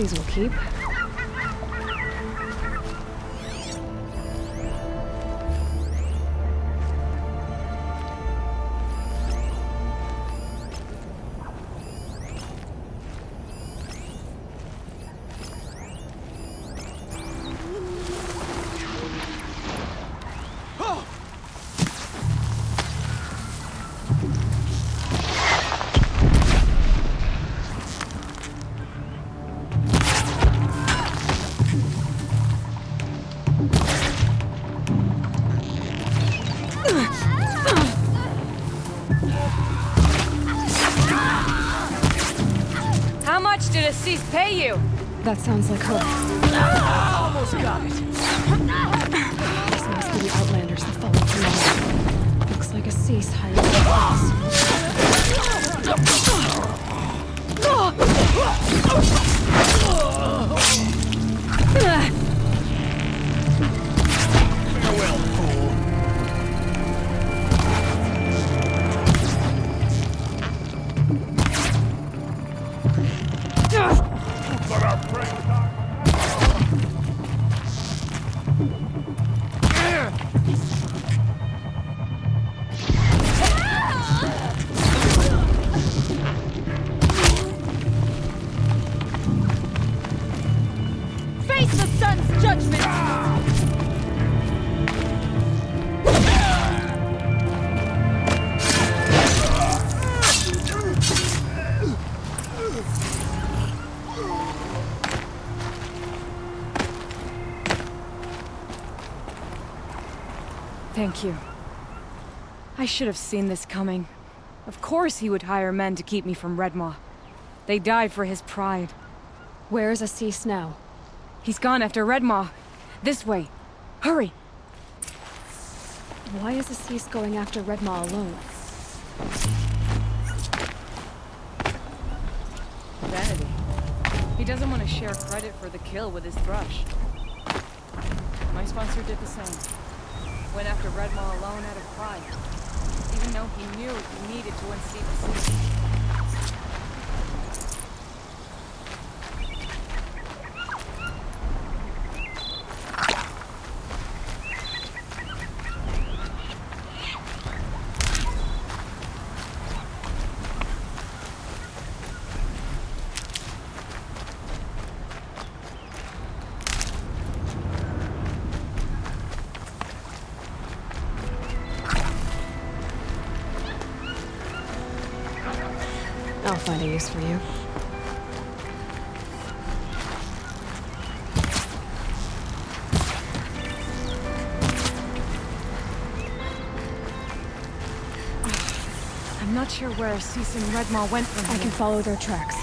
these will keep. How much did Assis pay you? That sounds like her. Almost got it. This must be the Outlanders that followed along. Looks like Assis hired the Farewell, fool. Let our prey die. Face the sun's judgment! Thank you. I should have seen this coming. Of course he would hire men to keep me from Redmaw. They died for his pride. Where's Assis now? He's gone after Redmaw. This way. Hurry! Why is Assis going after Redmaw alone? Vanity. He doesn't want to share credit for the kill with his thrush. My sponsor did the same. Went after Redmaw alone out of pride. Even though he knew he needed to unseat the city. I'll find a use for you. I'm not sure where Assis and Redmaw went from I here. can follow their tracks.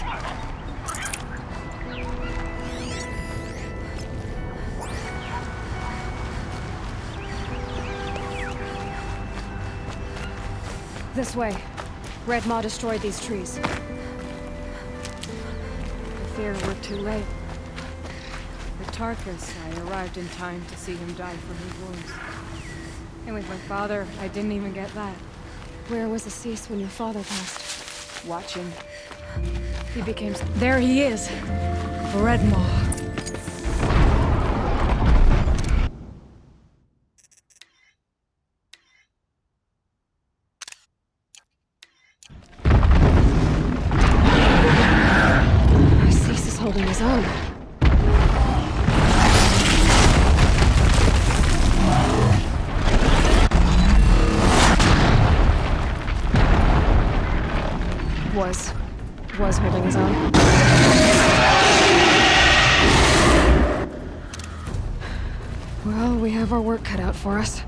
This way. Redmaw destroyed these trees. I fear we're too late. With Tarkus, I arrived in time to see him die from his wounds. And with my father, I didn't even get that. Where was Assis when your father passed? Watching. He became... There he is! Redmaw. Assis is holding his own. Was holding his own. Well, we have our work cut out for us.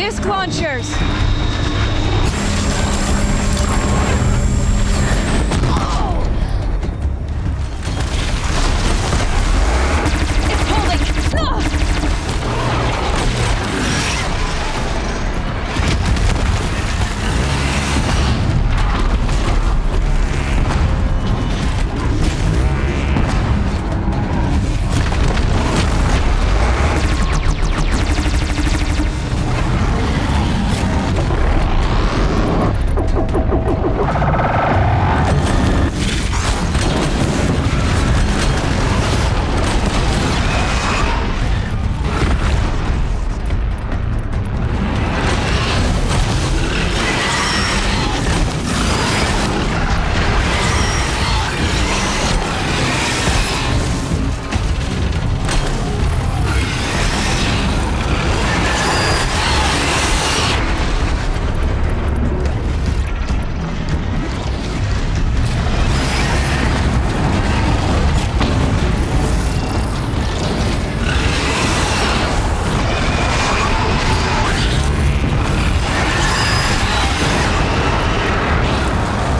Disc launchers! It's holding!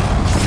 Ah!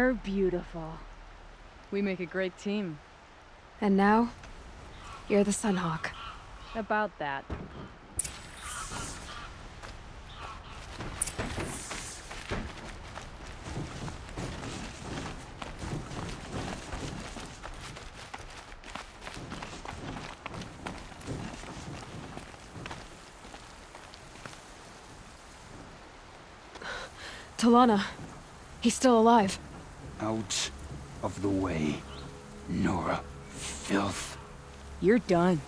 You're beautiful. We make a great team. And now, you're the Sunhawk. About that. Talana. He's still alive. Out of the way, Nora. Filth. You're done.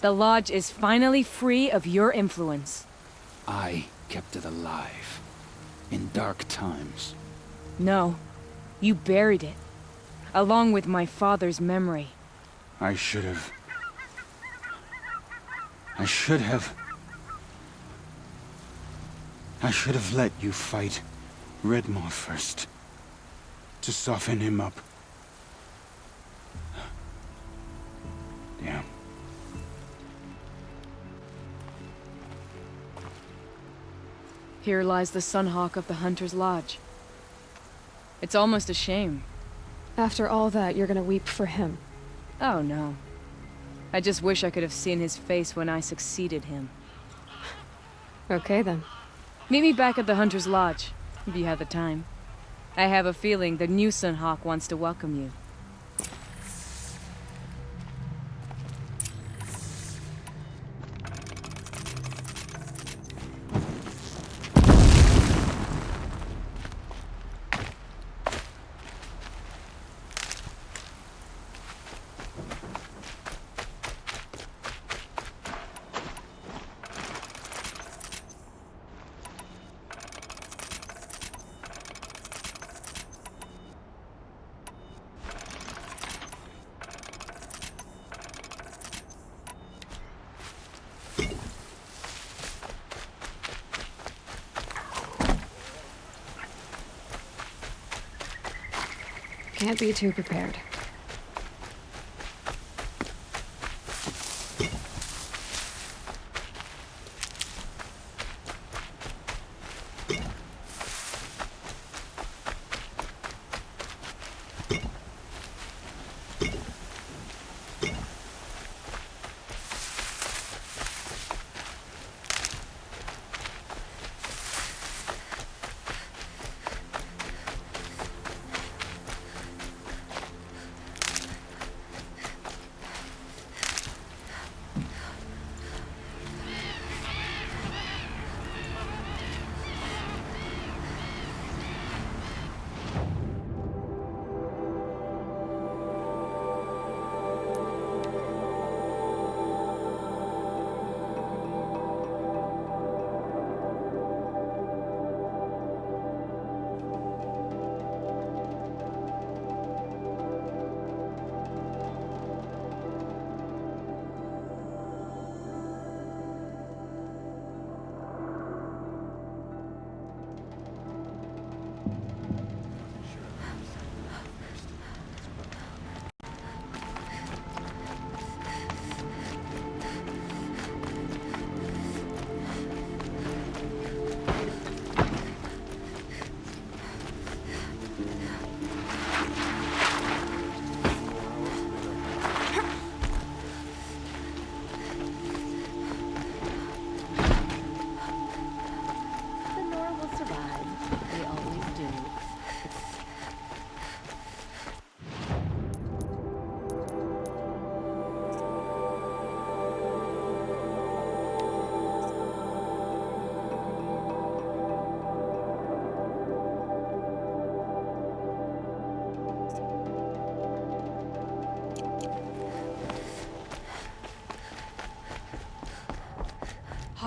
The Lodge is finally free of your influence. I kept it alive. In dark times. No. You buried it. Along with my father's memory. I should have... I should have let you fight Redmaw first. To soften him up. Damn. Here lies the Sunhawk of the Hunter's Lodge. It's almost a shame. After all that, you're gonna weep for him. Oh no. I just wish I could have seen his face when I succeeded him. Okay then. Meet me back at the Hunter's Lodge, if you have the time. I have a feeling the new Sunhawk wants to welcome you. Can't be too prepared.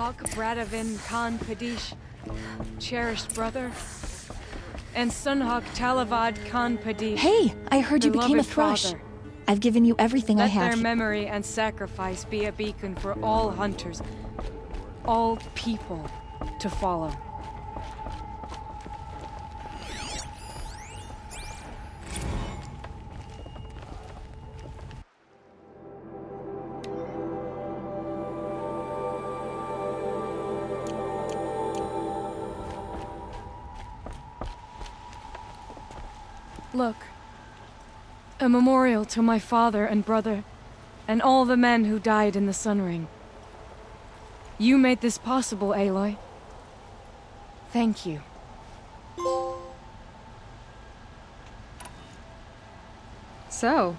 Hawk Bradavin Khan Padish, cherished brother, and Sunhawk Talavad Khan Padish. Hey, I heard you became a beloved thrush. father. I've given you everything I Let have. their memory and sacrifice be a beacon for all hunters, all people to follow. Look. A memorial to my father and brother, and all the men who died in the Sun Ring. You made this possible, Aloy. Thank you. So,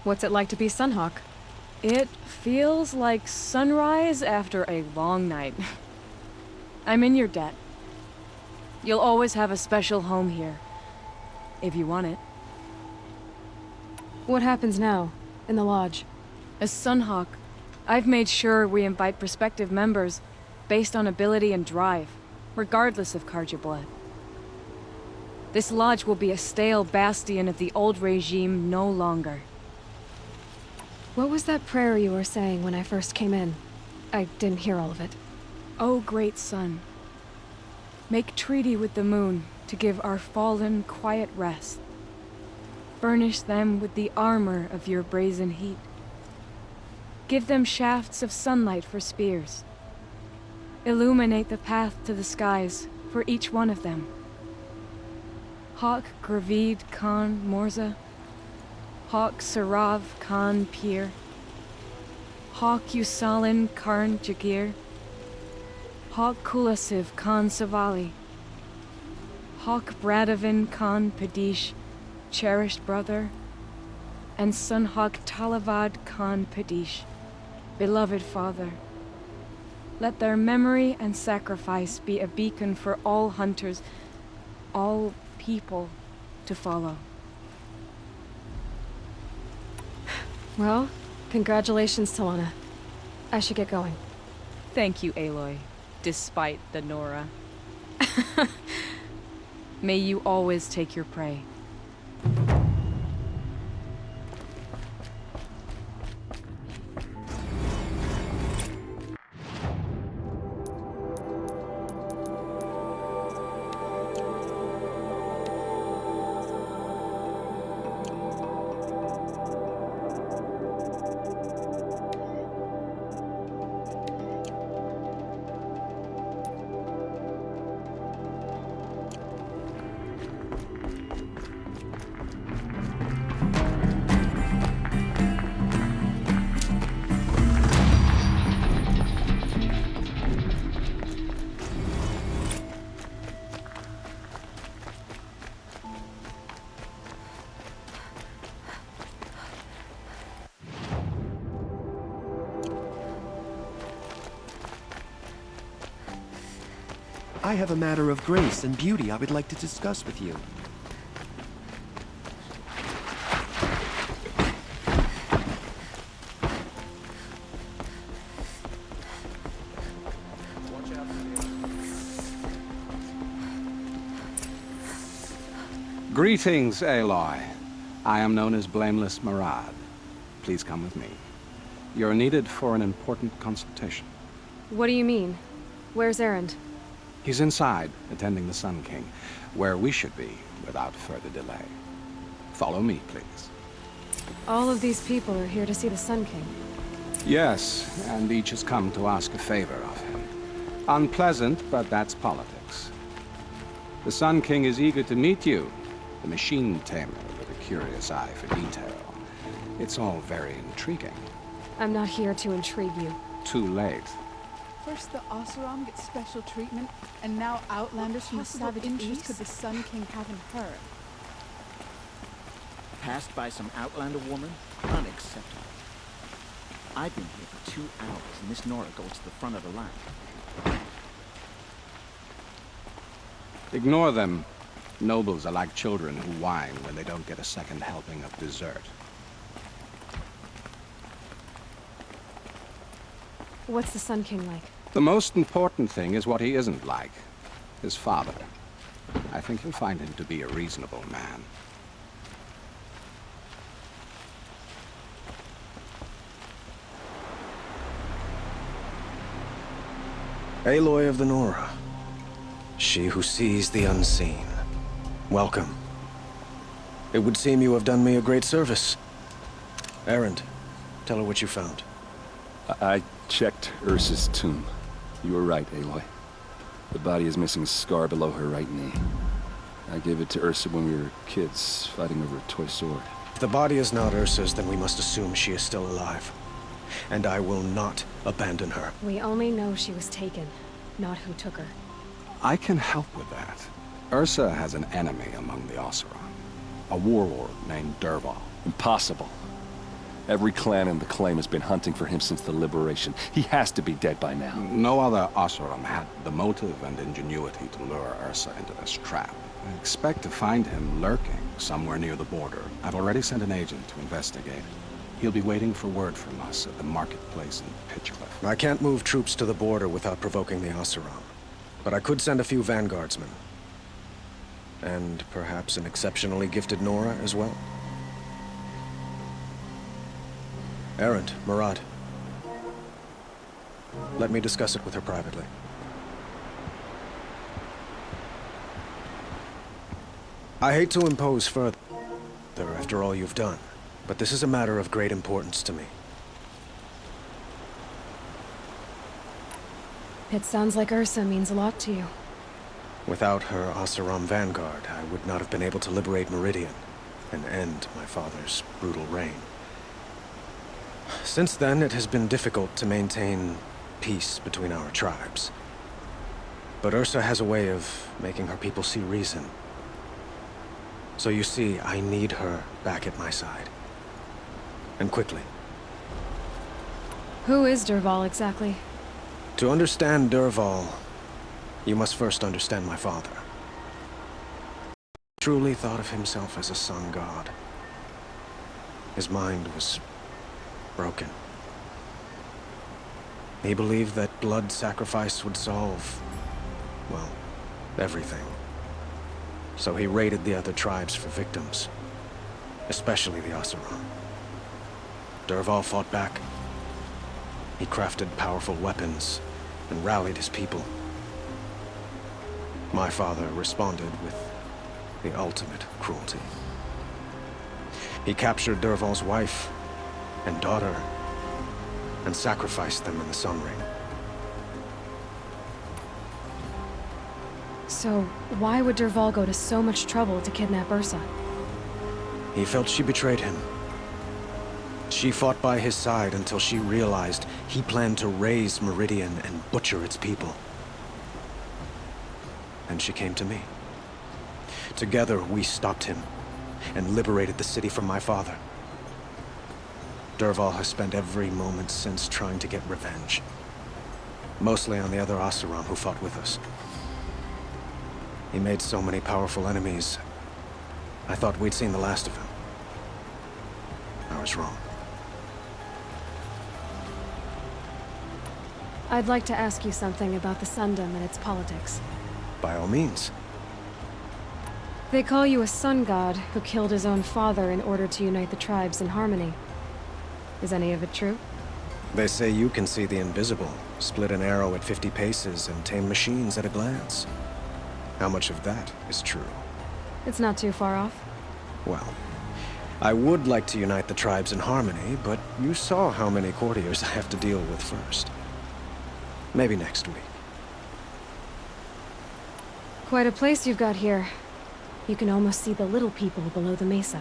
what's it like to be Sunhawk? It feels like sunrise after a long night. I'm in your debt. You'll always have a special home here, if you want it. What happens now, in the lodge? As Sunhawk, I've made sure we invite prospective members based on ability and drive, regardless of Carja blood. This lodge will be a stale bastion of the old regime no longer. What was that prayer you were saying when I first came in? I didn't hear all of it. O great sun, make treaty with the moon to give our fallen quiet rest. Furnish them with the armor of your brazen heat. Give them shafts of sunlight for spears. Illuminate the path to the skies for each one of them. Hawk Gravid Khan Morza, Hawk Sarav Khan Pir, Hawk Usalin Karn Jagir, Hawk Kulasiv Khan Savali, Hawk Bradavin Khan Padish, cherished brother, and Sunhawk Talavad Khan Padish, beloved father. Let their memory and sacrifice be a beacon for all hunters, all people to follow. Well, congratulations, Talana. I should get going. Thank you, Aloy, despite the Nora. May you always take your prey. I have a matter of grace and beauty I would like to discuss with you. Greetings, Aloy. I am known as Blameless Marad. Please come with me. You're needed for an important consultation. What do you mean? Where's Erend? He's inside, attending the Sun King, where we should be without further delay. Follow me, please. All of these people are here to see the Sun King. Yes, and each has come to ask a favor of him. Unpleasant, but that's politics. The Sun King is eager to meet you, the machine tamer with a curious eye for detail. It's all very intriguing. I'm not here to intrigue you. Too late. First the Oseram get special treatment, and now Outlanders from the Savage East could the Sun King have in her. Passed by some Outlander woman? Unacceptable. I've been here for 2 hours, and this Nora goes to the front of the line. Ignore them. Nobles are like children who whine when they don't get a second helping of dessert. What's the Sun King like? The most important thing is what he isn't like. His father. I think you'll find him to be a reasonable man. Aloy of the Nora. She who sees the unseen. Welcome. It would seem you have done me a great service. Erend, tell her what you found. I checked Ursa's tomb. You were right, Aloy. The body is missing a scar below her right knee. I gave it to Ursa when we were kids, fighting over a toy sword. If the body is not Ursa's, then we must assume she is still alive. And I will not abandon her. We only know she was taken, not who took her. I can help with that. Ursa has an enemy among the Oseram. A warlord named Dervahl. Impossible. Every clan in the Claim has been hunting for him since the liberation. He has to be dead by now. No other Oseram had the motive and ingenuity to lure Ursa into this trap. I expect to find him lurking somewhere near the border. I've already sent an agent to investigate. He'll be waiting for word from us at the marketplace in Pitchcliff. I can't move troops to the border without provoking the Oseram. But I could send a few vanguardsmen. And perhaps an exceptionally gifted Nora as well. Erend, Murad. Let me discuss it with her privately. I hate to impose further after all you've done, but this is a matter of great importance to me. It sounds like Ursa means a lot to you. Without her Oseram vanguard, I would not have been able to liberate Meridian and end my father's brutal reign. Since then, it has been difficult to maintain peace between our tribes. But Ursa has a way of making her people see reason. So you see, I need her back at my side. And quickly. Who is Dervahl exactly? To understand Dervahl, you must first understand my father. He truly thought of himself as a sun god. His mind was broken. He believed that blood sacrifice would solve, well, everything. So he raided the other tribes for victims, especially the Oseram. Dervahl fought back. He crafted powerful weapons and rallied his people. My father responded with the ultimate cruelty. He captured Dervahl's wife and daughter, and sacrificed them in the Sun Ring. So, why would Dervahl go to so much trouble to kidnap Ursa? He felt she betrayed him. She fought by his side until she realized he planned to raise Meridian and butcher its people. And she came to me. Together, we stopped him and liberated the city from my father. Dervahl has spent every moment since trying to get revenge. Mostly on the other Oseram who fought with us. He made so many powerful enemies, I thought we'd seen the last of him. I was wrong. I'd like to ask you something about the Sundom and its politics. By all means. They call you a sun god who killed his own father in order to unite the tribes in harmony. Is any of it true? They say you can see the invisible, split an arrow at 50 paces, and tame machines at a glance. How much of that is true? It's not too far off. Well, I would like to unite the tribes in harmony, but you saw how many courtiers I have to deal with first. Maybe next week. Quite a place you've got here. You can almost see the little people below the mesa.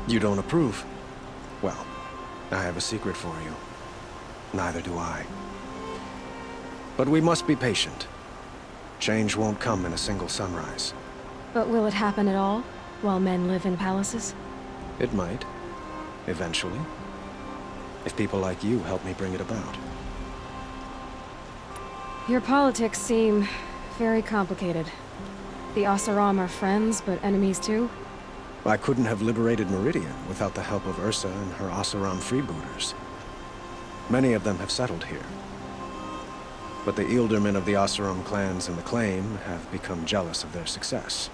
You don't approve? Well, I have a secret for you. Neither do I. But we must be patient. Change won't come in a single sunrise. But will it happen at all, while men live in palaces? It might. Eventually. If people like you help me bring it about. Your politics seem very complicated. The Oseram are friends, but enemies too? I couldn't have liberated Meridian without the help of Ursa and her Oseram freebooters. Many of them have settled here. But the Ealdormen of the Oseram clans in the Claim have become jealous of their success.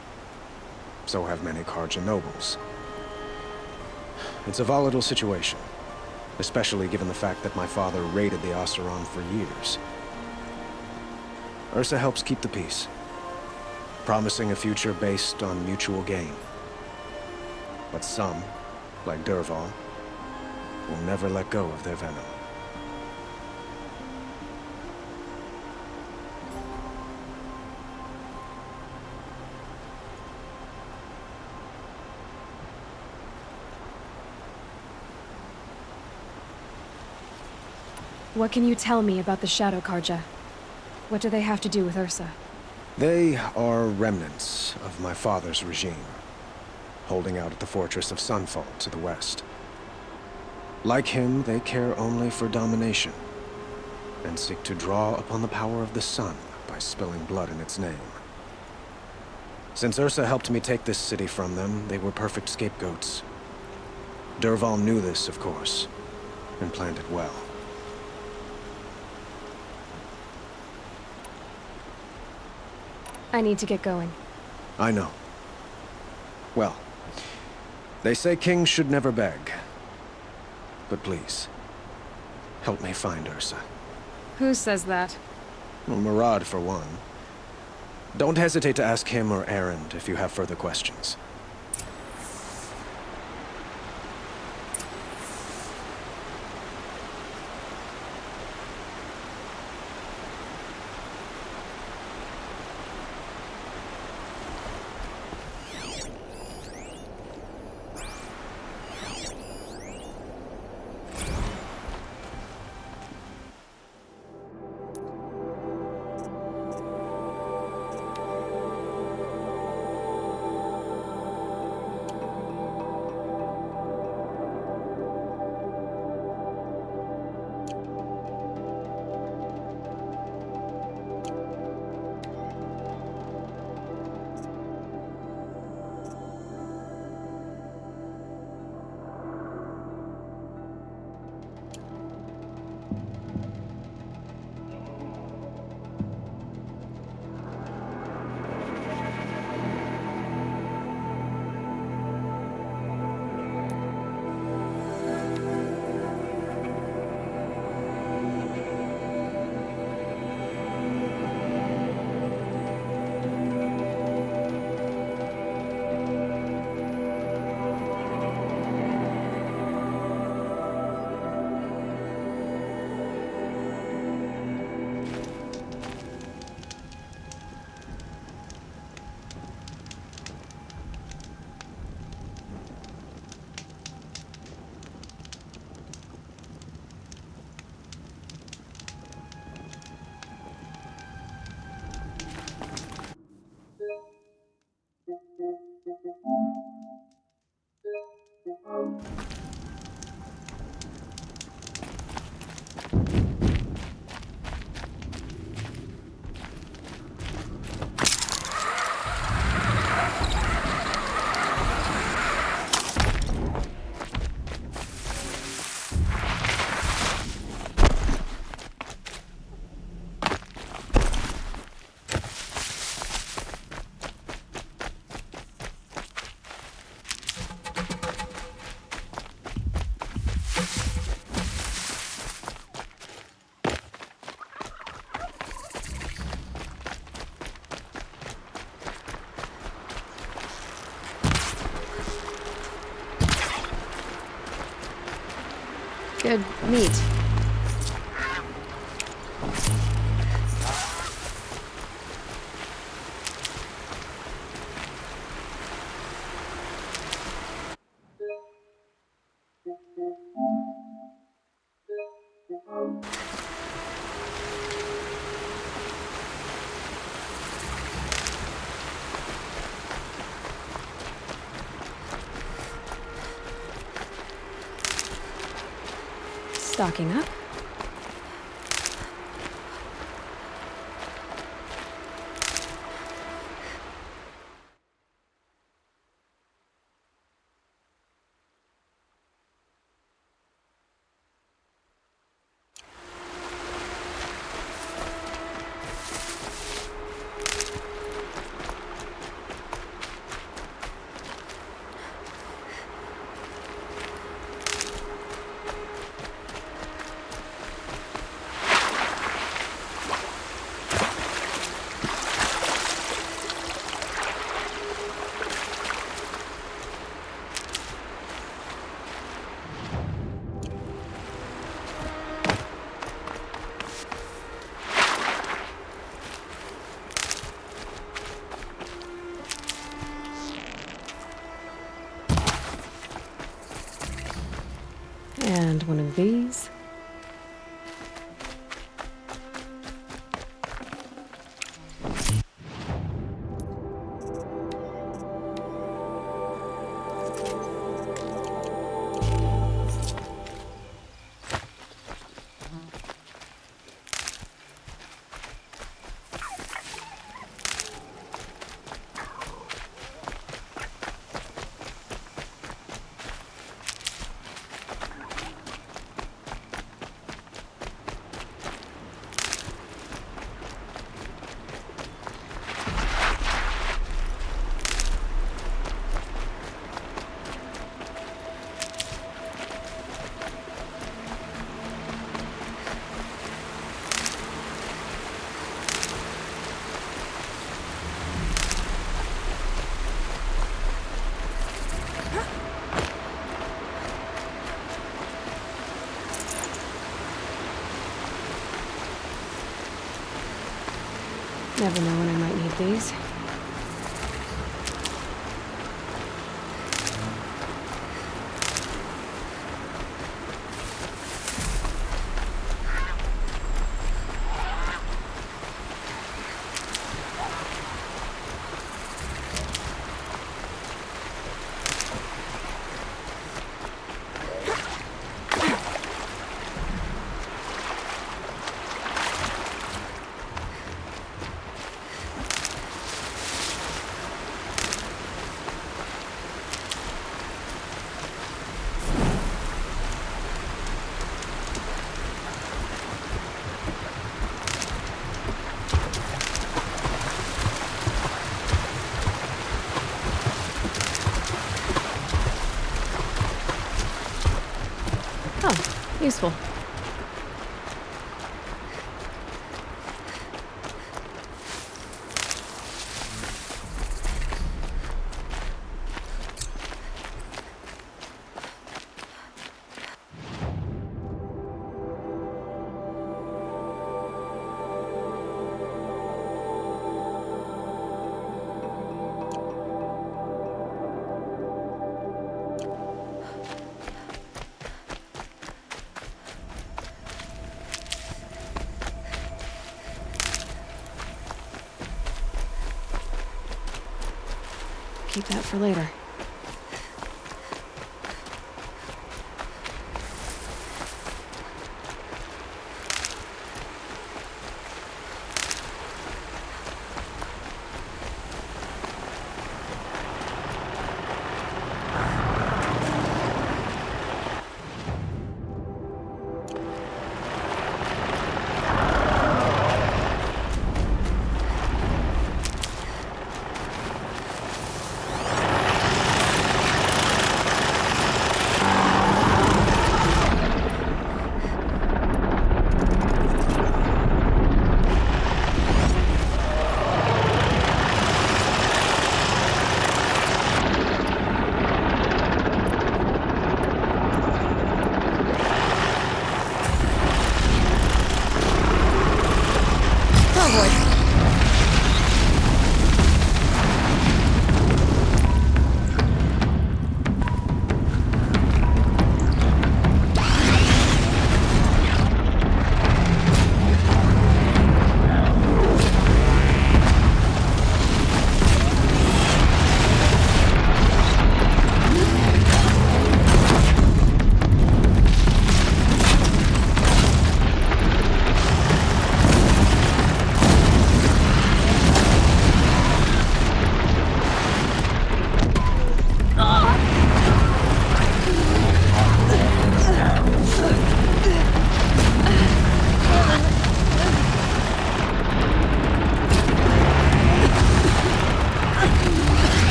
So have many Carja nobles. It's a volatile situation, especially given the fact that my father raided the Oseram for years. Ursa helps keep the peace, promising a future based on mutual gain. But some, like Dervahl, will never let go of their venom. What can you tell me about the Shadow Carja? What do they have to do with Ursa? They are remnants of my father's regime, holding out at the fortress of Sunfall to the west. Like him, they care only for domination, and seek to draw upon the power of the sun by spilling blood in its name. Since Ursa helped me take this city from them, they were perfect scapegoats. Dervahl knew this, of course, and planned it well. I need to get going. I know. Well, they say kings should never beg. But please, help me find Ursa. Who says that? Well, Murad, for one. Don't hesitate to ask him or Erend if you have further questions. Good meat. Stocking up. And one of these. Never know when I might need these. Oh, useful. Keep that for later.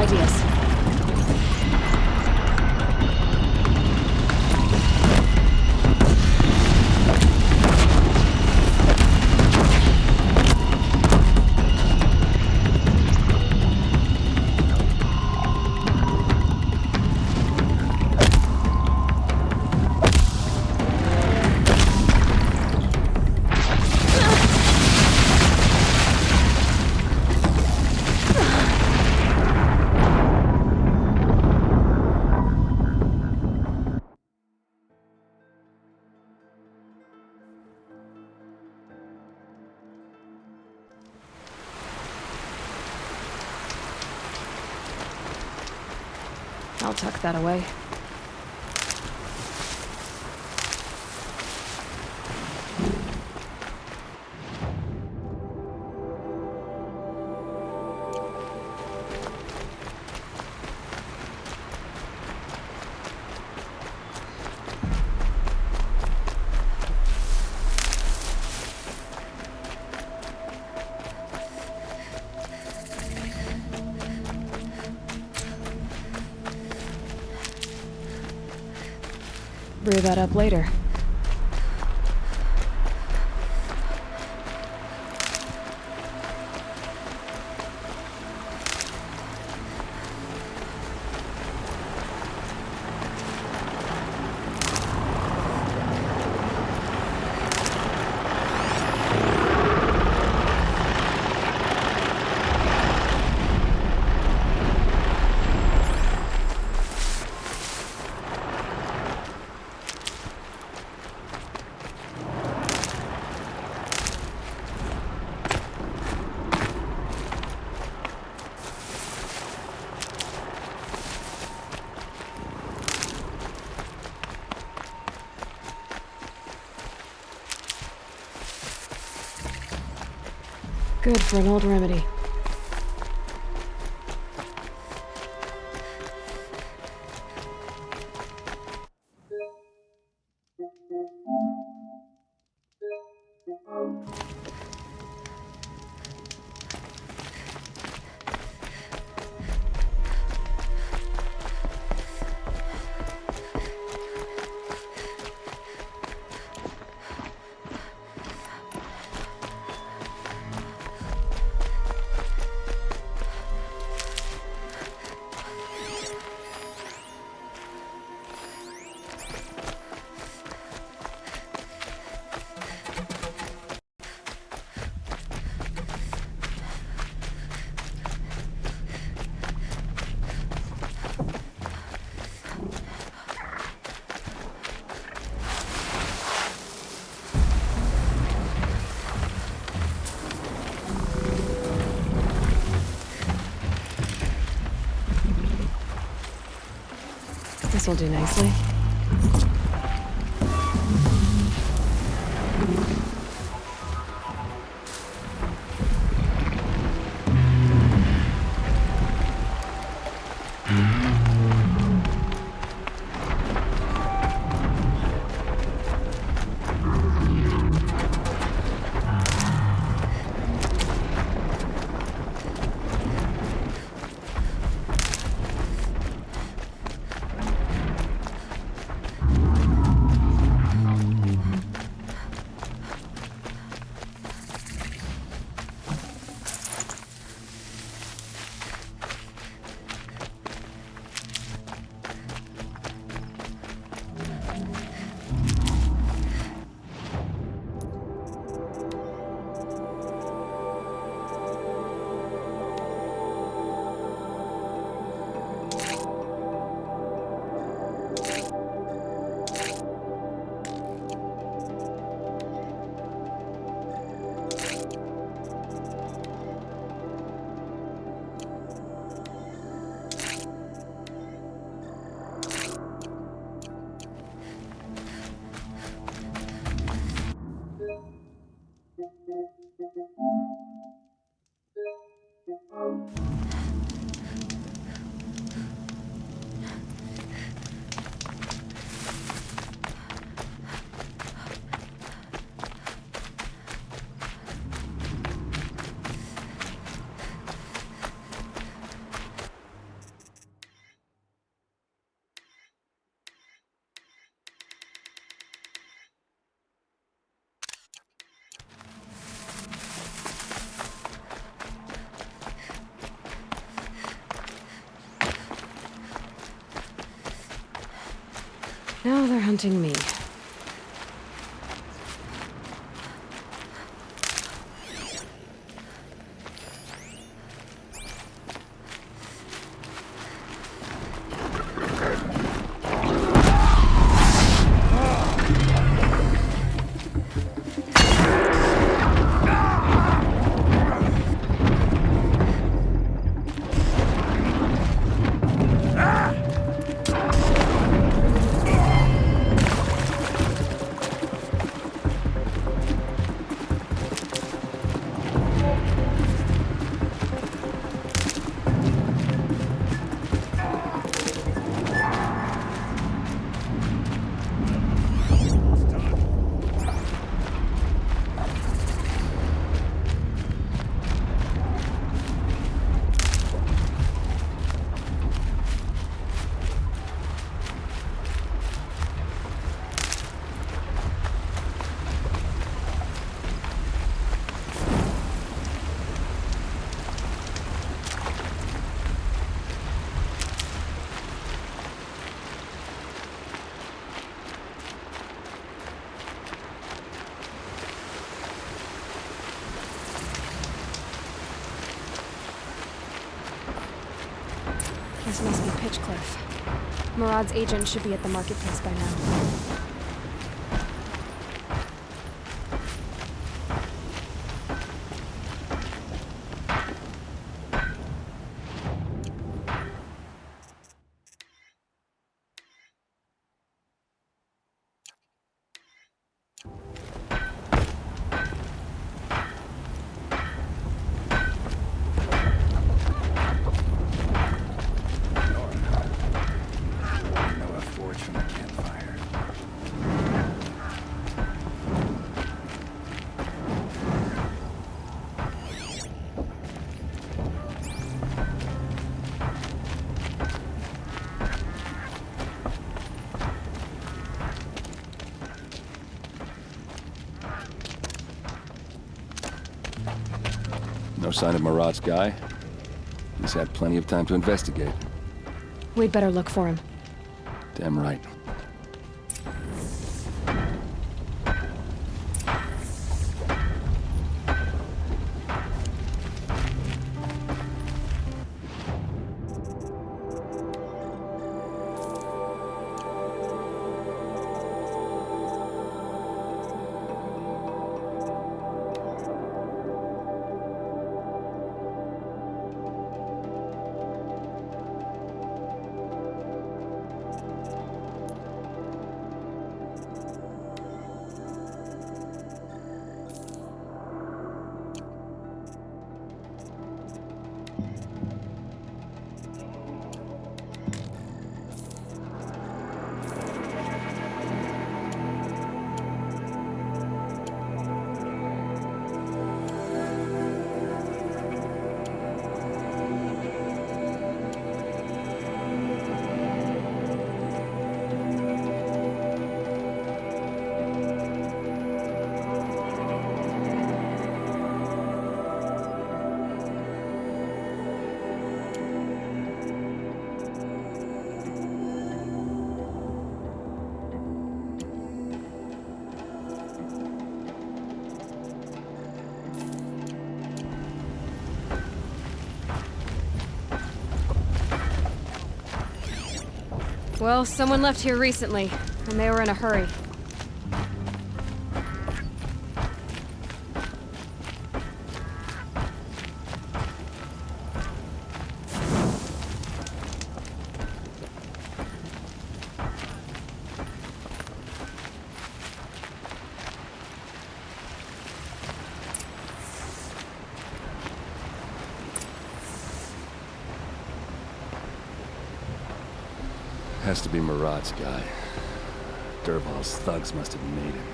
ideas. I'll tuck that away. Brew that up later. Good for an old remedy. This'll do nicely. Now they're hunting me. This must be Pitchcliff. Murad's agent should be at the marketplace by now. No sign of Murad's guy? He's had plenty of time to investigate. We'd better look for him. Damn right. Well, someone left here recently, and they were in a hurry. Has to be Murad's guy. Dervahl's thugs must have made him.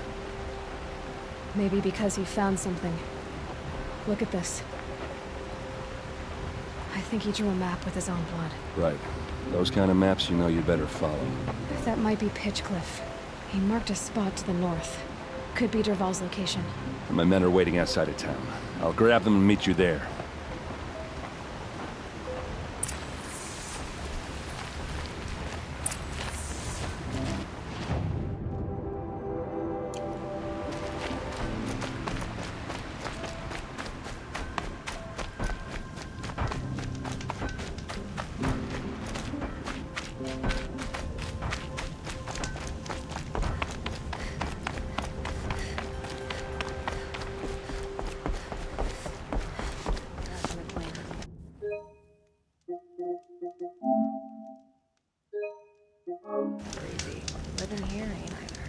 Maybe because he found something. Look at this. I think he drew a map with his own blood. Right. Those kind of maps you know you better follow. That might be Pitchcliff. He marked a spot to the north. Could be Dervahl's location. My men are waiting outside of town. I'll grab them and meet you there. Crazy. Living here ain't either.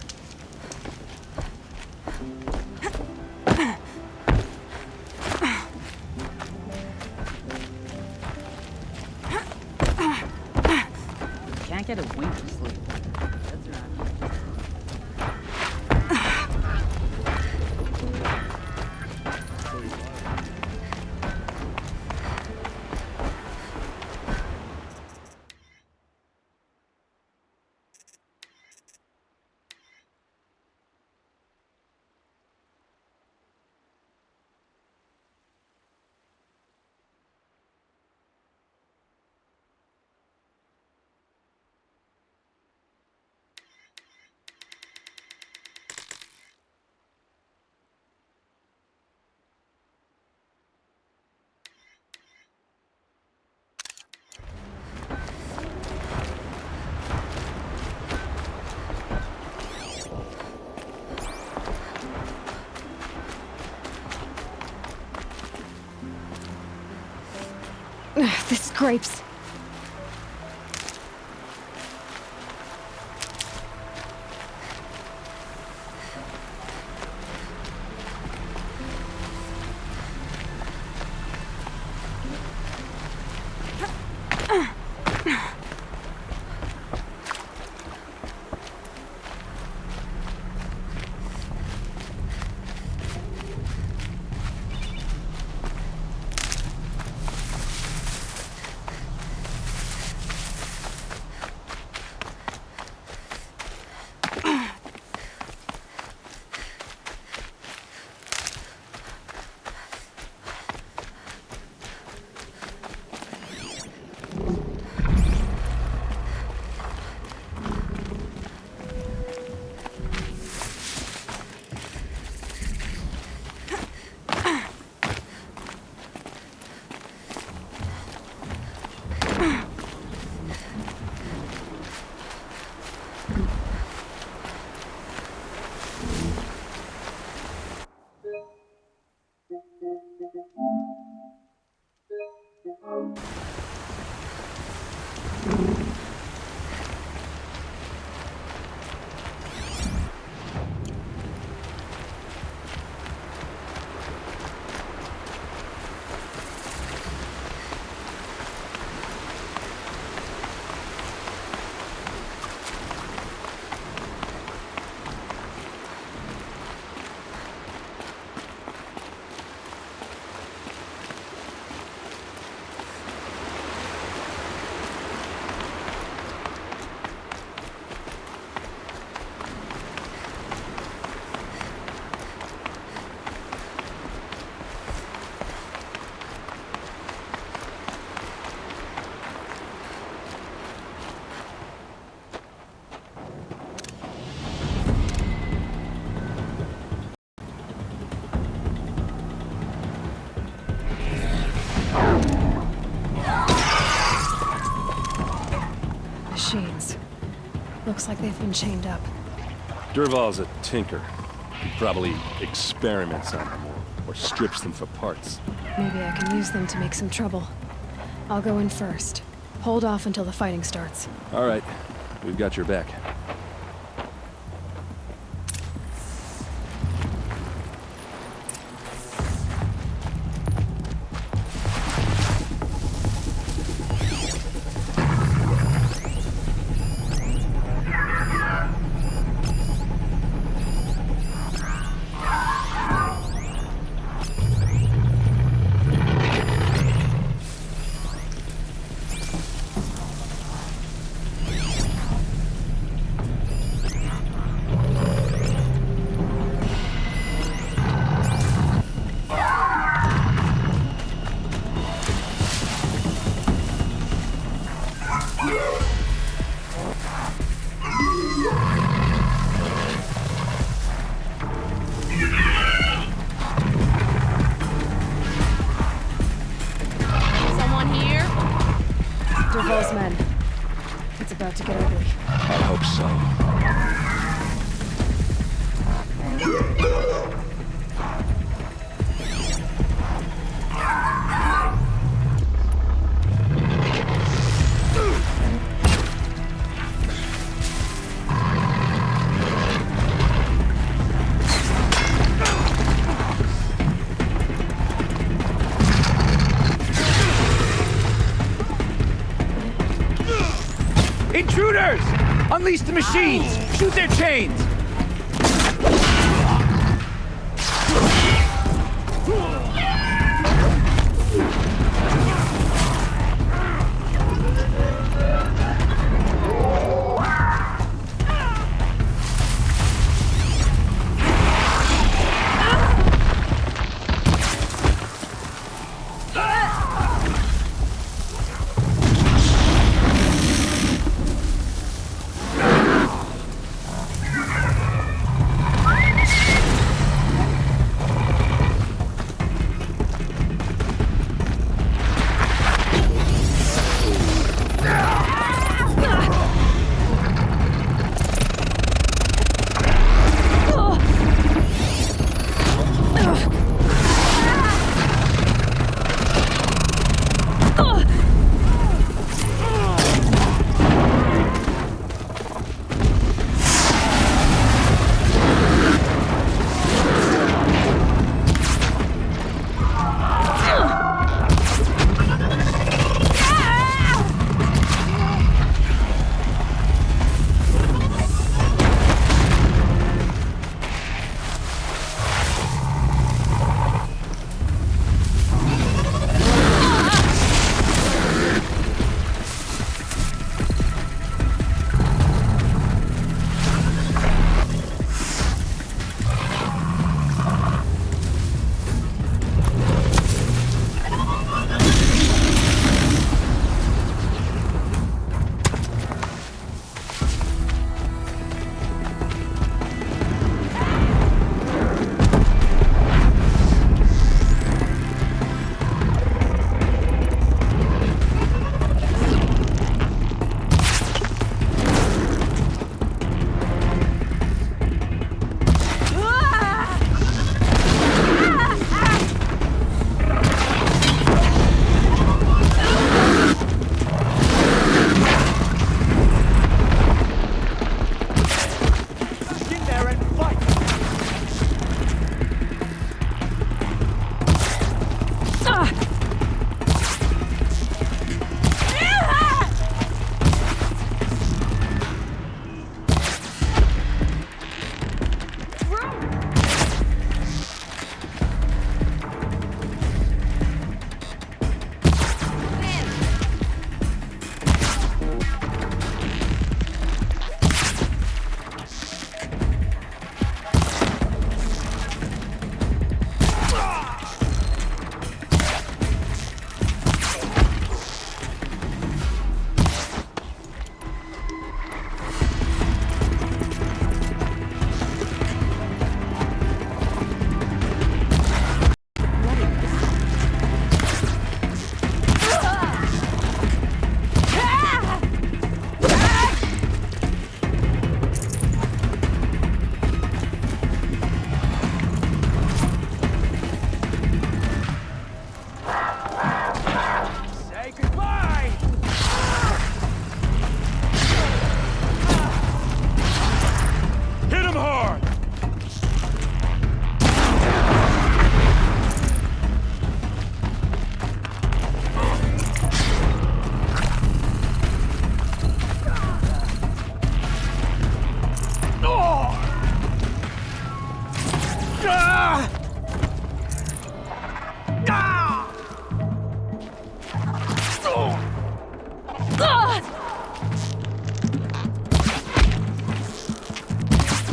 Can't get a wink of sleep. That's right. Ugh, this scrapes. Machines. Looks like they've been chained up. Dervahl's a tinker. He probably experiments on them or strips them for parts. Maybe I can use them to make some trouble. I'll go in first. Hold off until the fighting starts. All right, we've got your back. Dervahl's men. It's about to get ugly. I hope so. Intruders! Unleash the machines! Shoot their chains!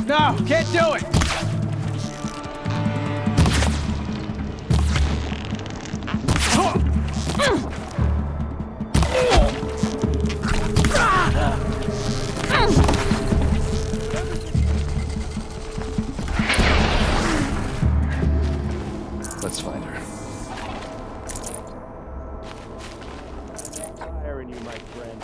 No, can't do it! Let's find her. Tiring you, my friend.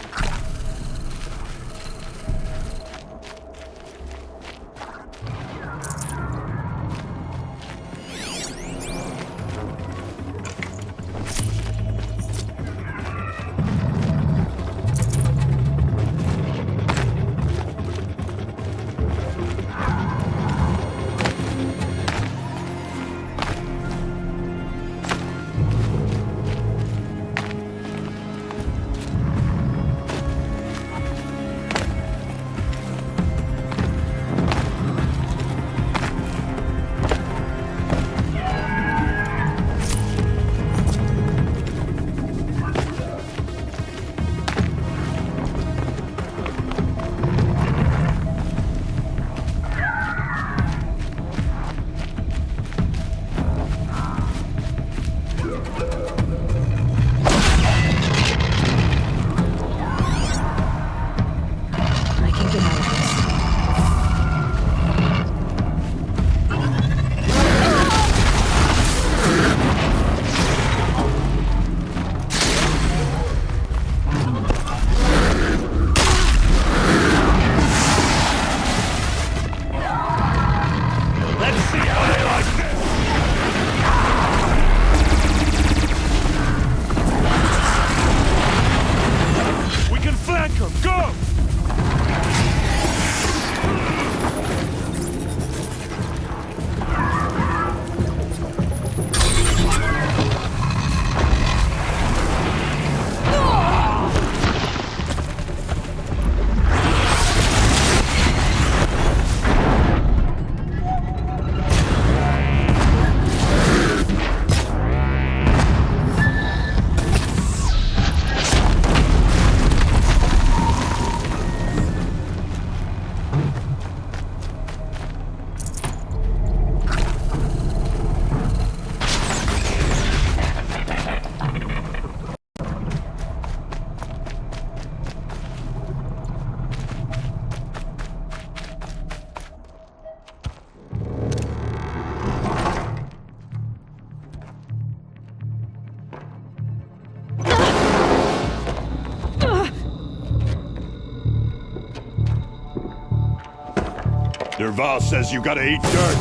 Derval says you gotta eat dirt.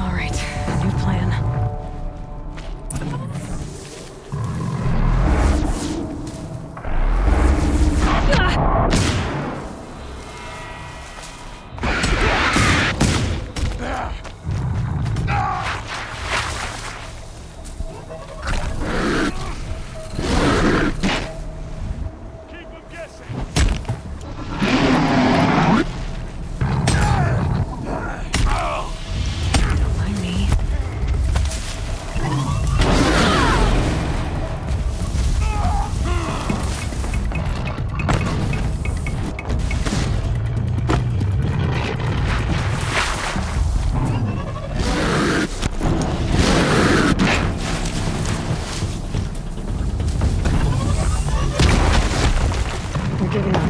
All right, new plan. Keep them guessing. Mind me. We're giving up.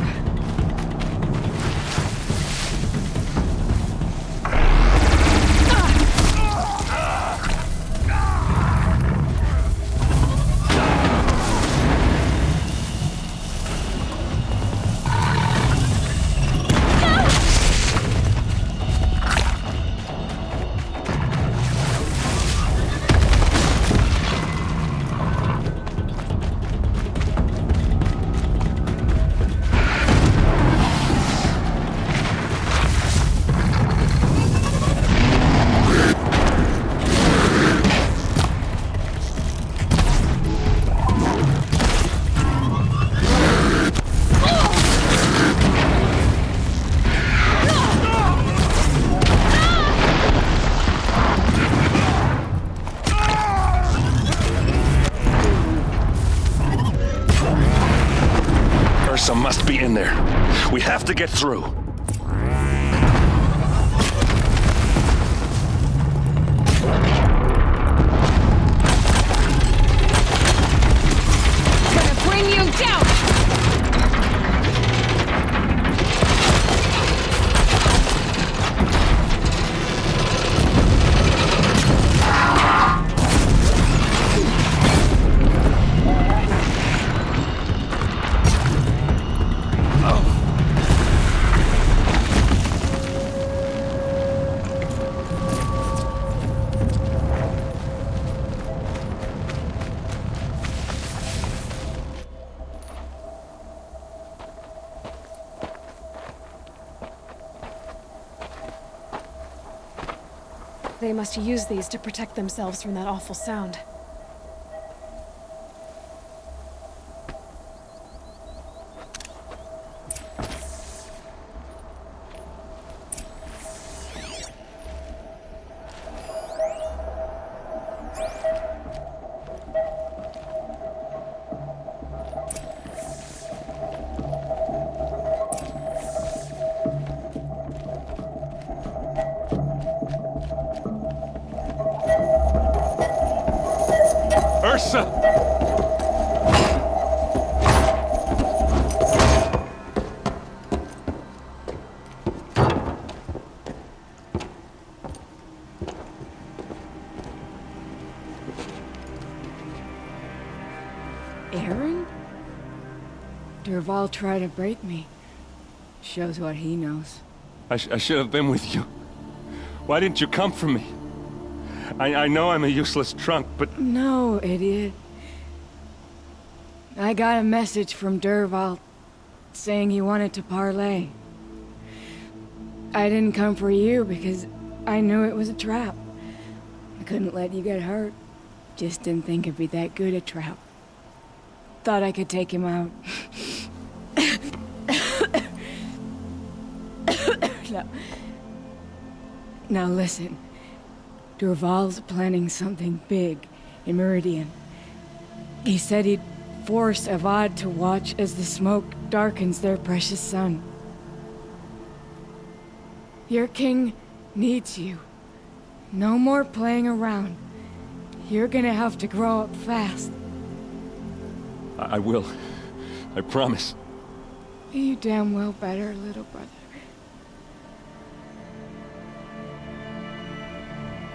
Ursa must be in there. We have to get through. Gonna bring you down! They must use these to protect themselves from that awful sound. Ursa! Aaron? Derval tried to break me. Shows what he knows. I should have been with you. Why didn't you come for me? I know I'm a useless trunk, but... No, idiot. I got a message from Derval saying he wanted to parlay. I didn't come for you because I knew it was a trap. I couldn't let you get hurt. Just didn't think it'd be that good a trap. Thought I could take him out. Now listen. Derval's planning something big in Meridian. He said he'd force Avad to watch as the smoke darkens their precious sun. Your king needs you. No more playing around. You're gonna have to grow up fast. I will. I promise. You damn well better, little brother.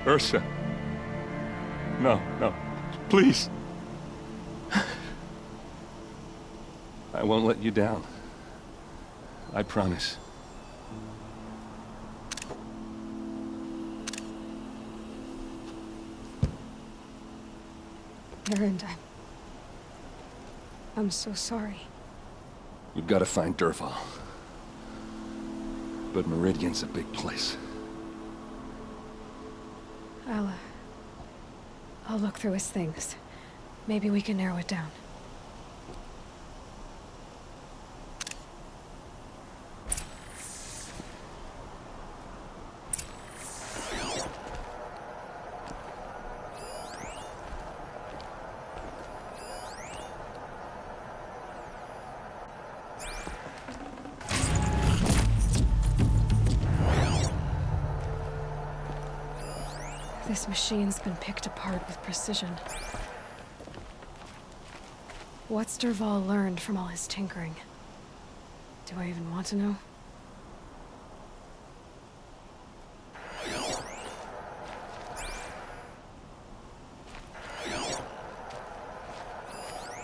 Ursa. No, no. Please. I won't let you down. I promise. Erend, I'm so sorry. We've got to find Dervahl. But Meridian's a big place. I'll look through his things. Maybe we can narrow it down. This machine's been picked apart with precision. What's Dervahl learned from all his tinkering? Do I even want to know?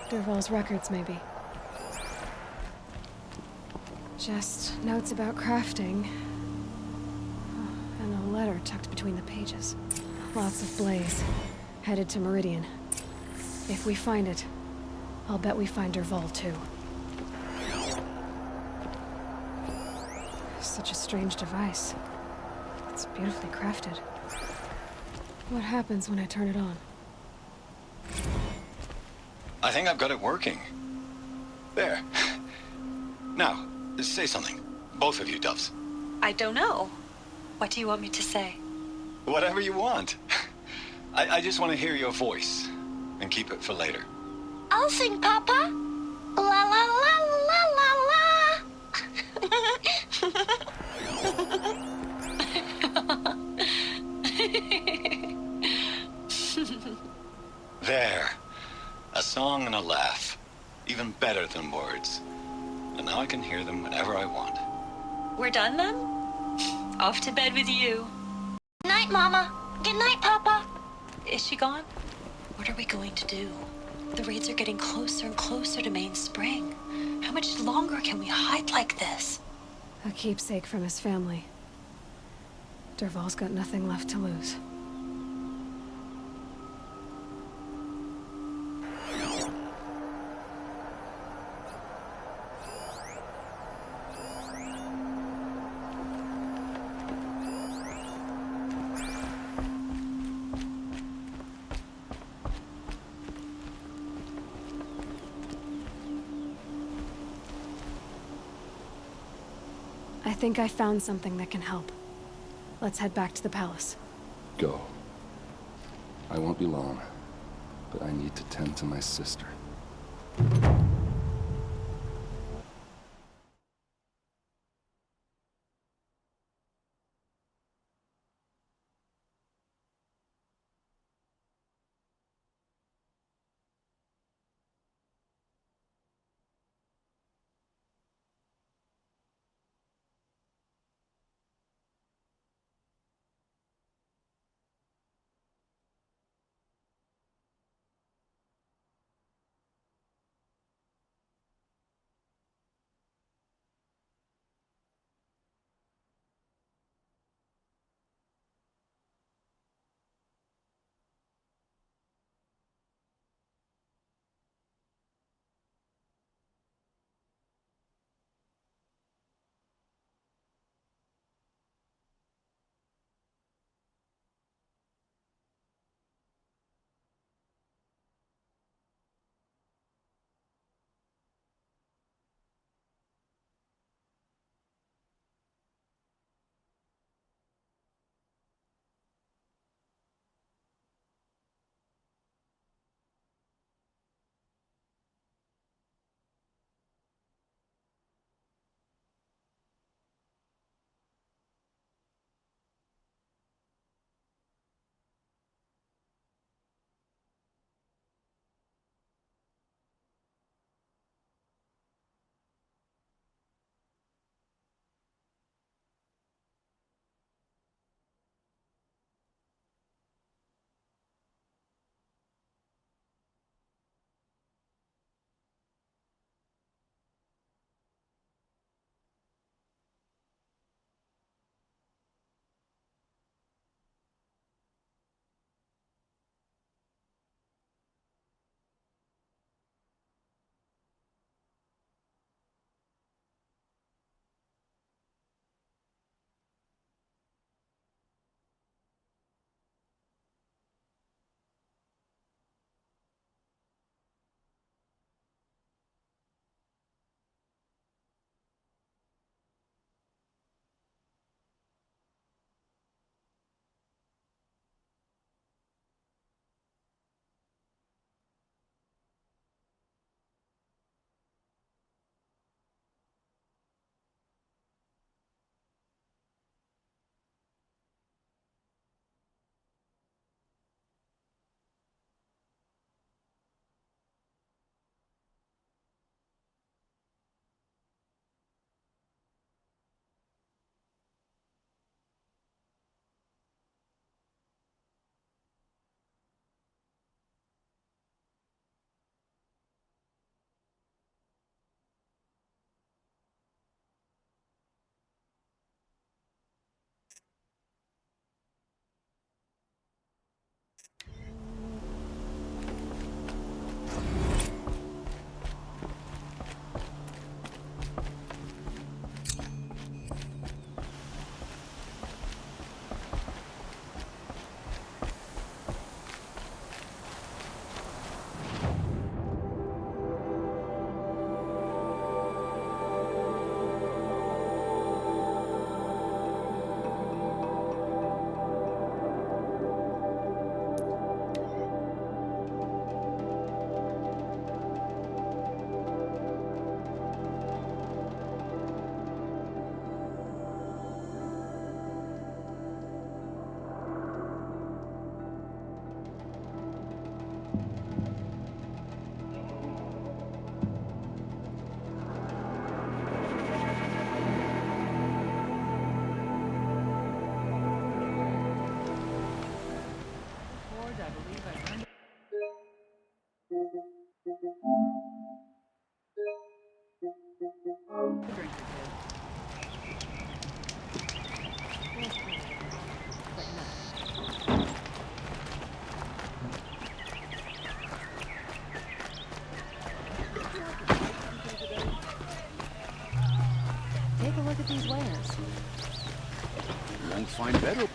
Dervahl's records, maybe. Just notes about crafting. And a letter tucked between the pages. Lots of blaze. Headed to Meridian. If we find it, I'll bet we find Dervahl too. Such a strange device. It's beautifully crafted. What happens when I turn it on? I think I've got it working. There. Now, say something. Both of you, Doves. I don't know. What do you want me to say? Whatever you want. I just want to hear your voice. And keep it for later. I'll sing, Papa. La la la la la la. There. A song and a laugh. Even better than words. And now I can hear them whenever I want. We're done then? Off to bed with you. Night, Mama. Good night, Papa. Is she gone? What are we going to do? The raids are getting closer and closer to Main Spring. How much longer can we hide like this? A keepsake from his family. Dervahl's got nothing left to lose. I think I found something that can help. Let's head back to the palace. Go. I won't be long, but I need to tend to my sister. The drink or two. Take a look at these wares. You won't find better.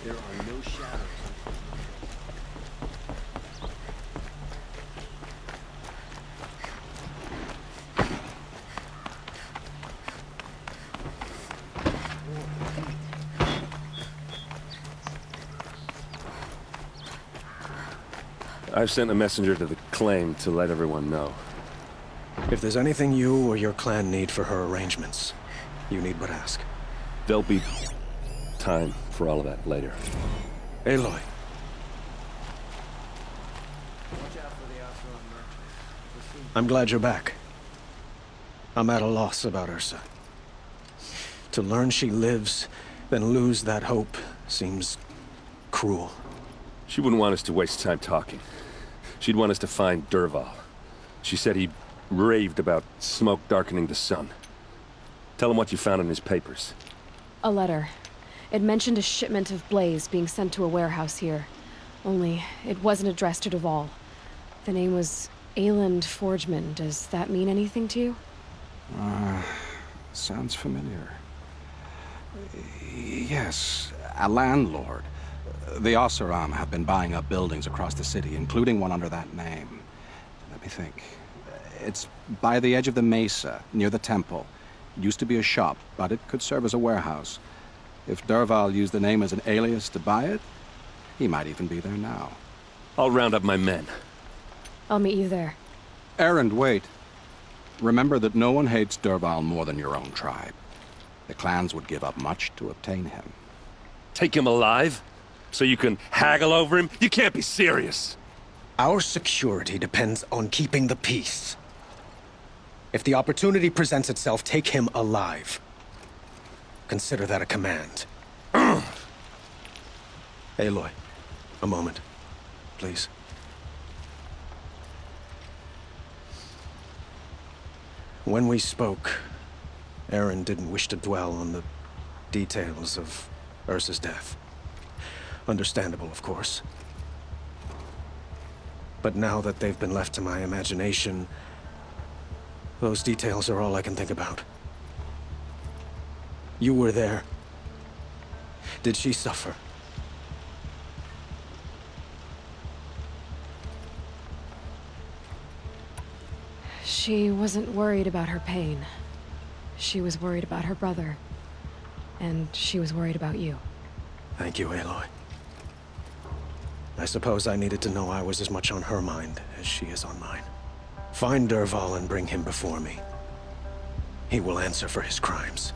There are no shadows. I've sent a messenger to the claim to let everyone know. If there's anything you or your clan need for her arrangements, you need but ask. There'll be time for all of that later. Aloy. I'm glad you're back. I'm at a loss about Ursa. To learn she lives, then lose that hope, seems cruel. She wouldn't want us to waste time talking. She'd want us to find Dervahl. She said he raved about smoke darkening the sun. Tell him what you found in his papers. A letter. It mentioned a shipment of blaze being sent to a warehouse here. Only, it wasn't addressed to Dervahl. The name was Ayland Forgeman. Does that mean anything to you? Sounds familiar. Yes, a landlord. The Oseram have been buying up buildings across the city, including one under that name. Let me think. It's by the edge of the mesa, near the temple. It used to be a shop, but it could serve as a warehouse. If Dervahl used the name as an alias to buy it, he might even be there now. I'll round up my men. I'll meet you there. Erend, wait. Remember that no one hates Dervahl more than your own tribe. The clans would give up much to obtain him. Take him alive? So you can haggle over him? You can't be serious! Our security depends on keeping the peace. If the opportunity presents itself, take him alive. Consider that a command. Aloy, a moment, please. When we spoke, Erend didn't wish to dwell on the details of Ursa's death. Understandable, of course. But now that they've been left to my imagination, those details are all I can think about. You were there. Did she suffer? She wasn't worried about her pain. She was worried about her brother. And she was worried about you. Thank you, Aloy. I suppose I needed to know I was as much on her mind as she is on mine. Find Dervahl and bring him before me. He will answer for his crimes.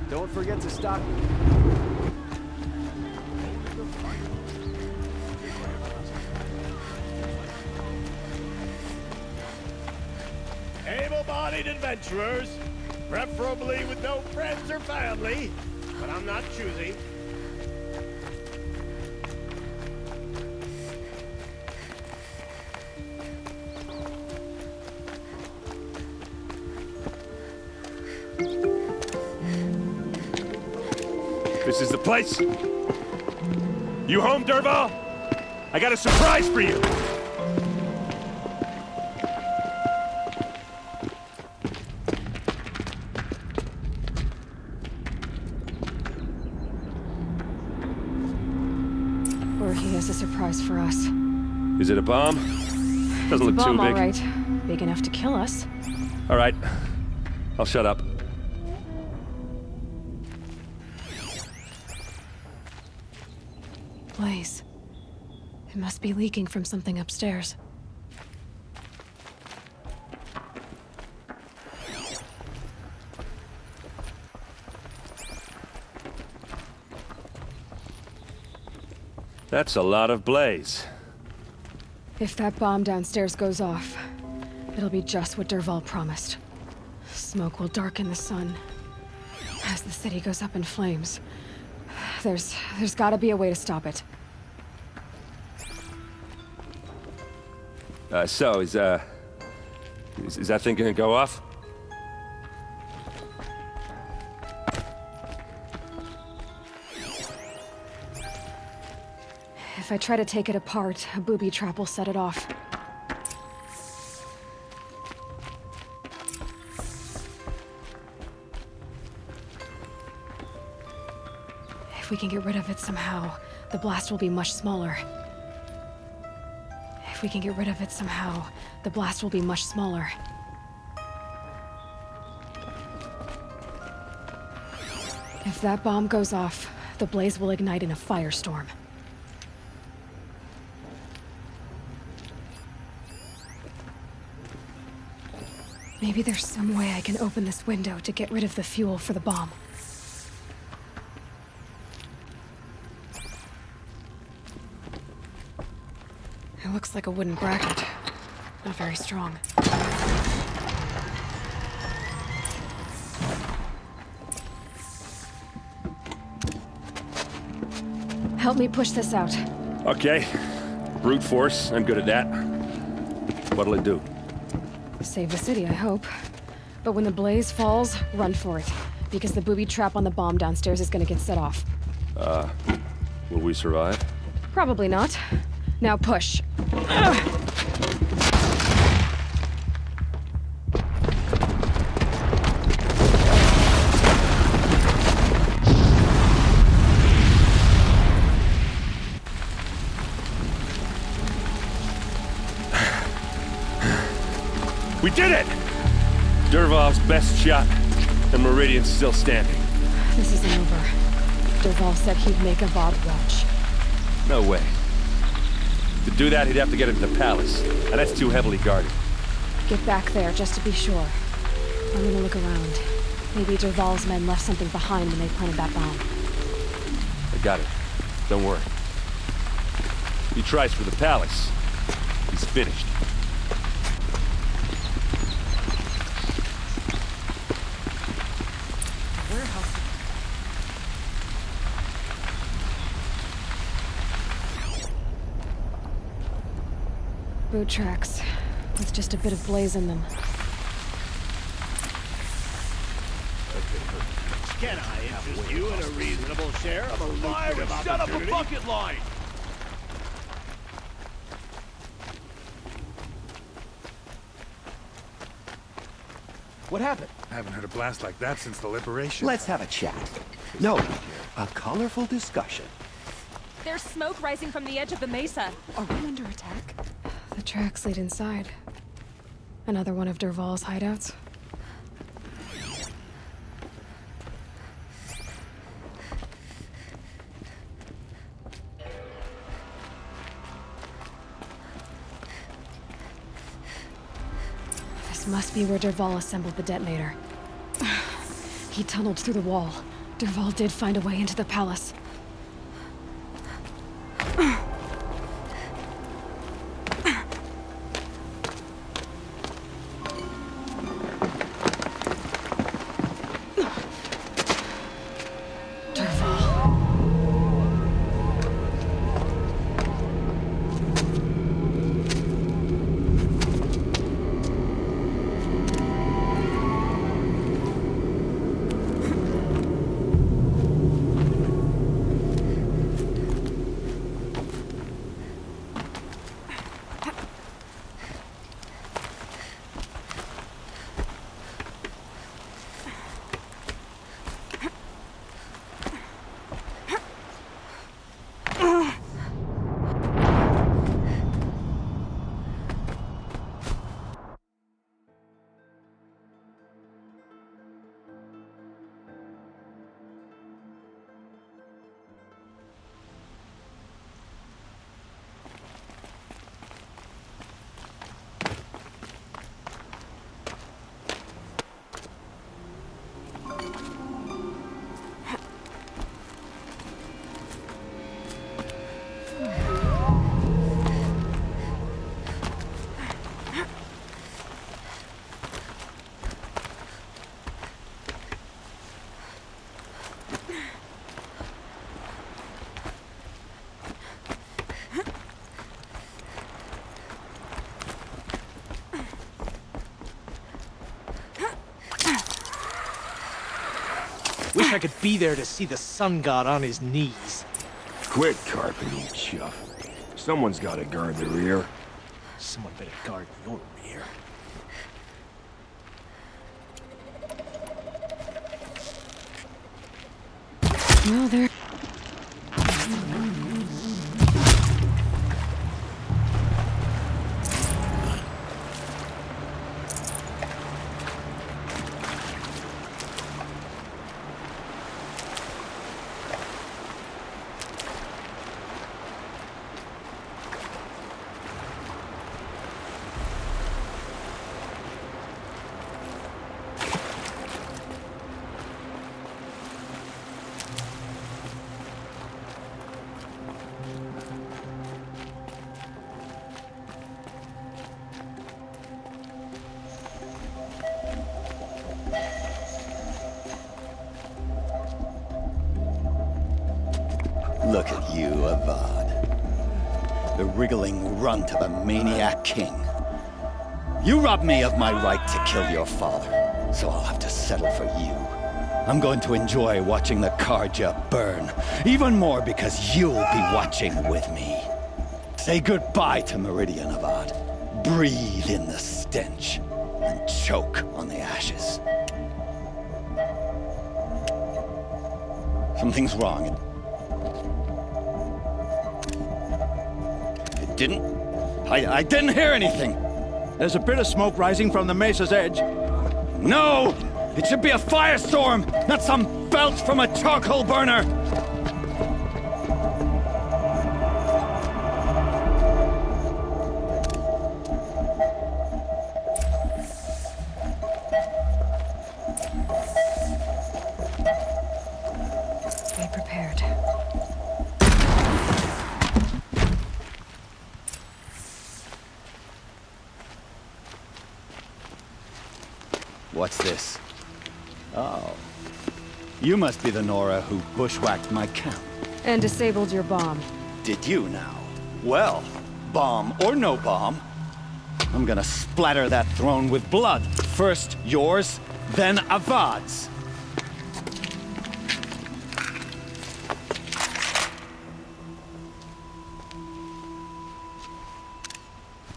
Don't forget to stock. able-bodied adventurers, preferably with no friends or family, but I'm not choosy. This is the place? You home, Dervahl? I got a surprise for you! Or he has a surprise for us. Is it a bomb? Doesn't look Bomb, too big. all right. Big enough to kill us. All right. I'll shut up. Blaze. It must be leaking from something upstairs. That's a lot of blaze. If that bomb downstairs goes off, it'll be just what Dervahl promised. Smoke will darken the sun. As the city goes up in flames. There's gotta be a way to stop it. So, is that thing gonna go off? If I try to take it apart, a booby trap will set it off. If we can get rid of it somehow, the blast will be much smaller. If we can get rid of it somehow, the blast will be much smaller. If that bomb goes off, the blaze will ignite in a firestorm. Maybe there's some way I can open this window to get rid of the fuel for the bomb. It looks like a wooden bracket. Not very strong. Help me push this out. Okay. Brute force, I'm good at that. What'll it do? Save the city, I hope. But when the blaze falls, run for it. Because the booby trap on the bomb downstairs is gonna get set off. Will we survive? Probably not. Now push. We did it! Dervahl's best shot, and Meridian's still standing. This isn't over. Dervahl said he'd make a VOD watch. No way. To do that, he'd have to get into the palace, and that's too heavily guarded. Get back there, just to be sure. I'm gonna look around. Maybe Dervahl's men left something behind when they planted that bomb. I got it. Don't worry. He tries for the palace. He's finished. Boot tracks, with just a bit of blaze in them. Can I interest you in a reasonable share of a lucrative opportunity? Set up a bucket line! What happened? I haven't heard a blast like that since the liberation. Let's have a chat. No, a colorful discussion. There's smoke rising from the edge of the mesa. Are we under attack? The tracks lead inside. Another one of Dervahl's hideouts. This must be where Dervahl assembled the detonator. He tunneled through the wall. Dervahl did find a way into the palace. wish I could be there to see the sun god on his knees. Quit carping, you chuff. Someone's gotta guard the rear. Someone better guard your rear. Well, there... Look at you, Avad. The wriggling runt of a maniac king. You robbed me of my right to kill your father, so I'll have to settle for you. I'm going to enjoy watching the Carja burn, even more because you'll be watching with me. Say goodbye to Meridian, Avad. Breathe in the stench, and choke on the ashes. Something's wrong. I didn't hear anything. There's a bit of smoke rising from the mesa's edge. No! It should be a firestorm, not some belch from a charcoal burner! Be prepared. What's this? Oh. You must be the Nora who bushwhacked my camp. And disabled your bomb. Did you now? Well, bomb or no bomb, I'm gonna splatter that throne with blood. First yours, then Avad's.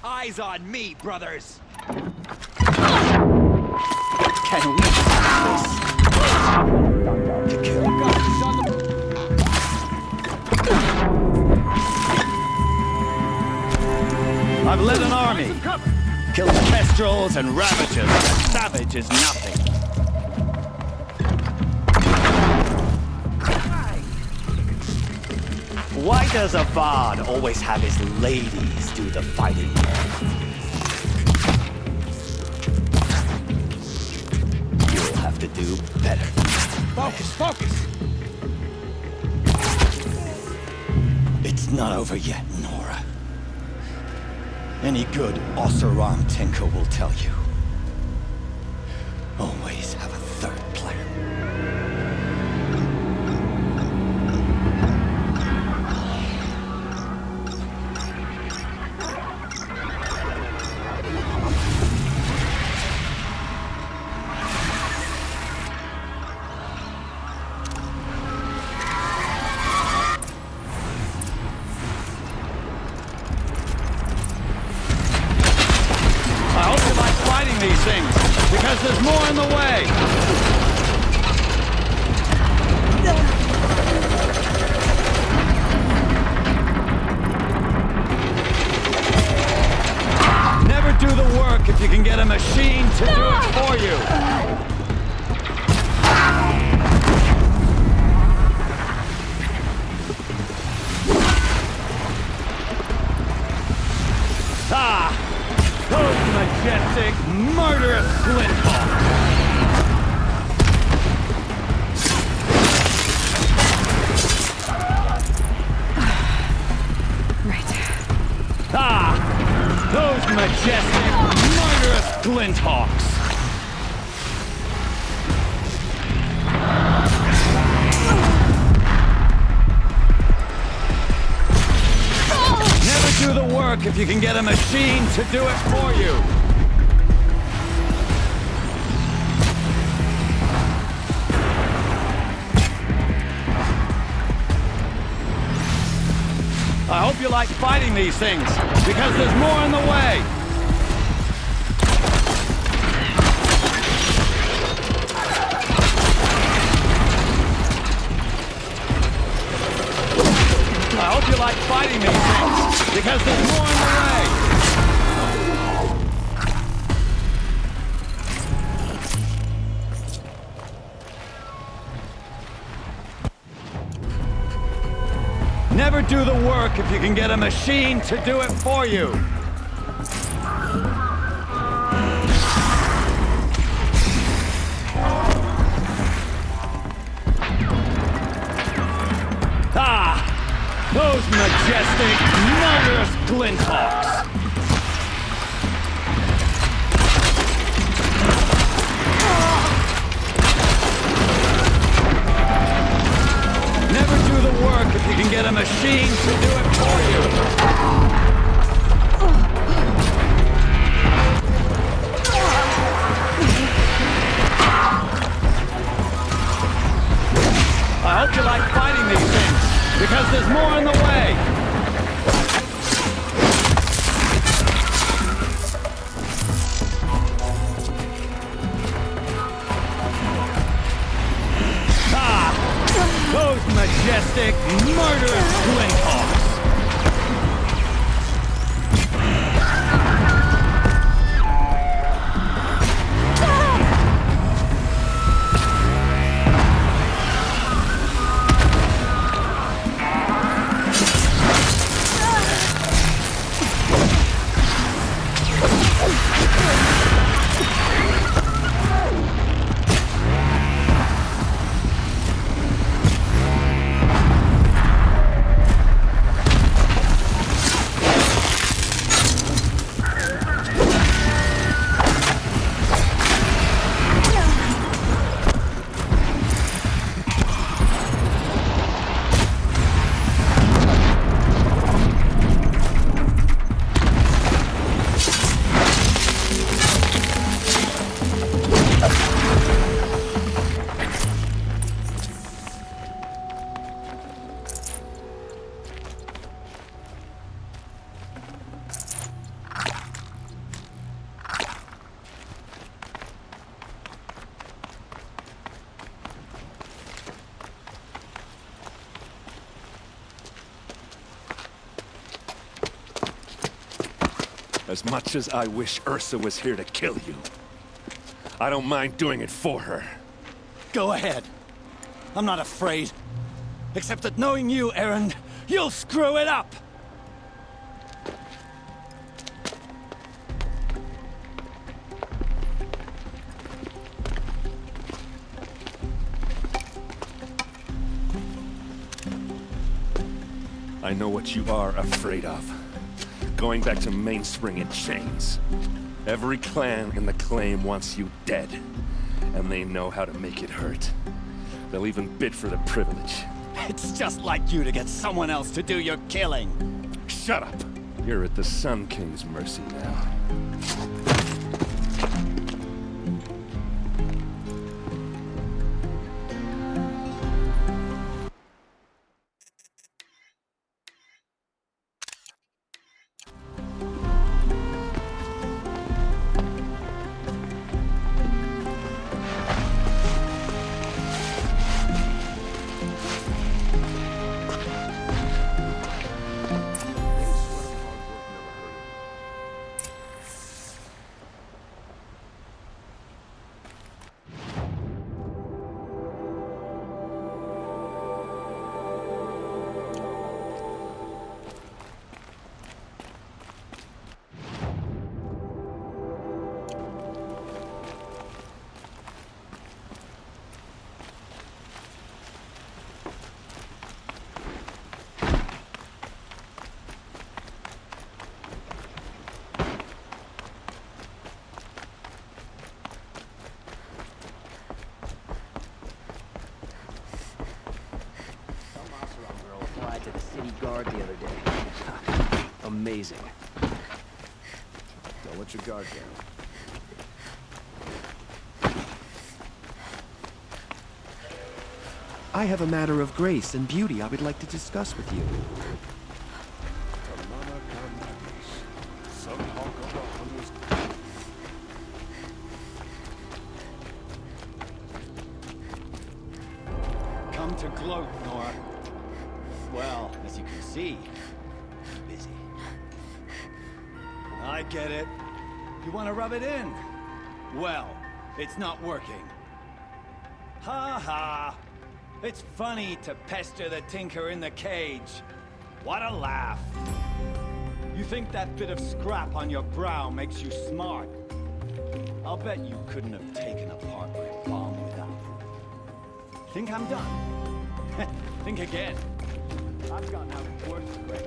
Eyes on me, brothers! Can we use this to kill? I've led an army, killed kestrels and ravagers. A savage is nothing. Why does Avad always have his ladies do the fighting? To do better. Focus, focus! It's not over yet, Nora. Any good Oseram tinker will tell you. Always have a third plan. These things, because there's more in the way. Never do the work if you can get a machine to do it for you. Those majestic, murderous Flinthawks! Right. Those majestic, murderous Flinthawks! Never do the work if you can get a machine to do it for you. I hope you like fighting these things, because there's more in the way! I hope you like fighting these things, because there's more in the way! Never do the work if you can get a machine to do it for you! Ah! Those majestic, murderous Glinthawks! Never do the work if you can get a machine to do it for you! I hope you like fighting these things, because there's more in the way! Ah! Those majestic, murderous Glinthawks! As much as I wish Ursa was here to kill you, I don't mind doing it for her. Go ahead. I'm not afraid. Except that knowing you, Erend, you'll screw it up! I know what you are afraid of. Going back to Mainspring in chains. Every clan in the Claim wants you dead. And they know how to make it hurt. They'll even bid for the privilege. It's just like you to get someone else to do your killing. Shut up! You're at the Sun King's mercy now. To the city guard the other day. Amazing. Don't let your guard down. I have a matter of grace and beauty I would like to discuss with you. float, Nora. Well, as you can see, I'm busy. I get it. You want to rub it in? Well, it's not working. Ha ha! It's funny to pester the tinker in the cage. What a laugh! You think that bit of scrap on your brow makes you smart? I'll bet you couldn't have taken apart my bomb without it. Think I'm done? Think again. I've gotten out of worse scrape.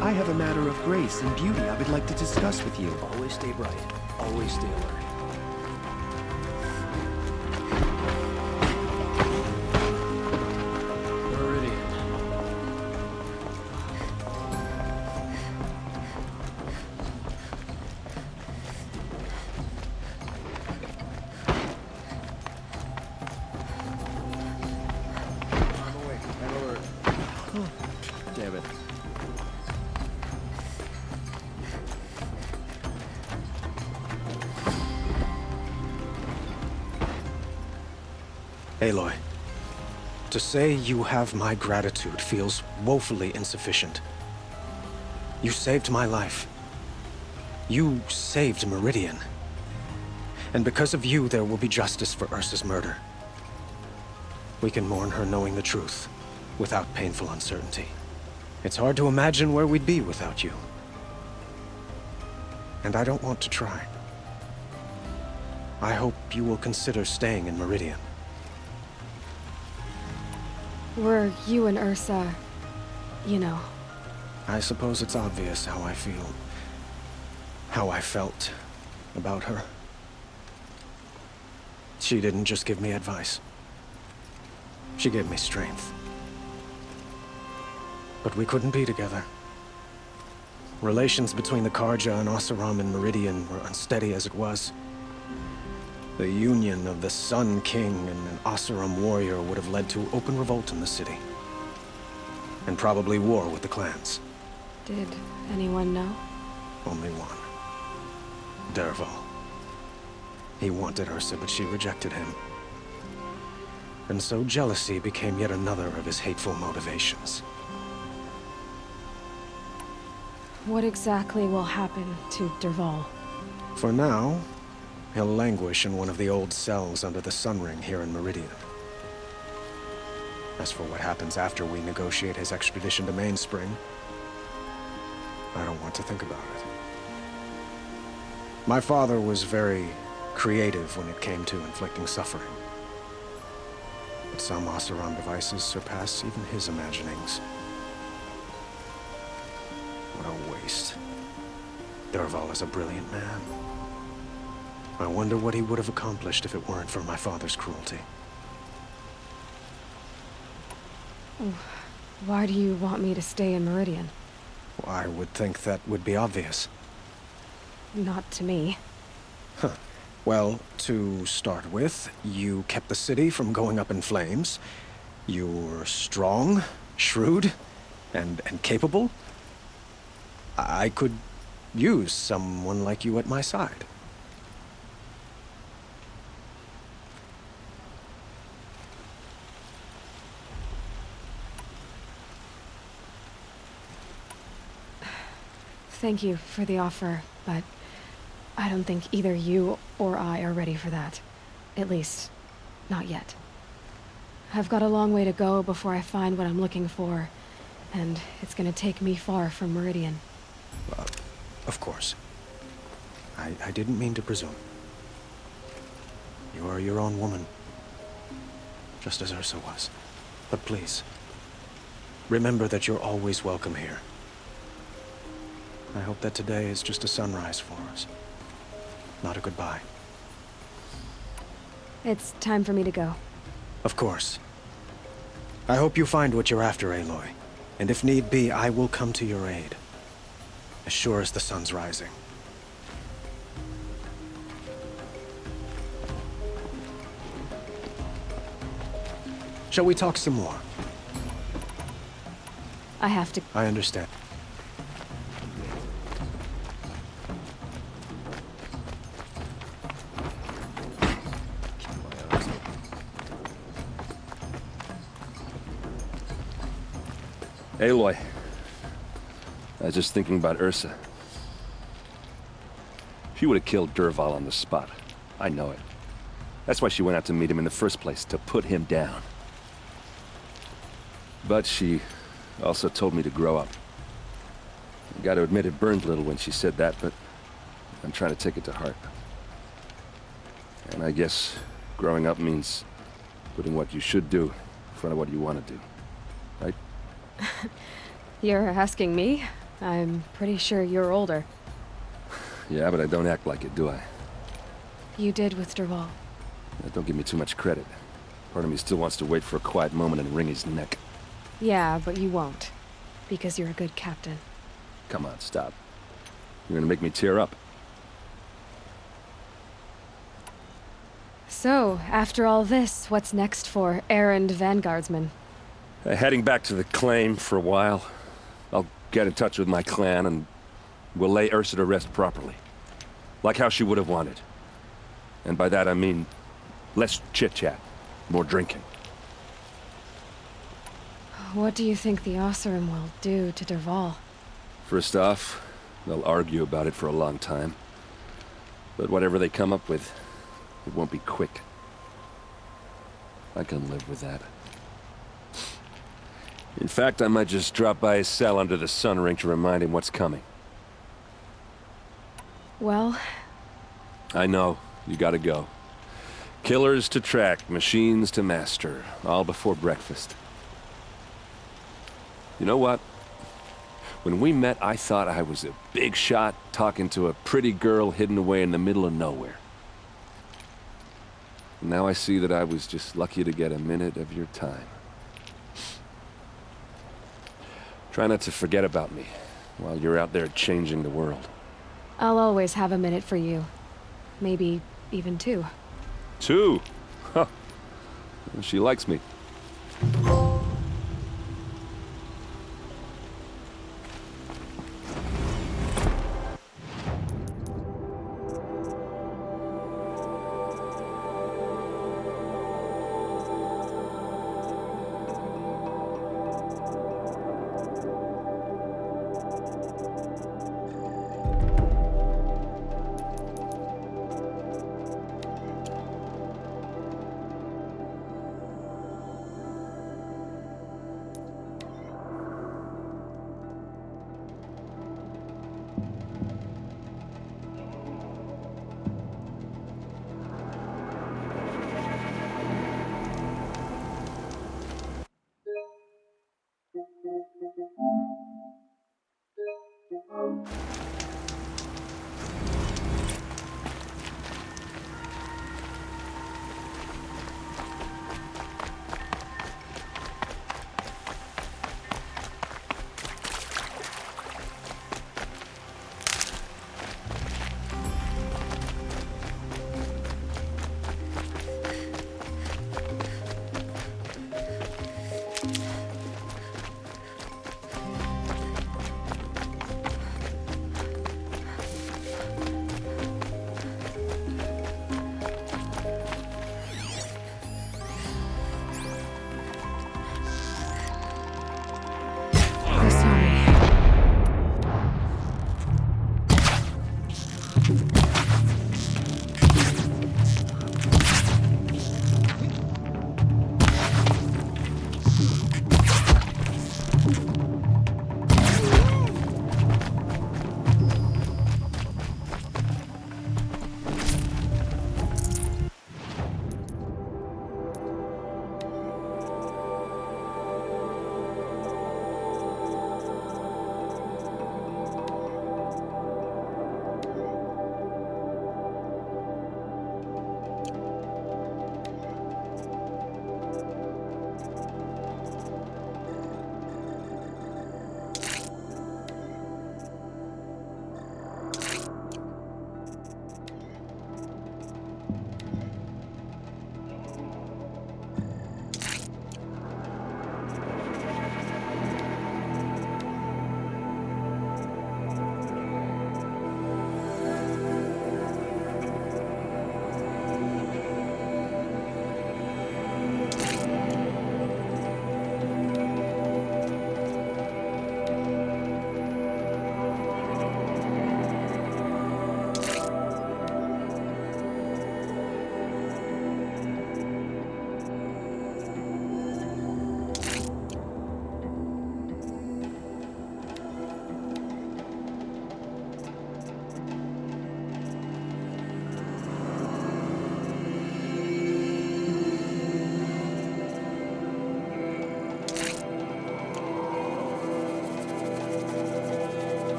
I have a matter of grace and beauty I would like to discuss with you. Always stay bright. Always stay alert. Damn it. Aloy, to say you have my gratitude feels woefully insufficient. You saved my life. You saved Meridian. And because of you, there will be justice for Ursa's murder. We can mourn her knowing the truth, without painful uncertainty. It's hard to imagine where we'd be without you. And I don't want to try. I hope you will consider staying in Meridian. Were you and Ursa, you know? I suppose it's obvious how I feel. How I felt about her. She didn't just give me advice. She gave me strength. But we couldn't be together. Relations between the Carja and Oseram and Meridian were unsteady as it was. The union of the Sun King and an Oseram warrior would have led to open revolt in the city. And probably war with the clans. Did anyone know? Only one. Dervahl. He wanted Ursa, but she rejected him. And so jealousy became yet another of his hateful motivations. What exactly will happen to Dervahl? For now, he'll languish in one of the old cells under the Sun Ring here in Meridian. As for what happens after we negotiate his extradition to Mainspring, I don't want to think about it. My father was very creative when it came to inflicting suffering. But some Oseram devices surpass even his imaginings. What a waste. Dervahl is a brilliant man. I wonder what he would have accomplished if it weren't for my father's cruelty. Why do you want me to stay in Meridian? Well, I would think that would be obvious. Not to me. Huh. Well, to start with, you kept the city from going up in flames. You were strong, shrewd, and capable. I could use someone like you at my side. Thank you for the offer, but I don't think either you or I are ready for that. At least, not yet. I've got a long way to go before I find what I'm looking for, and it's gonna take me far from Meridian. Of course. I didn't mean to presume. You are your own woman, just as Ursa was. But please, remember that you're always welcome here. I hope that today is just a sunrise for us, not a goodbye. It's time for me to go. Of course. I hope you find what you're after, Aloy. And if need be, I will come to your aid. As sure as the sun's rising. Shall we talk some more? I have to... I understand. Aloy. I was just thinking about Ursa. She would have killed Dervahl on the spot. I know it. That's why she went out to meet him in the first place, to put him down. But she also told me to grow up. I gotta admit it burned a little when she said that, but I'm trying to take it to heart. And I guess growing up means putting what you should do in front of what you want to do. Right? You're asking me? I'm pretty sure you're older. Yeah, but I don't act like it, do I? You did with Dervahl. Don't give me too much credit. Part of me still wants to wait for a quiet moment and wring his neck. Yeah, but you won't. Because you're a good captain. Come on, stop. You're gonna make me tear up. So, after all this, what's next for errand vanguardsman? Heading back to the claim for a while. I'll get in touch with my clan and we'll lay Ursa to rest properly. Like how she would have wanted. And by that I mean less chit-chat, more drinking. What do you think the Oseram will do to Dervahl? First off, they'll argue about it for a long time. But whatever they come up with, it won't be quick. I can live with that. In fact, I might just drop by his cell under the sun ring to remind him what's coming. Well... I know. You gotta go. Killers to track, machines to master. All before breakfast. You know what? When we met, I thought I was a big shot talking to a pretty girl hidden away in the middle of nowhere. Now I see that I was just lucky to get a minute of your time. Try not to forget about me while you're out there changing the world. I'll always have a minute for you. Maybe even 2. 2? Huh. She likes me.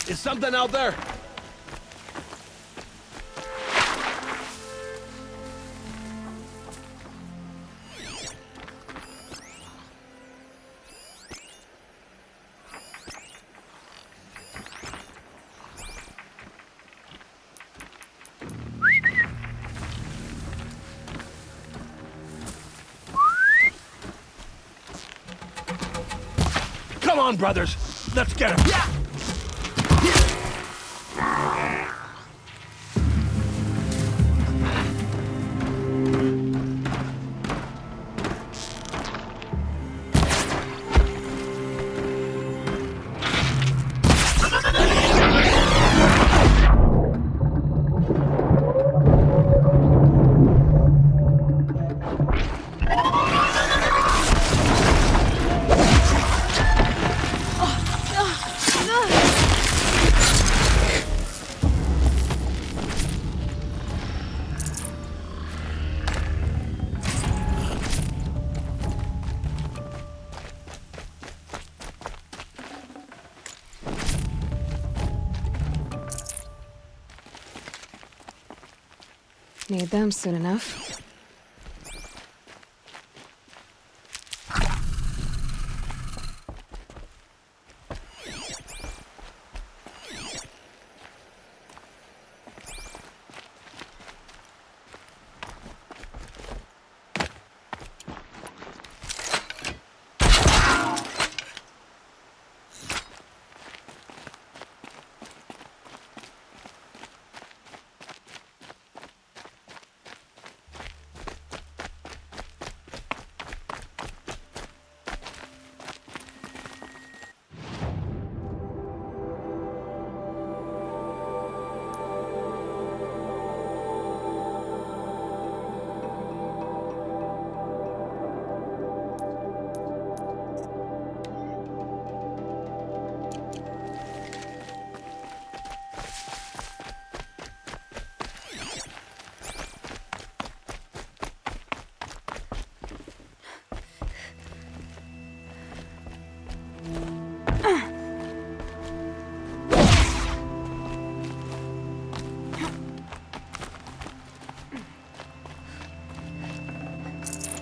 Is something out there? Come on, brothers! Let's get him! Yeah! Need them soon enough.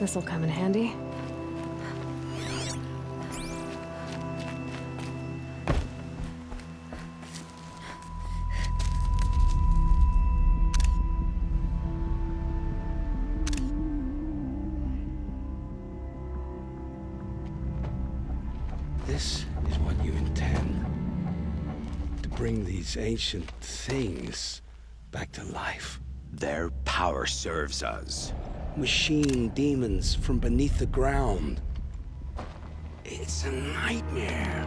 This'll come in handy. This is what you intend. To bring these ancient things back to life. Their power serves us. Machine demons from beneath the ground. It's a nightmare.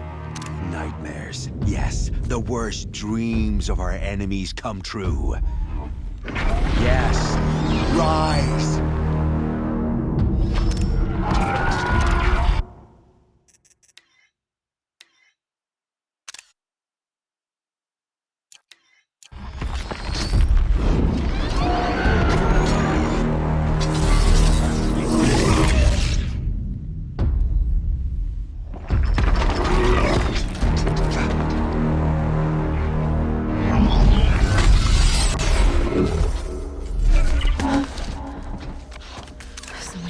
Nightmares. Yes, the worst dreams of our enemies come true. Yes, rise!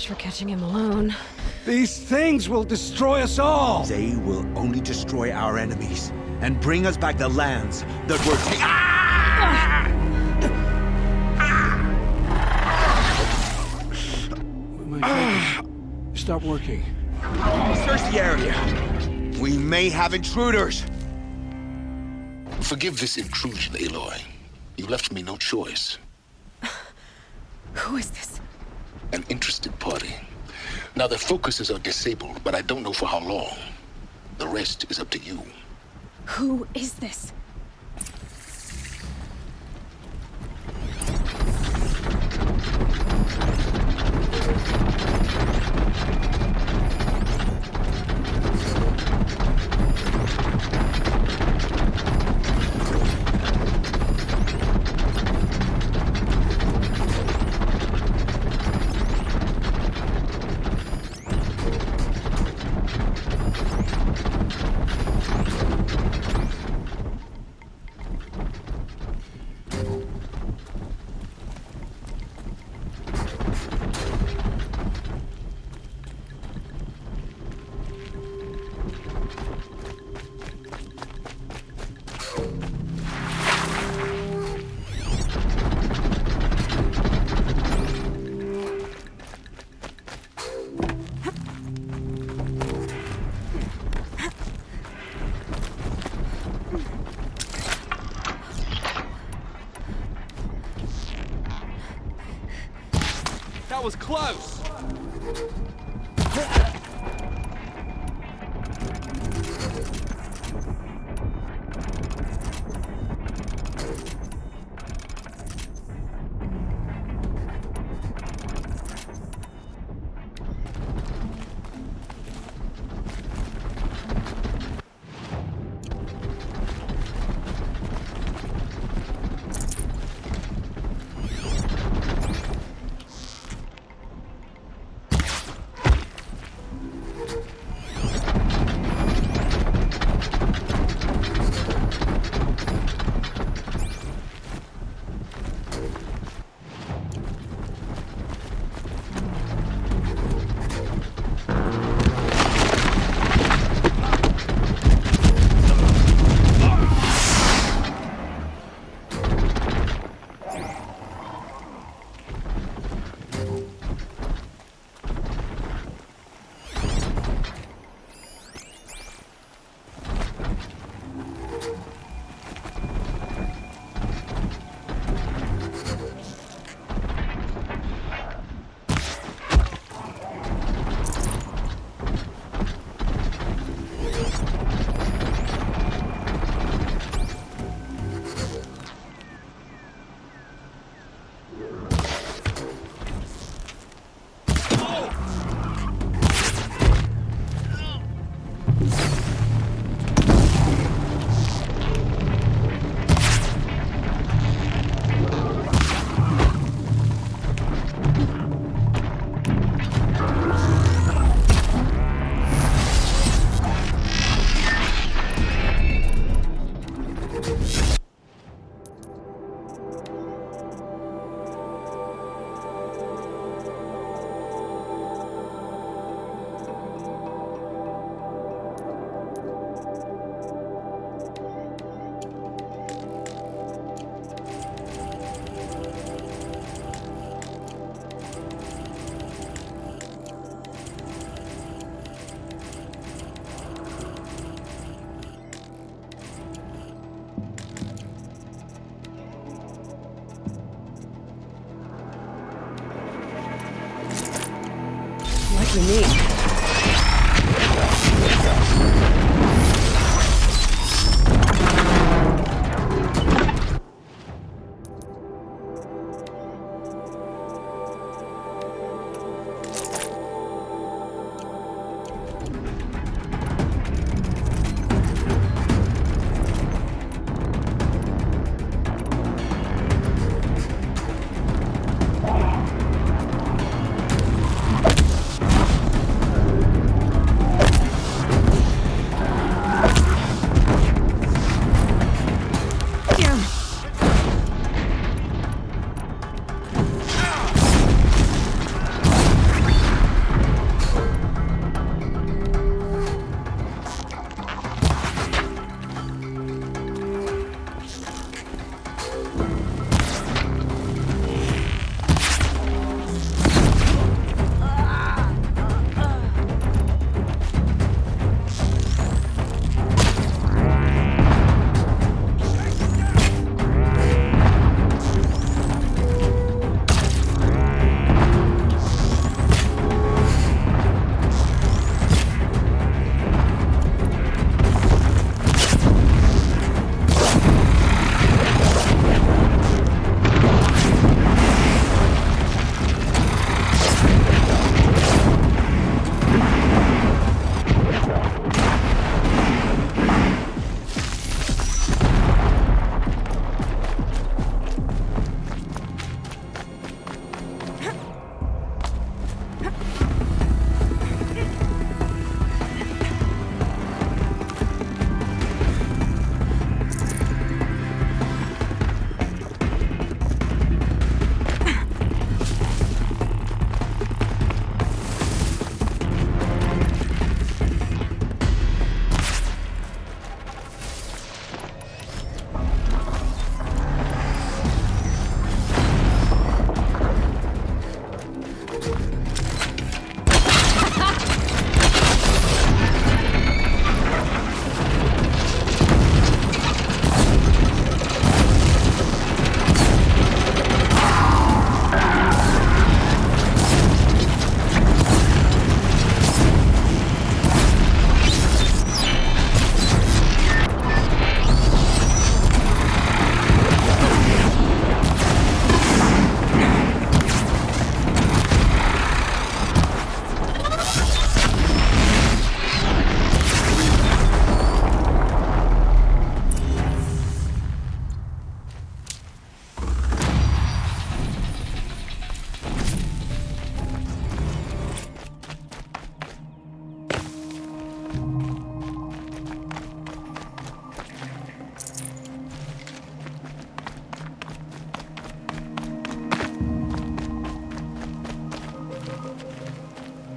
For catching him alone. These things will destroy us all! They will only destroy our enemies and bring us back the lands that were My focus. Stop working. Search the area. We may have intruders. Forgive this intrusion, Aloy. You left me no choice. Who is this? An interested party. Now their focuses are disabled, but I don't know for how long. The rest is up to you. Who is this? was close! Lucky me.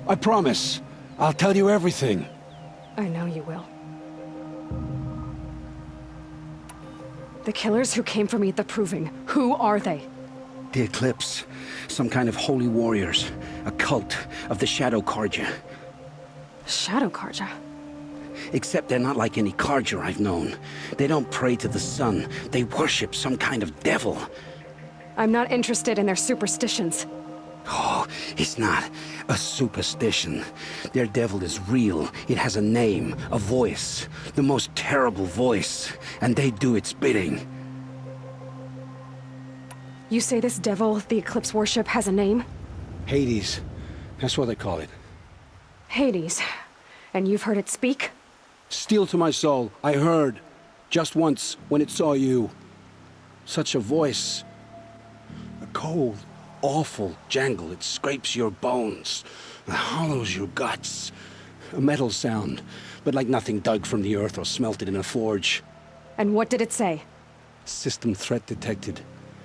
I promise. I'll tell you everything. I know you will. The killers who came for me at the Proving, who are they? The Eclipse. Some kind of holy warriors. A cult of the Shadow Carja. Shadow Carja? Except they're not like any Carja I've known. They don't pray to the sun. They worship some kind of devil. I'm not interested in their superstitions. Oh, it's not a superstition. Their devil is real. It has a name, a voice. The most terrible voice. And they do its bidding. You say this devil the Eclipse worship has a name? Hades. That's what they call it. Hades. And you've heard it speak? Steel to my soul. I heard. Just once, when it saw you. Such a voice. A cold, awful jangle. It scrapes your bones. It hollows your guts. A metal sound, but like nothing dug from the earth or smelted in a forge. And what did it say? System threat detected.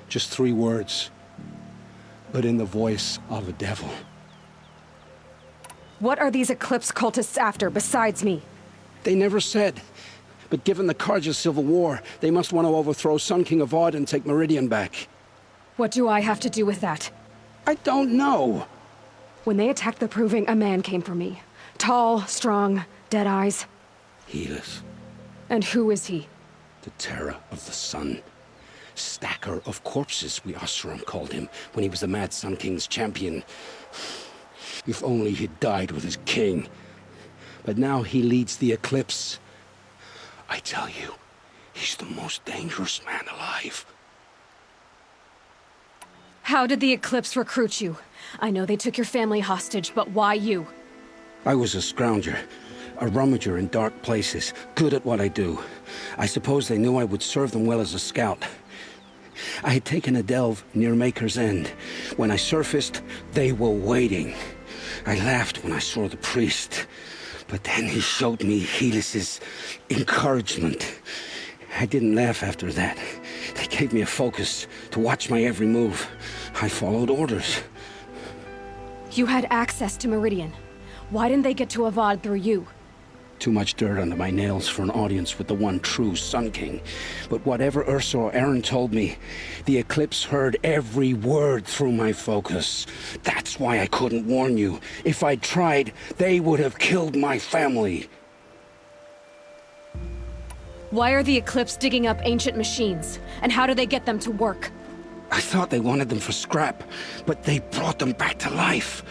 Just 3 words. But in the voice of a devil. What are these Eclipse cultists after, besides me? They never said. But given the Carja civil war, they must want to overthrow Sun King Avad and take Meridian back. What do I have to do with that? I don't know. When they attacked the Proving, a man came for me. Tall, strong, dead eyes. Helis. And who is he? The terror of the sun. Stacker of corpses, we Oseram called him, when he was the Mad Sun King's champion. If only he'd died with his king. But now he leads the Eclipse. I tell you, he's the most dangerous man alive. How did the Eclipse recruit you? I know they took your family hostage, but why you? I was a scrounger. A rummager in dark places, good at what I do. I suppose they knew I would serve them well as a scout. I had taken a delve near Maker's End. When I surfaced, they were waiting. I laughed when I saw the priest, but then he showed me Helis's encouragement. I didn't laugh after that. They gave me a focus to watch my every move. I followed orders. You had access to Meridian. Why didn't they get to Avad through you? Too much dirt under my nails for an audience with the one true Sun King. But whatever Ursa or Aaron told me, the Eclipse heard every word through my focus. That's why I couldn't warn you. If I'd tried, they would have killed my family. Why are the Eclipse digging up ancient machines? And how do they get them to work? I thought they wanted them for scrap, but they brought them back to life.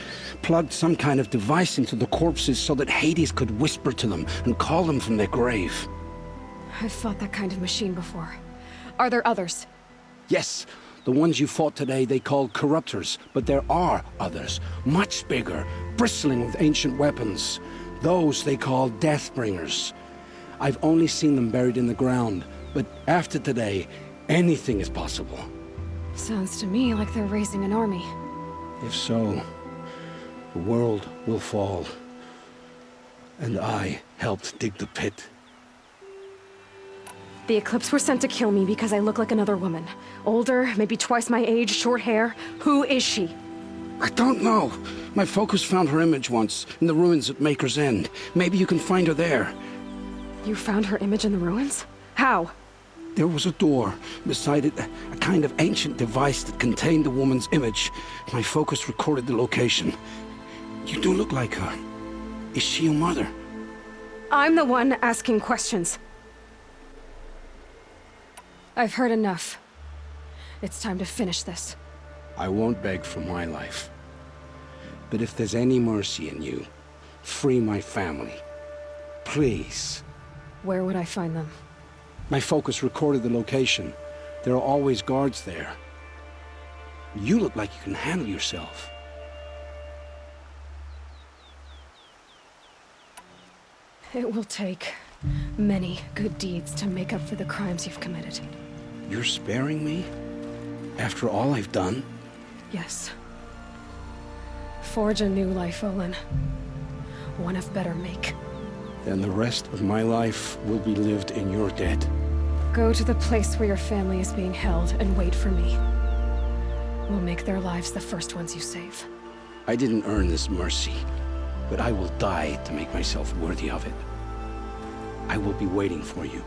Plugged some kind of device into the corpses so that Hades could whisper to them and call them from their grave. I've fought that kind of machine before. Are there others? Yes, the ones you fought today they called corruptors, but there are others, much bigger, bristling with ancient weapons. Those they call Deathbringers. I've only seen them buried in the ground, but after today, anything is possible. Sounds to me like they're raising an army. If so, the world will fall. And I helped dig the pit. The Eclipse were sent to kill me because I look like another woman. Older, maybe twice my age, short hair. Who is she? I don't know. My focus found her image once, in the ruins at Maker's End. Maybe you can find her there. You found her image in the ruins? How? There was a door. Beside it, a kind of ancient device that contained the woman's image. My focus recorded the location. You do look like her. Is she your mother? I'm the one asking questions. I've heard enough. It's time to finish this. I won't beg for my life. But if there's any mercy in you, free my family. Please. Where would I find them? My focus recorded the location. There are always guards there. You look like you can handle yourself. It will take many good deeds to make up for the crimes you've committed. You're sparing me? After all I've done? Yes. Forge a new life, Olin. One of better make. Then the rest of my life will be lived in your debt. Go to the place where your family is being held and wait for me. We'll make their lives the first ones you save. I didn't earn this mercy. but I will die to make myself worthy of it. I will be waiting for you.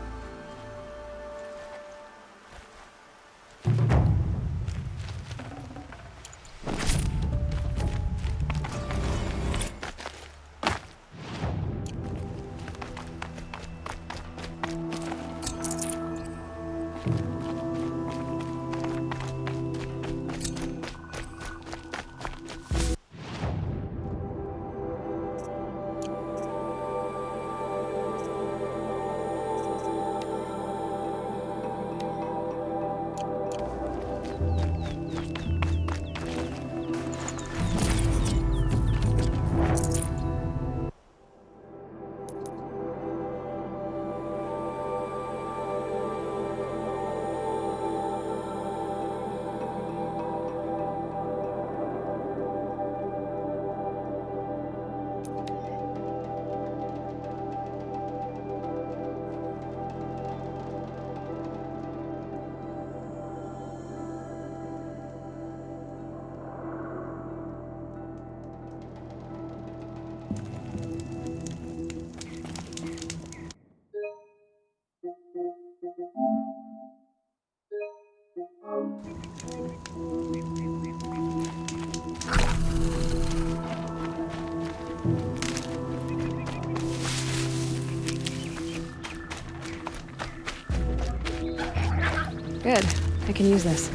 Good. I can use this.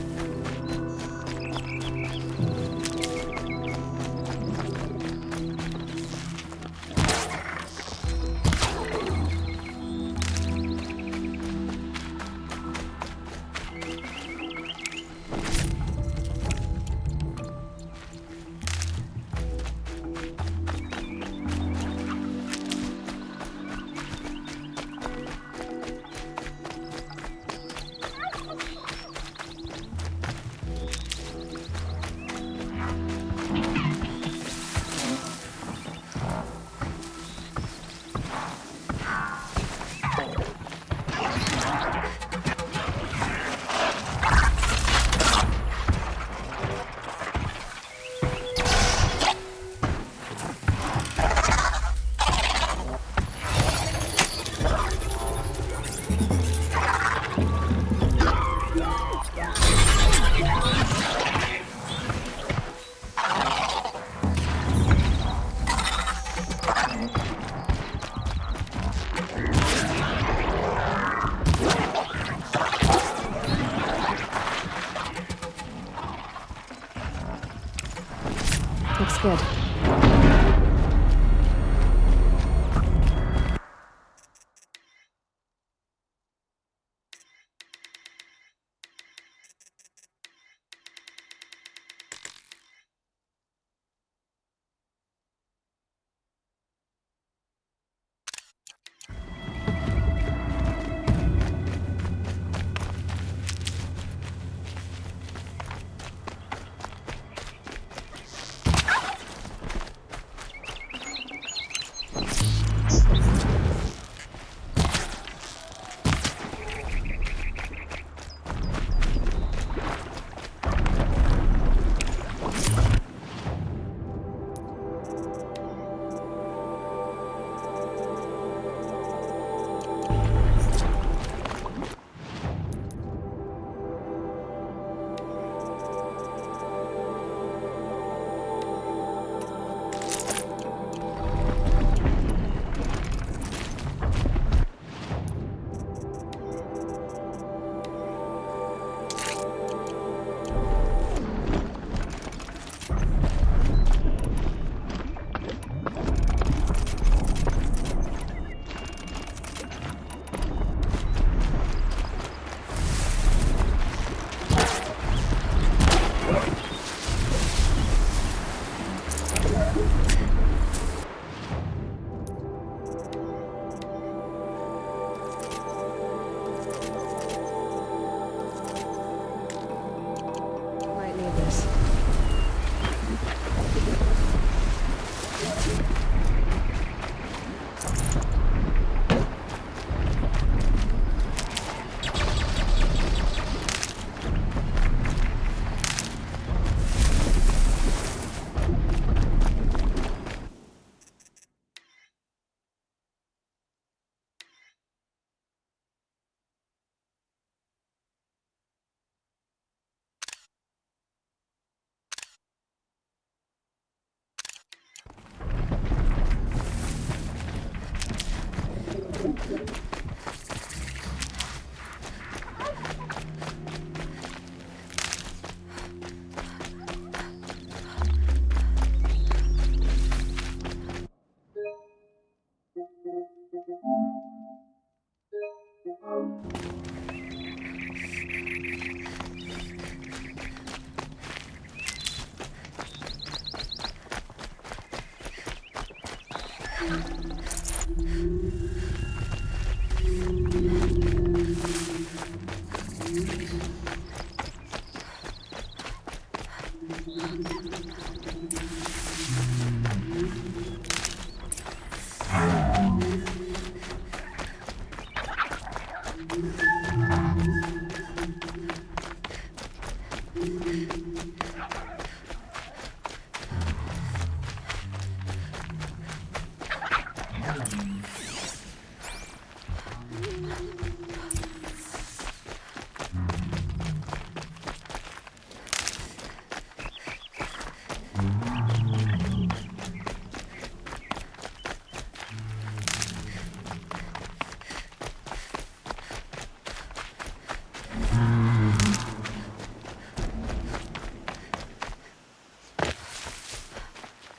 Looks good.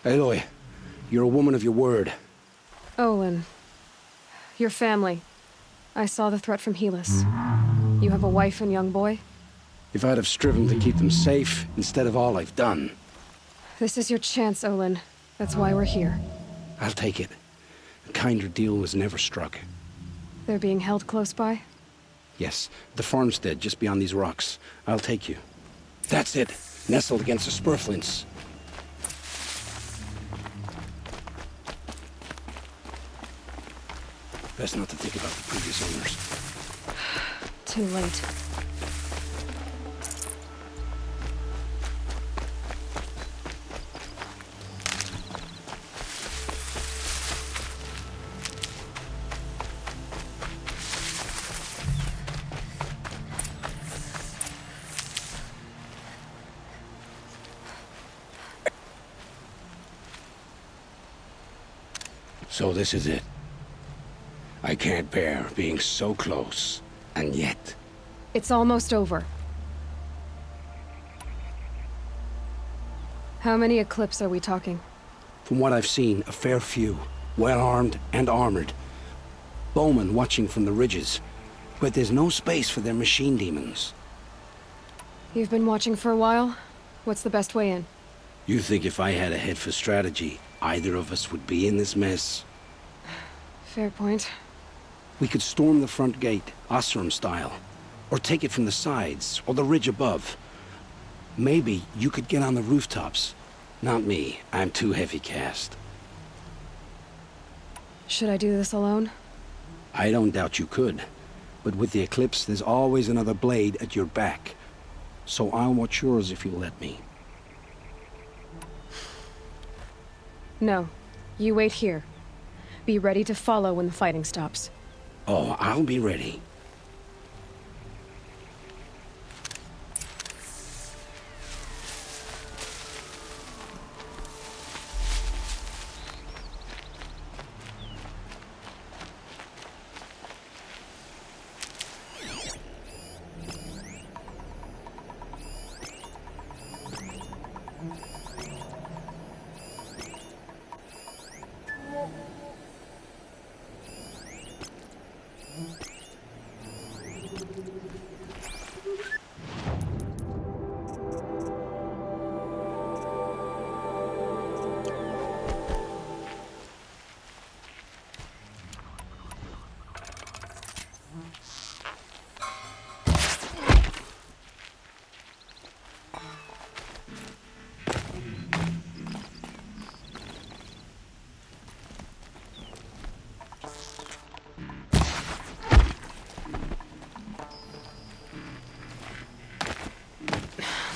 Aloy, you're a woman of your word. Olin. Your family. I saw the threat from Helis. You have a wife and young boy? If I'd have striven to keep them safe instead of all I've done. This is your chance, Olin. That's why we're here. I'll take it. A kinder deal was never struck. They're being held close by? Yes, the farmstead just beyond these rocks. I'll take you. That's it. Nestled against the spurflints. Best not to think about the previous owners. Too late. So this is it. I can't bear being so close, and yet... It's almost over. How many Eclipse are we talking? From what I've seen, a fair few. Well-armed and armored. Bowmen watching from the ridges. But there's no space for their machine demons. You've been watching for a while? What's the best way in? You think if I had a head for strategy, either of us would be in this mess? Fair point. We could storm the front gate, Oseram style. Or take it from the sides, or the ridge above. Maybe you could get on the rooftops. Not me. I'm too heavy cast. Should I do this alone? I don't doubt you could. But with the Eclipse, there's always another blade at your back. So I'll watch yours if you'll let me. No. You wait here. Be ready to follow when the fighting stops. Oh, I'll be ready.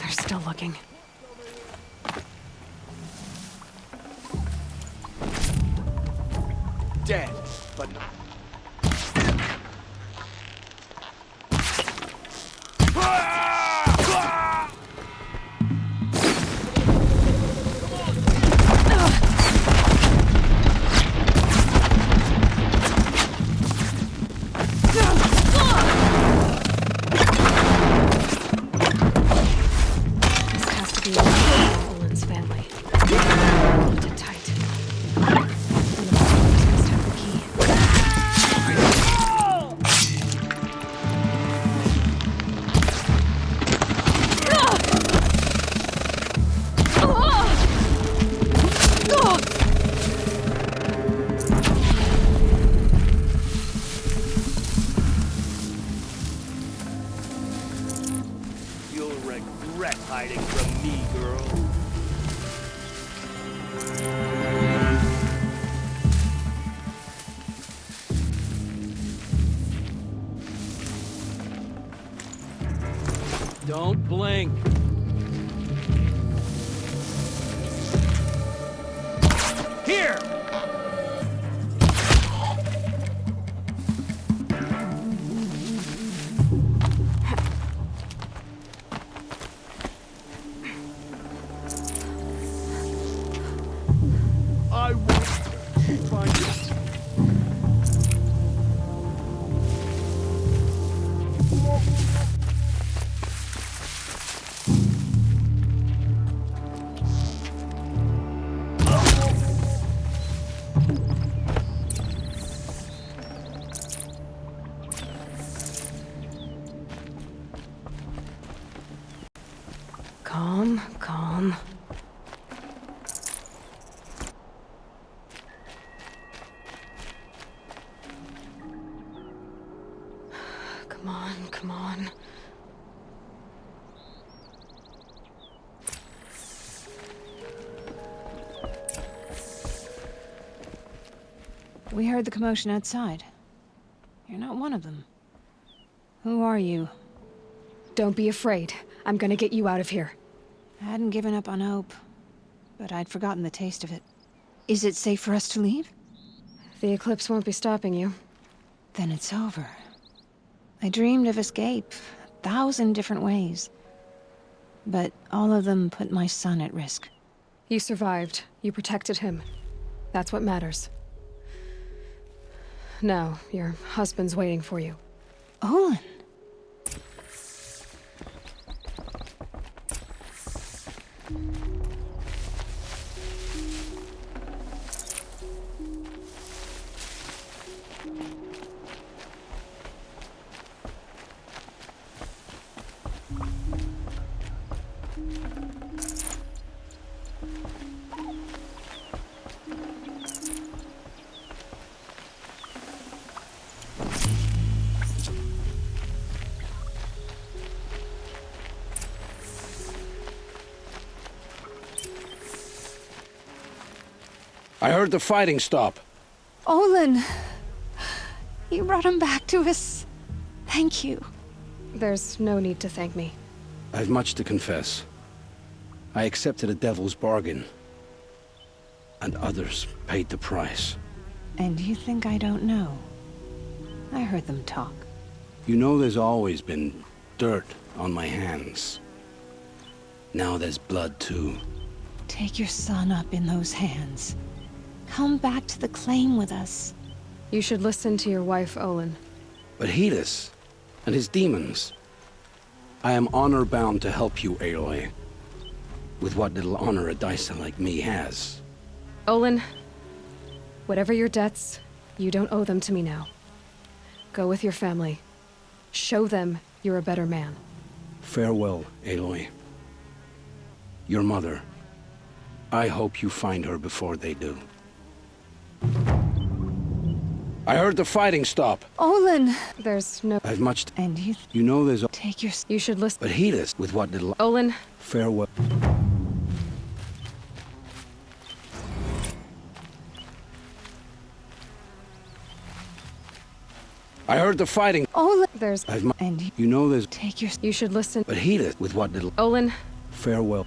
They're still looking. Dead, but not. Olin's family. Hold it tight. One of the must have the key. Don't blink. Here! I won't find it. Calm, calm. Come on, come on. We heard the commotion outside. You're not one of them. Who are you? Don't be afraid. I'm gonna get you out of here. I hadn't given up on hope, but I'd forgotten the taste of it. Is it safe for us to leave? The eclipse won't be stopping you. Then it's over. I dreamed of escape, 1,000 different ways. But all of them put my son at risk. You survived. You protected him. That's what matters. Now, your husband's waiting for you. Olin! I heard the fighting stop. Olin! You brought him back to us. Thank you. There's no need to thank me. I've much to confess. I accepted a devil's bargain. And others paid the price. And you think I don't know? I heard them talk. You know there's always been dirt on my hands. Now there's blood too. Take your son up in those hands. Come back to the claim with us. You should listen to your wife, Olin. But Hedis and his demons. I am honor-bound to help you, Aloy. With what little honor a Dysa like me has. Olin, whatever your debts, you don't owe them to me now. Go with your family. Show them you're a better man. Farewell, Aloy. Your mother. I hope you find her before they do. I heard the fighting stop. Olin! There's no... I've much... And you... You know there's... Take your... You should listen... But Hedis, with what little... Olin... Farewell. I heard the fighting... Olin! There's... And you know there's... Take your... You should listen... But Hedis, with what little... Olin... Farewell.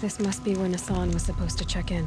This must be where Nassan was supposed to check in.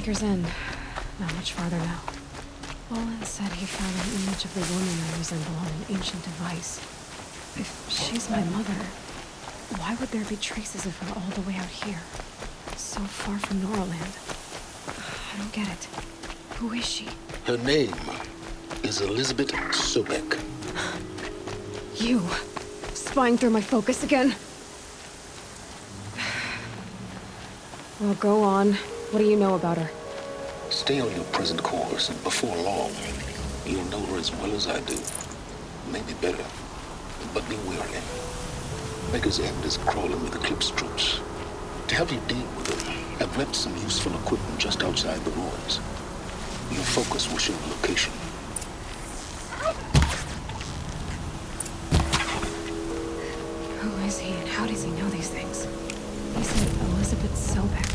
Maker's End. Not much farther now. Olin said he found an image of the woman I resemble on an ancient device. If she's my mother, why would there be traces of her all the way out here? So far from Noraland. I don't get it. Who is she? Her name is Elizabeth Sobek. You! Spying through my focus again? Well, go on. What do you know about her? Stay on your present course, and before long, you'll know her as well as I do. Maybe better, but be wary. Maker's End is crawling with Eclipse troops. To help you deal with them, I've left some useful equipment just outside the ruins. Your focus will show the location. Who is he and how does he know these things? He said Elizabeth Sobek.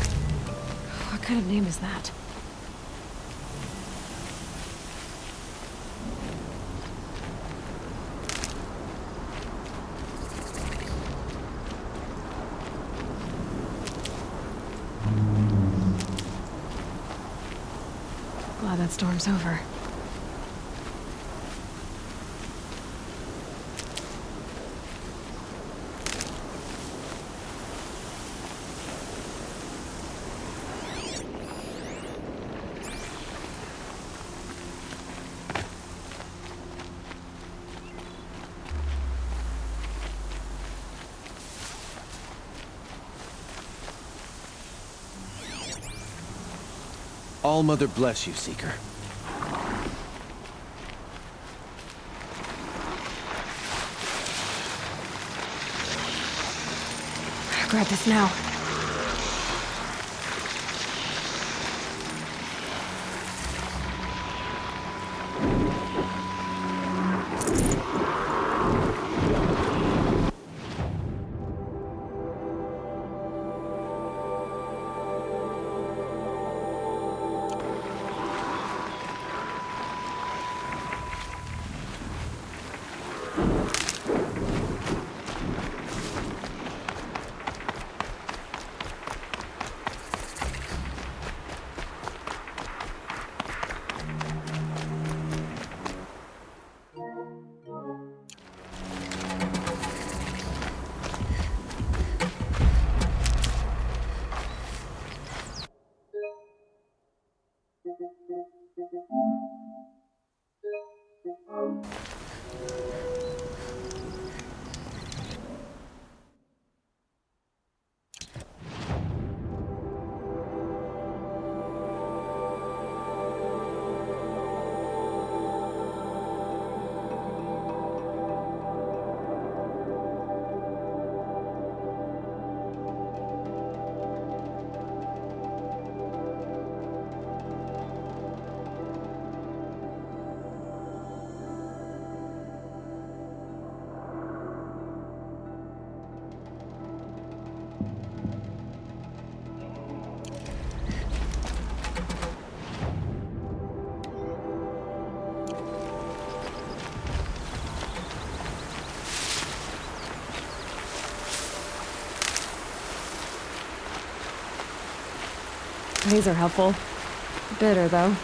What kind of name is that? Glad that storm's over. All-Mother bless you, Seeker. Grab this now. These are helpful. Bitter, though.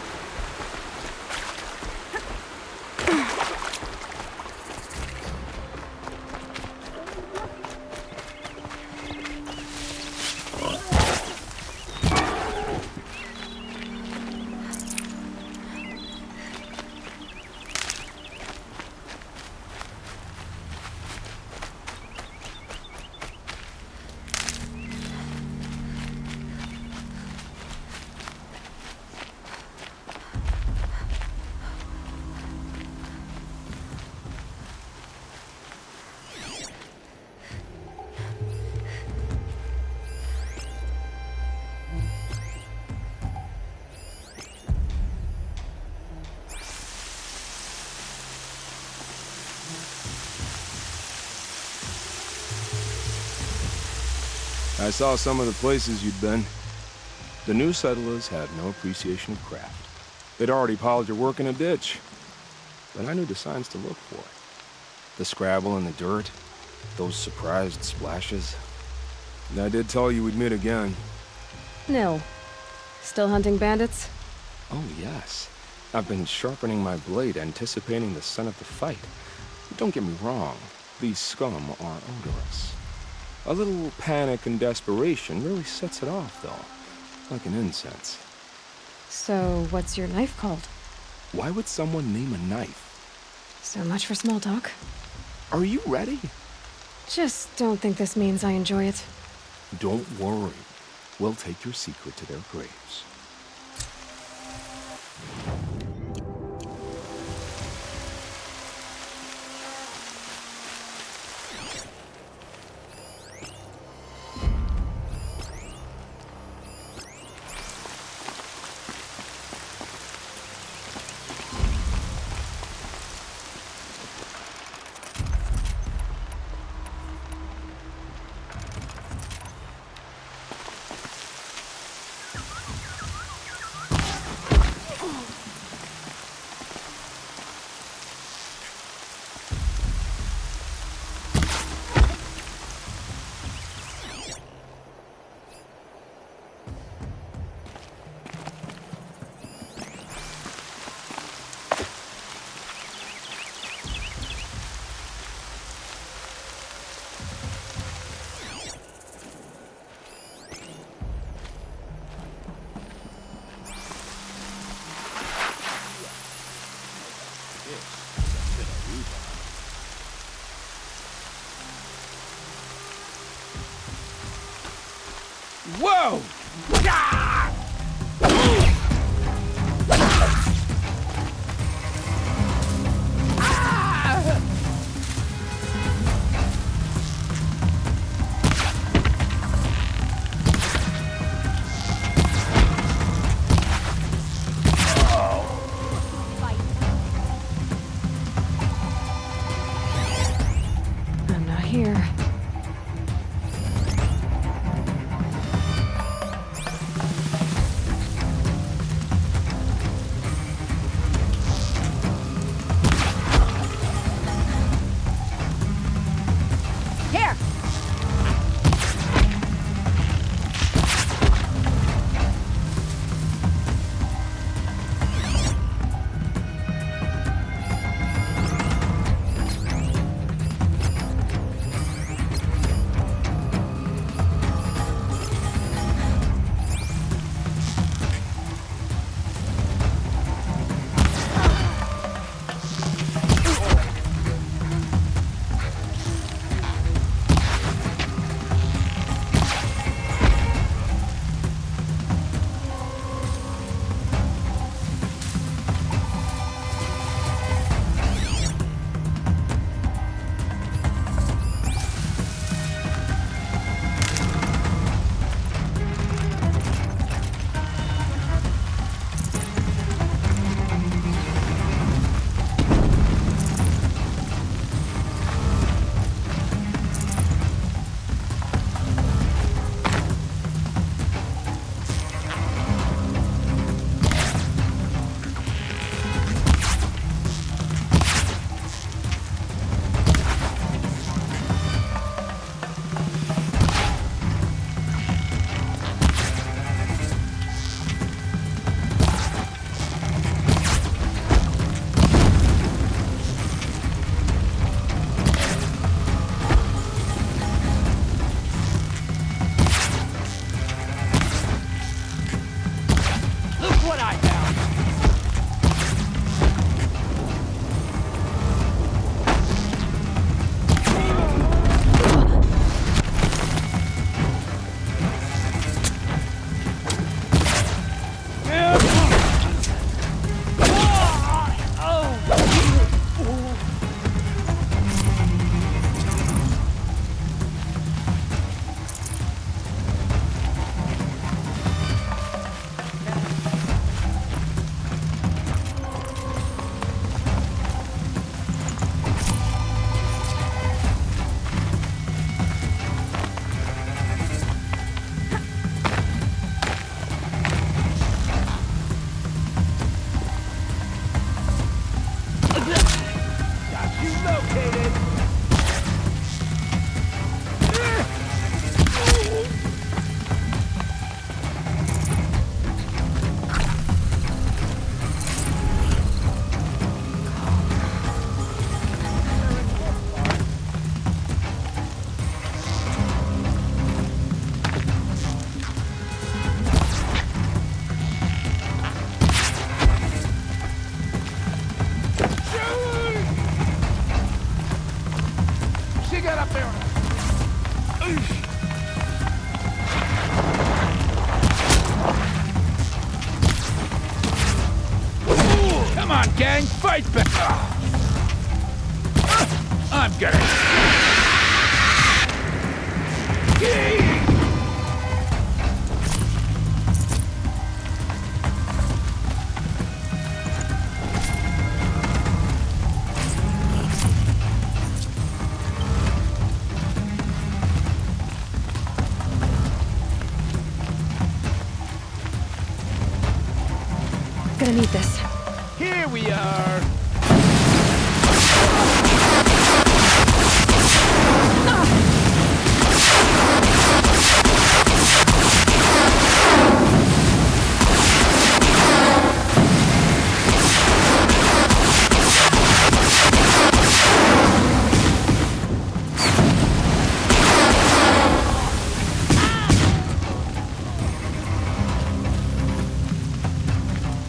I saw some of the places you'd been. The new settlers had no appreciation of craft. They'd already piled your work in a ditch. But I knew the signs to look for. The scrabble in the dirt, those surprised splashes. And I did tell you we'd meet again. Nil. Still hunting bandits? Oh, yes. I've been sharpening my blade, anticipating the scent of the fight. Don't get me wrong, these scum are odorous. A little panic and desperation really sets it off, though, like an incense. So, what's your knife called? Why would someone name a knife? So much for small talk. Are you ready? Just don't think this means I enjoy it. Don't worry. We'll take your secret to their graves. Whoa! I'm not here. gang, fight back! I'm gonna... Gonna need this. Here we are!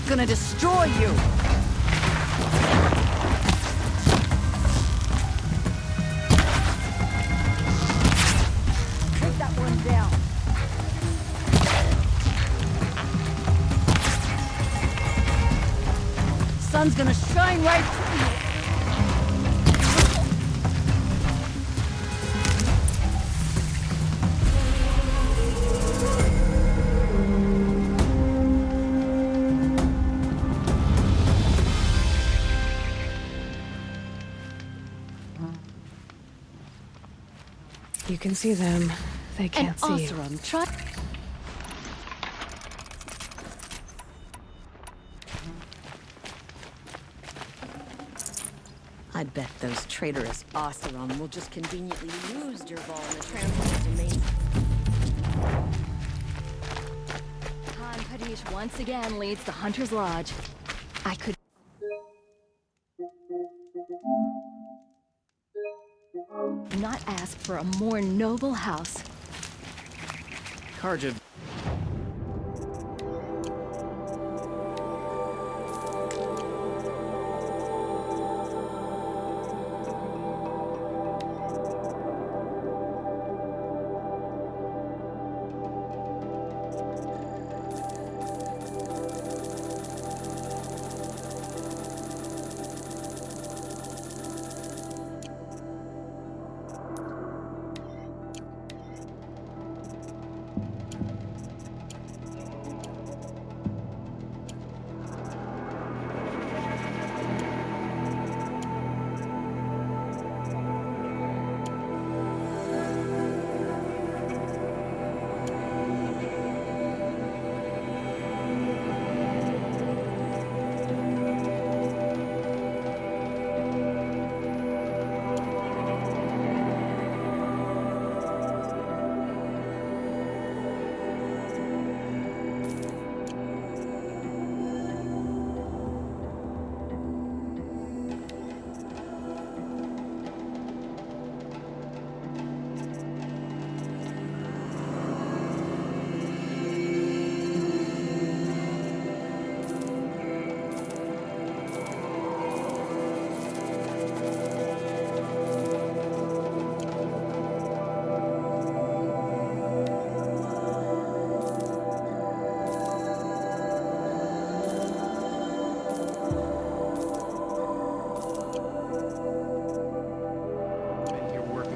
Gonna destroy you! Take that one down. Sun's gonna shine right through you. You can see them. They can't see you. Oseram, try. I bet those traitorous Oseram will just conveniently lose Dervahl in the transport to Main. Han Kadish once again leads the Hunter's Lodge. I could... not ask for a more noble house. Karja.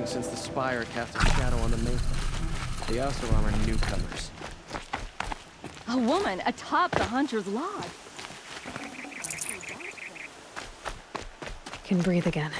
Since the spire cast a shadow on the mesa. The Oseram are newcomers. A woman atop the Hunter's Lodge. Can breathe again.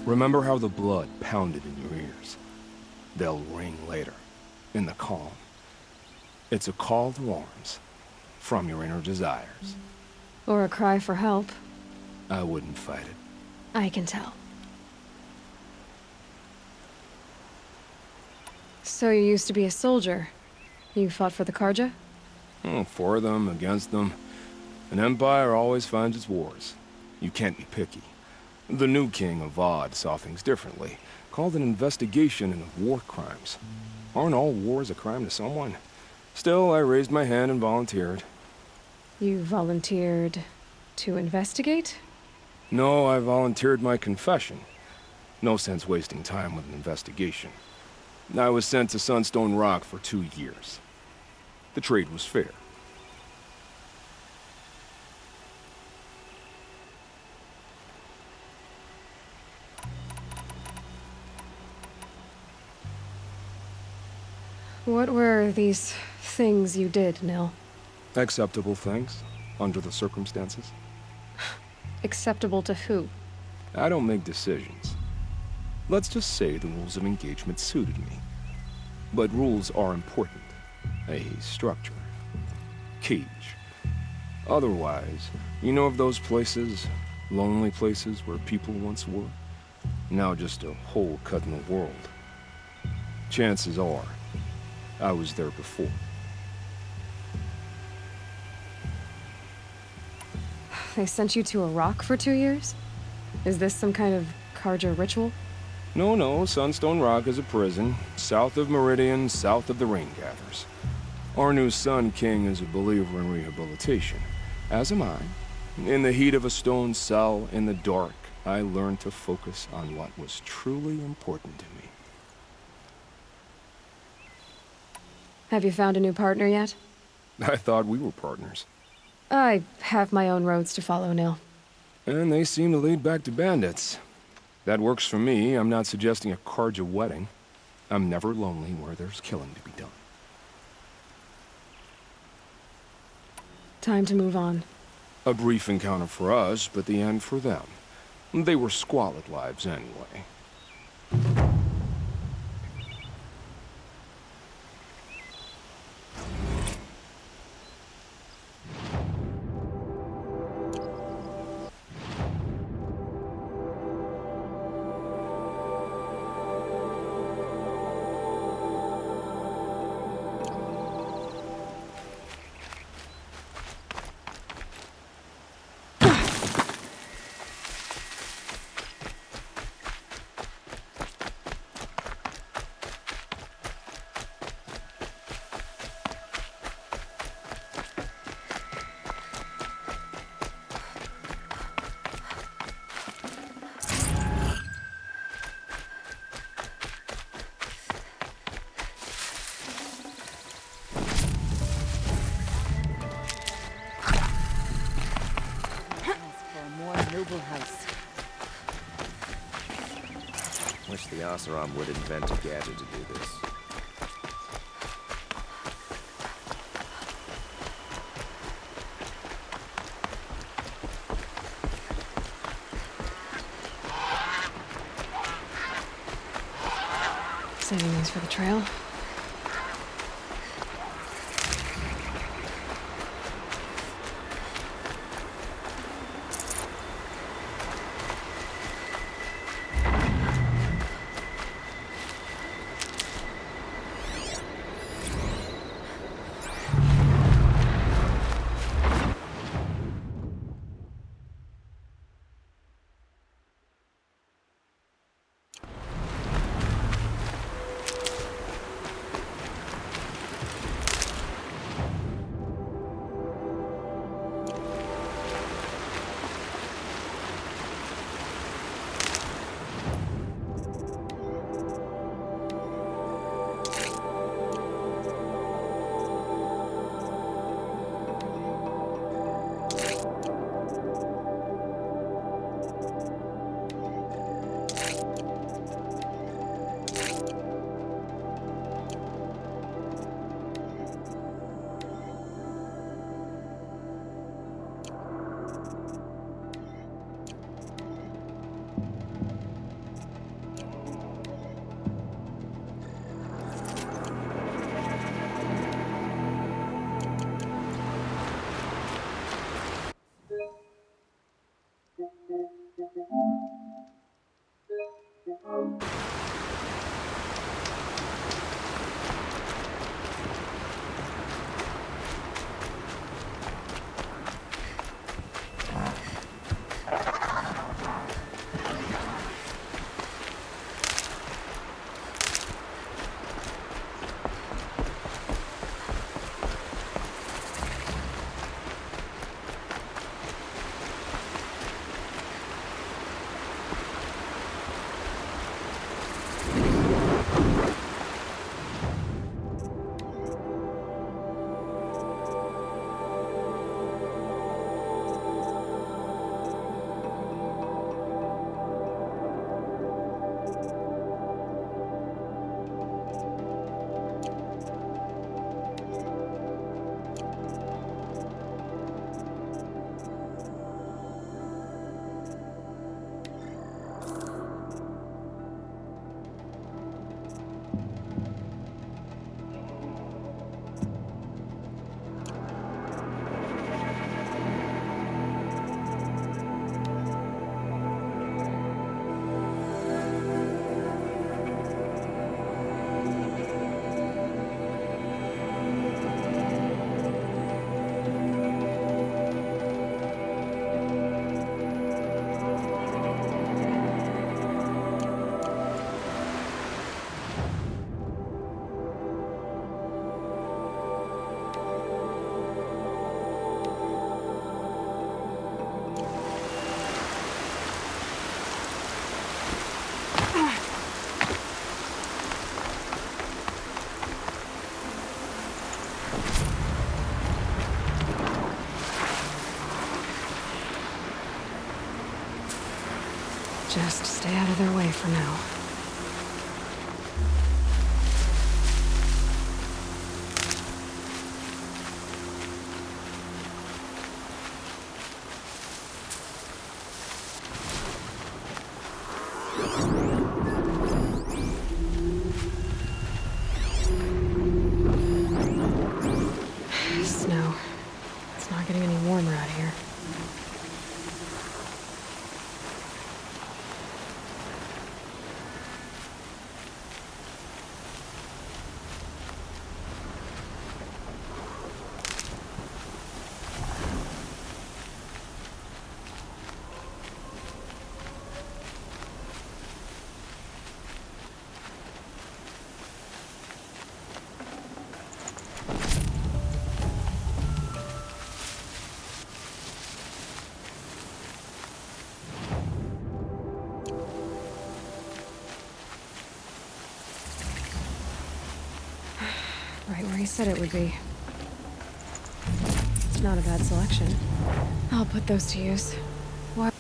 Remember how the blood pounded in your ears. They'll ring later, in the calm. It's a call to arms, from your inner desires. Or a cry for help. I wouldn't fight it. I can tell. So you used to be a soldier. You fought for the Karja? For them, against them. An empire always finds its wars. You can't be picky. The new king of Vod saw things differently. Called an investigation into war crimes. Aren't all wars a crime to someone? Still, I raised my hand and volunteered. You volunteered to investigate? No, I volunteered my confession. No sense wasting time with an investigation. I was sent to Sunstone Rock for 2 years. The trade was fair. What were these things you did, Nil? Acceptable things, under the circumstances. Acceptable to who? I don't make decisions. Let's just say the rules of engagement suited me. But rules are important. A structure. Cage. Otherwise, you know of those places, lonely places where people once were? Now just a hole cut in the world. Chances are, I was there before. They sent you to a rock for 2 years? Is this some kind of Karja ritual? No, Sunstone Rock is a prison, south of Meridian, south of the Raingathers. Our new Sun King is a believer in rehabilitation, as am I. In the heat of a stone cell, in the dark, I learned to focus on what was truly important to me. Have you found a new partner yet? I thought we were partners. I have my own roads to follow, Nil. And they seem to lead back to bandits. That works for me. I'm not suggesting a Karja wedding. I'm never lonely where there's killing to be done. Time to move on. A brief encounter for us, but the end for them. They were squalid lives anyway. Noble house. Wish the Oseram would invent a gadget to do this. Saving these for the trail. Just stay out of their way for now. Snow. It's not getting any warmer out here. Right where he said it would be. Not a bad selection. I'll put those to use. Why?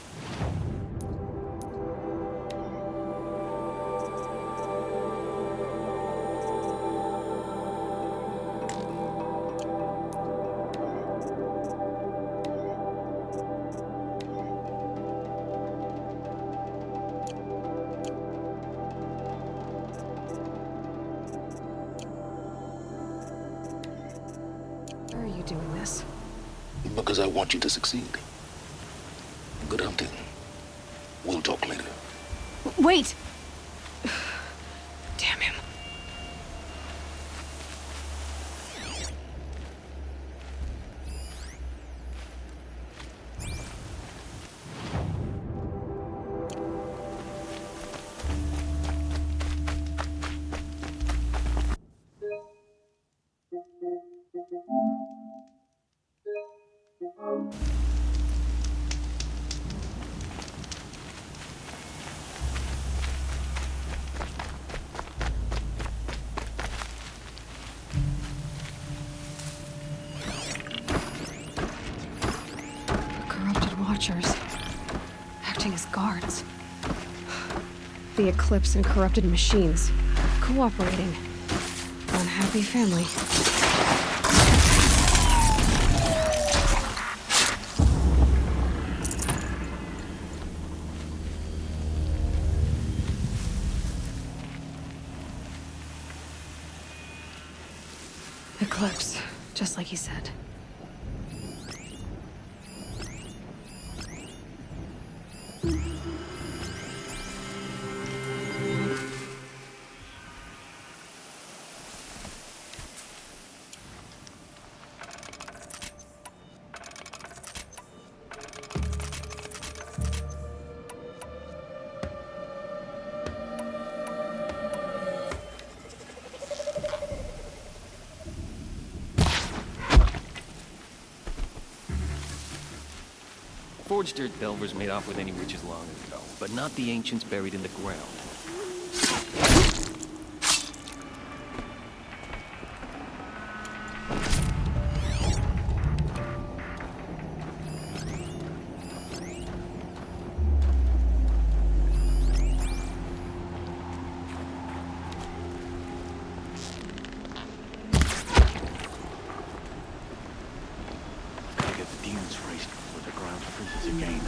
Why are you doing this? Because I want you to succeed. Good hunting. We'll talk later. Wait! Damn him. Corrupted Watchers. Acting as guards. The Eclipse and corrupted machines. Cooperating. One happy family. Eclipse, just like he said. Forged dirt delvers made off with any riches long ago, but not the ancients buried in the ground. Gotta get the demons raised before the ground freezes again.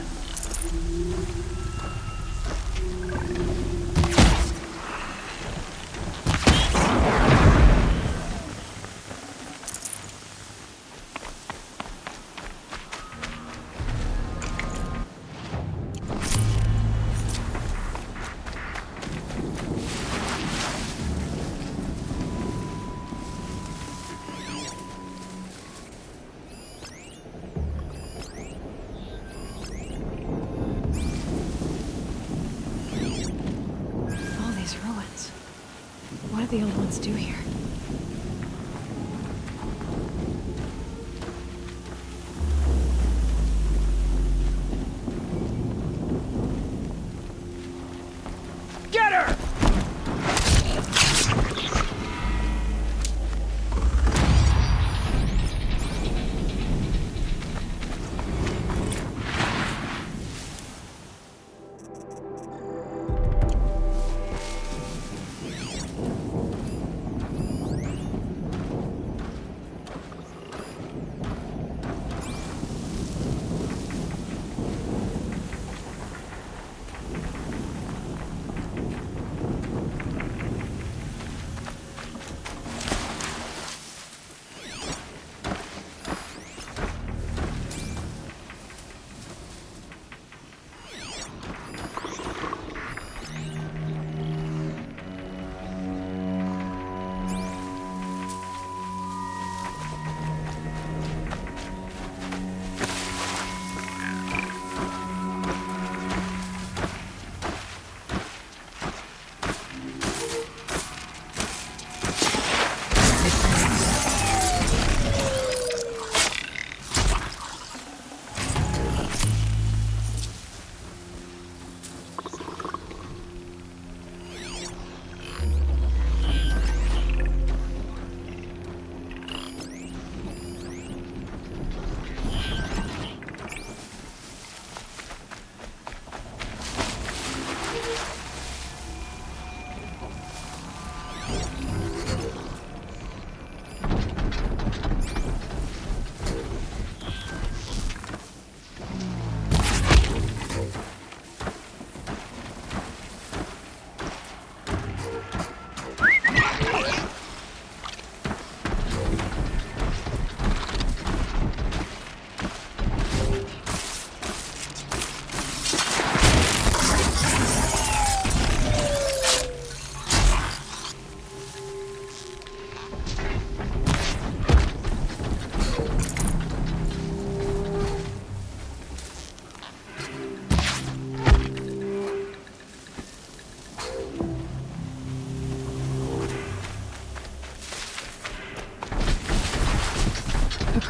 All these ruins. What did the old ones do here? Get her!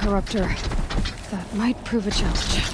interrupter. That might prove a challenge.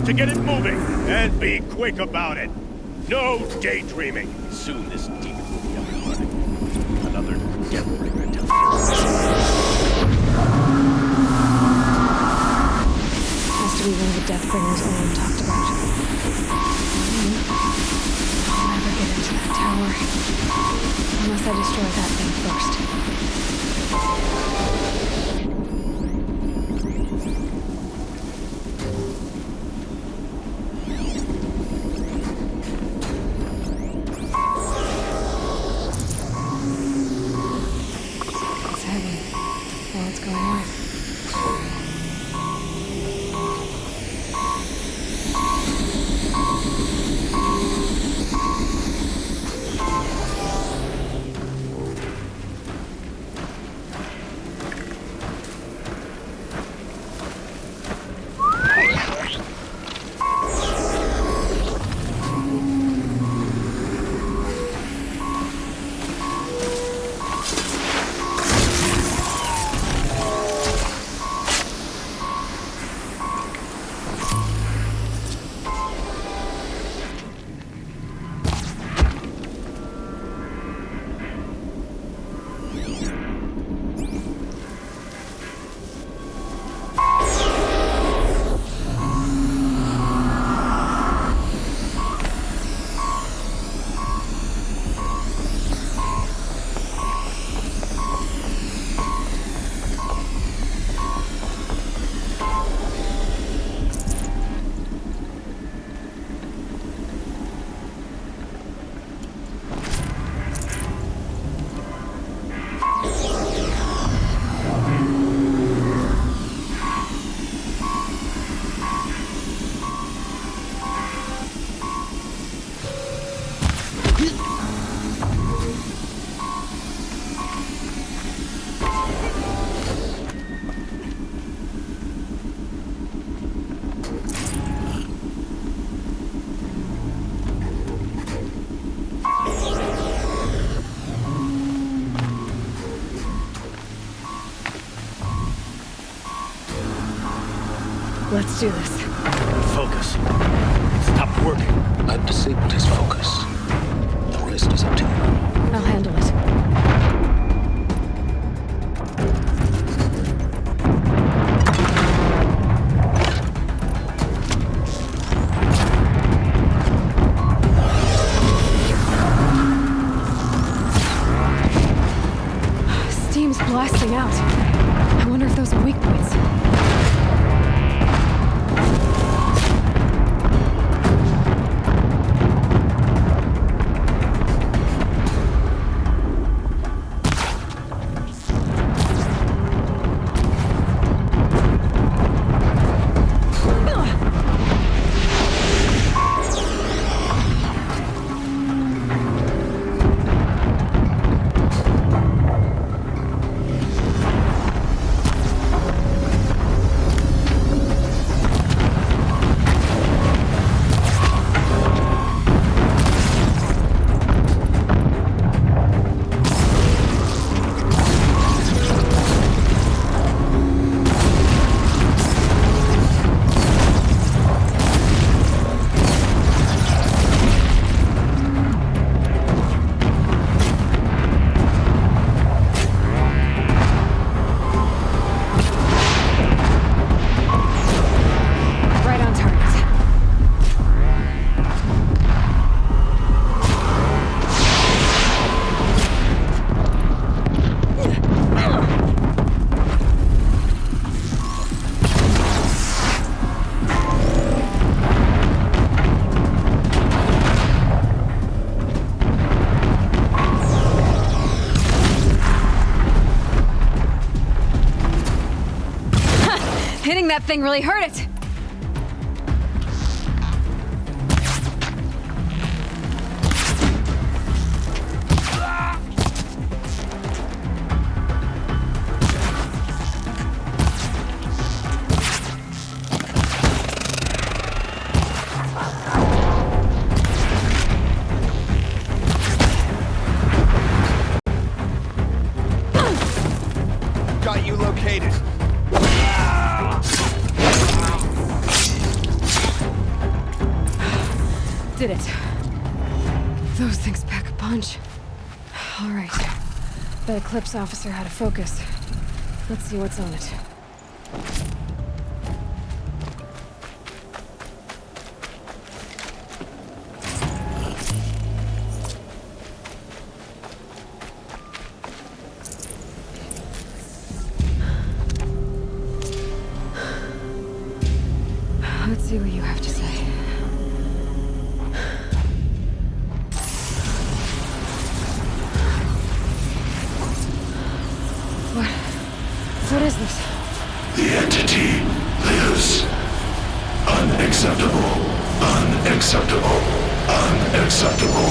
to get it moving, and be quick about it. No daydreaming. Soon this demon will be up and running. Another Deathbringer to Has to be one of the Deathbringers Owen talked about. I'll never get into that tower. Unless I destroy that thing first. It's heavy. Well, it's going on. Let's do this. Focus. It stopped working. I've disabled his focus. The rest is up to you. I'll handle it. Steam's blasting out. I wonder if those are weak points. Hitting that thing really hurt it. Got you located. Did it. Those things pack a punch. All right. The Eclipse officer had a focus. Let's see what's on it. Let's see what you have to say. What is this? The entity lives. Unacceptable. Unacceptable. Unacceptable.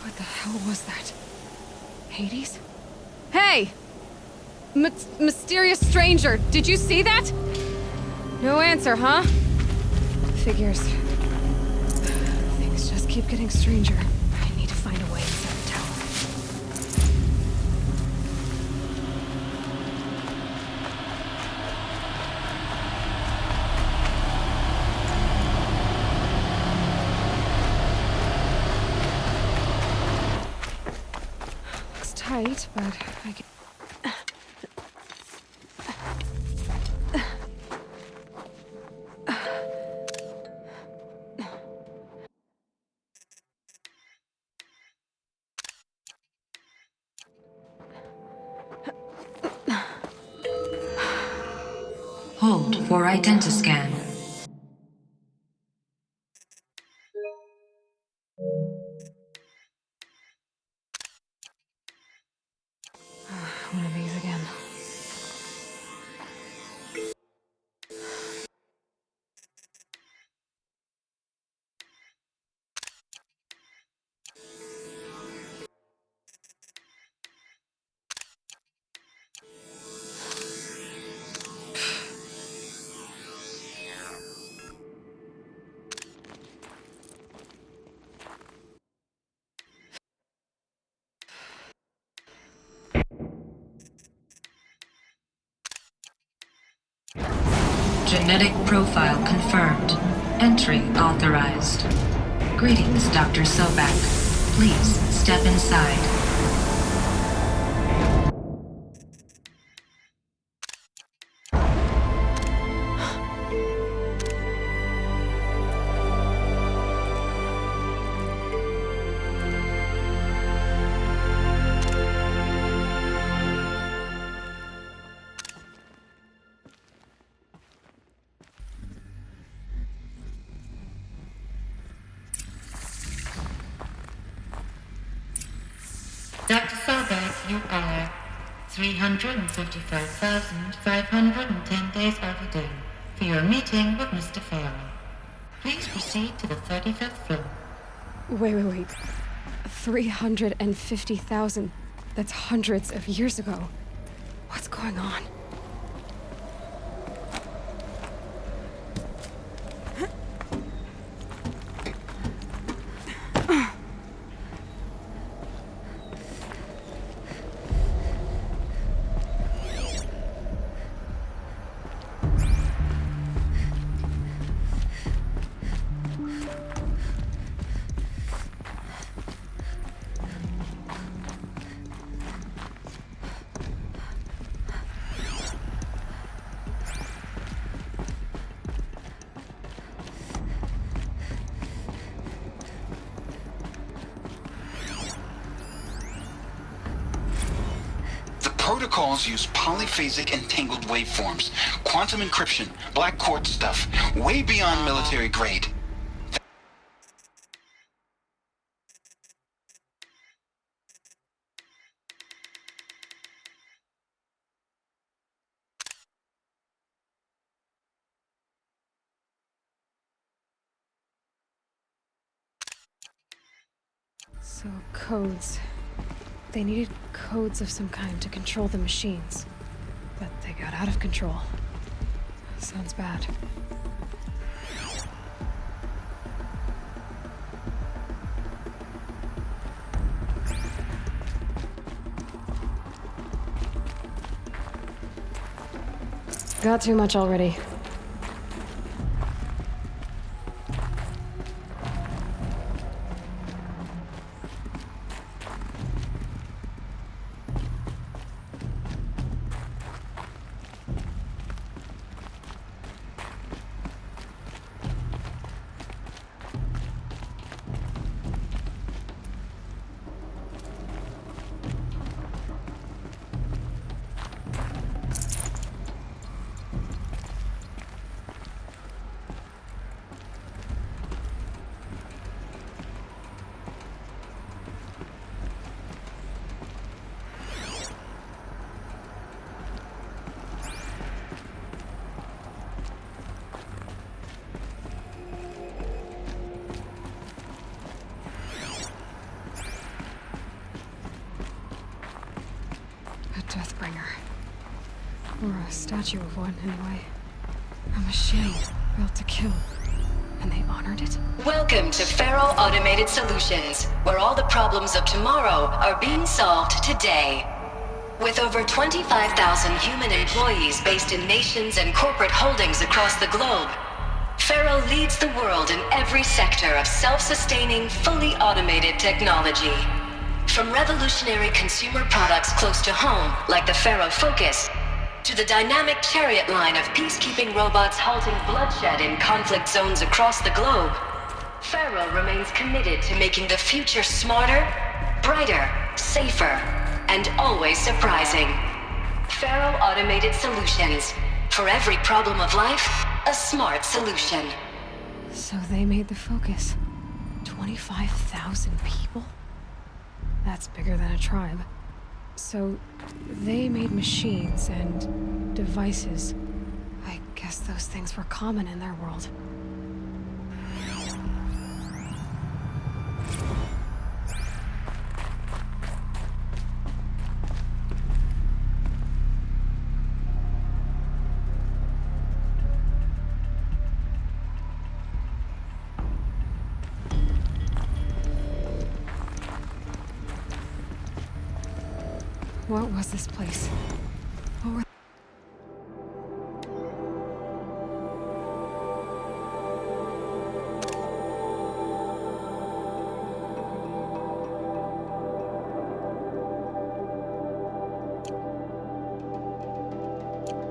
What the hell was that? Hades? Hey! Mysterious stranger, did you see that? No answer, huh? Figures. Things just keep getting stranger. I need to find a way inside the tower. Looks tight, but I can... Hold for identiscan. One of these again. Genetic profile confirmed. Entry authorized. Greetings, Dr. Sobek. Please step inside. Dr. Sobek, you are 355,510 days overdue for your meeting with Mr. Farrell. Please proceed to the 35th floor. Wait. 350,000. That's hundreds of years ago. What's going on? Protocols use polyphasic entangled waveforms, quantum encryption, black quartz stuff, way beyond military grade. So, codes. They needed codes of some kind to control the machines. But they got out of control. Sounds bad. Got too much already. Deathbringer. Or a statue of one, anyway. A machine built to kill. And they honored it? Welcome to Faro Automated Solutions, where all the problems of tomorrow are being solved today. With over 25,000 human employees based in nations and corporate holdings across the globe, Faro leads the world in every sector of self-sustaining, fully automated technology. From revolutionary consumer products close to home, like the Faro Focus, to the dynamic Chariot line of peacekeeping robots halting bloodshed in conflict zones across the globe, Faro remains committed to making the future smarter, brighter, safer, and always surprising. Faro Automated Solutions. For every problem of life, a smart solution. So they made the Focus. 25,000 people? That's bigger than a tribe. So, they made machines and devices. I guess those things were common in their world. What was this place? What were...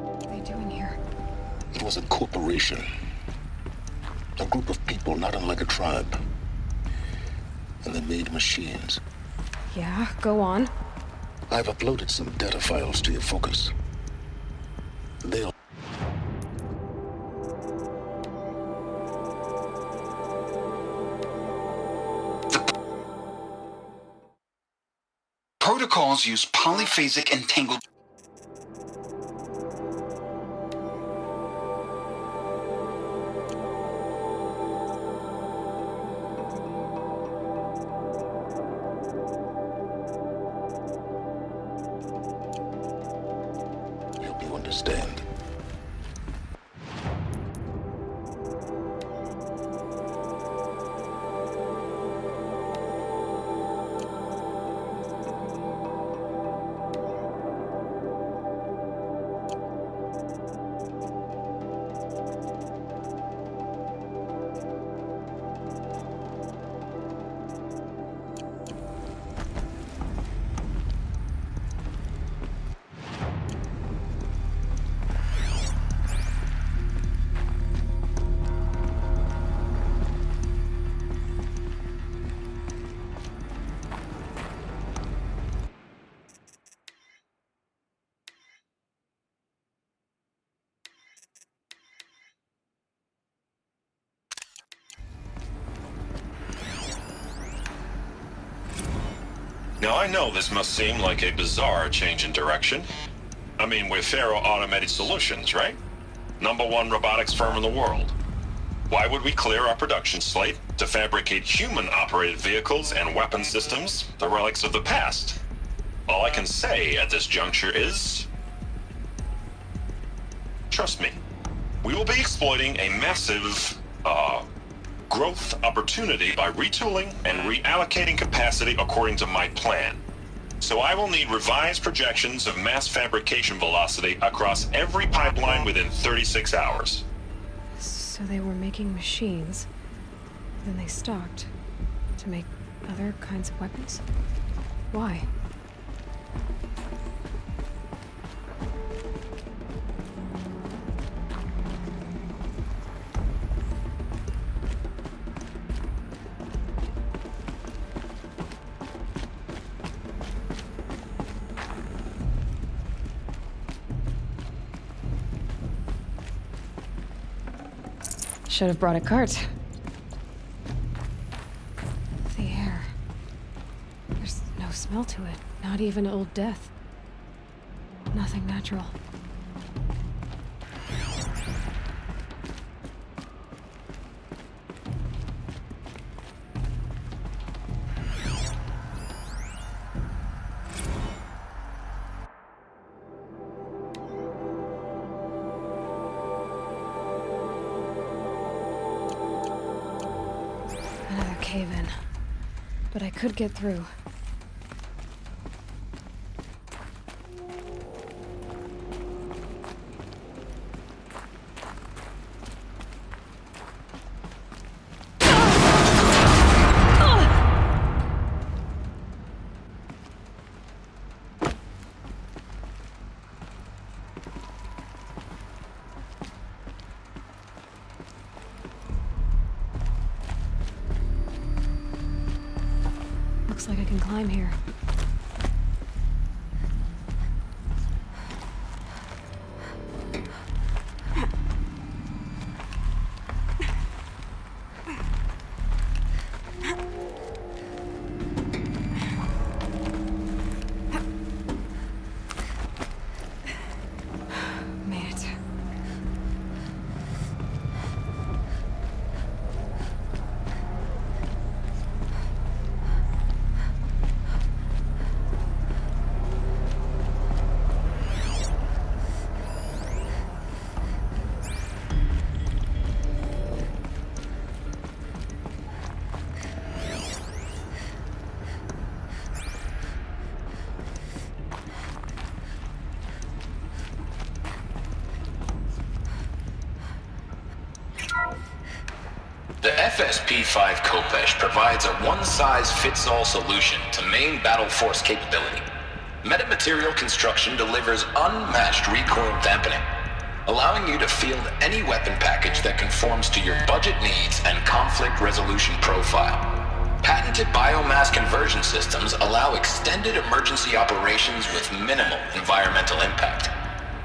What are they doing here? It was a corporation. A group of people not unlike a tribe. And they made machines. Yeah, go on. I've uploaded some data files to your Focus. They'll... Protocols use polyphasic entangled... understand. Now, I know this must seem like a bizarre change in direction. I mean, we're Faro Automated Solutions, right? #1 robotics firm in the world. Why would we clear our production slate to fabricate human-operated vehicles and weapon systems, the relics of the past? All I can say at this juncture is... trust me. We will be exploiting a massive, growth opportunity by retooling and reallocating capacity according to my plan. So I will need revised projections of mass fabrication velocity across every pipeline within 36 hours. So they were making machines, then they stopped to make other kinds of weapons? Why? Should have brought a cart. The air. There's no smell to it. Not even Old Death. Nothing natural. Cave-in. But I could get through. Looks like I can climb here. Made it. The FSP-5 Khopesh provides a one-size-fits-all solution to main battle force capability. Metamaterial construction delivers unmatched recoil dampening, allowing you to field any weapon package that conforms to your budget needs and conflict resolution profile. Patented biomass conversion systems allow extended emergency operations with minimal environmental impact.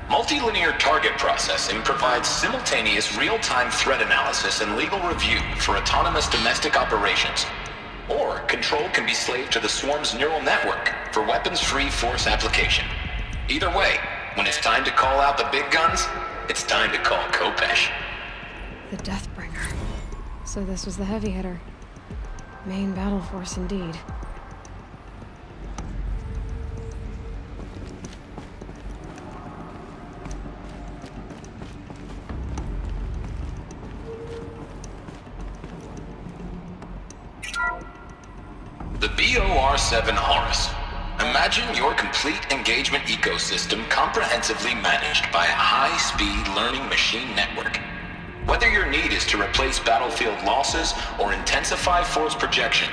Multilinear target processing provides simultaneous real-time threat analysis and legal review for autonomous domestic operations. Or control can be slaved to the Swarm's neural network for weapons-free force application. Either way, when it's time to call out the big guns, it's time to call Khopesh. The Deathbringer. So this was the heavy hitter. Main battle force indeed. The BOR-7 Horus. Imagine your complete engagement ecosystem comprehensively managed by a high-speed learning machine network. Whether your need is to replace battlefield losses or intensify force projection,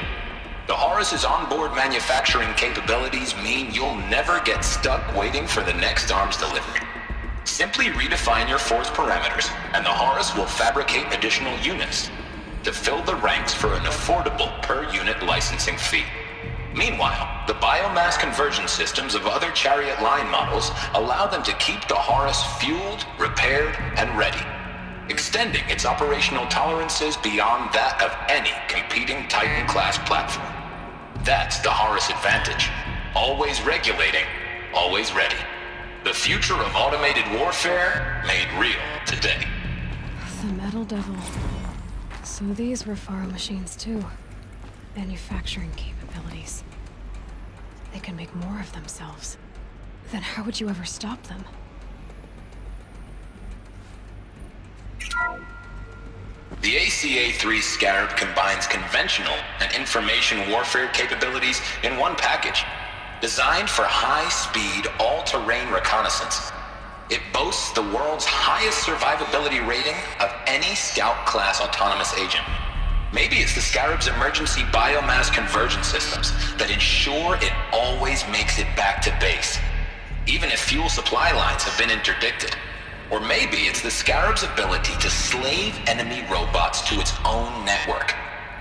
the Horus's onboard manufacturing capabilities mean you'll never get stuck waiting for the next arms delivery. Simply redefine your force parameters, and the Horus will fabricate additional units to fill the ranks for an affordable per-unit licensing fee. Meanwhile, the biomass conversion systems of other Chariot line models allow them to keep the Horus fueled, repaired, and ready, extending its operational tolerances beyond that of any competing Titan-class platform. That's the Horus advantage. Always regulating, always ready. The future of automated warfare made real today. The Metal Devil. So these were Faro machines too. Manufacturing capabilities. They can make more of themselves. Then how would you ever stop them? The ACA-3 Scarab combines conventional and information warfare capabilities in one package. Designed for high-speed, all-terrain reconnaissance, it boasts the world's highest survivability rating of any Scout-class autonomous agent. Maybe it's the Scarab's emergency biomass conversion systems that ensure it always makes it back to base, even if fuel supply lines have been interdicted. Or maybe it's the Scarab's ability to slave enemy robots to its own network.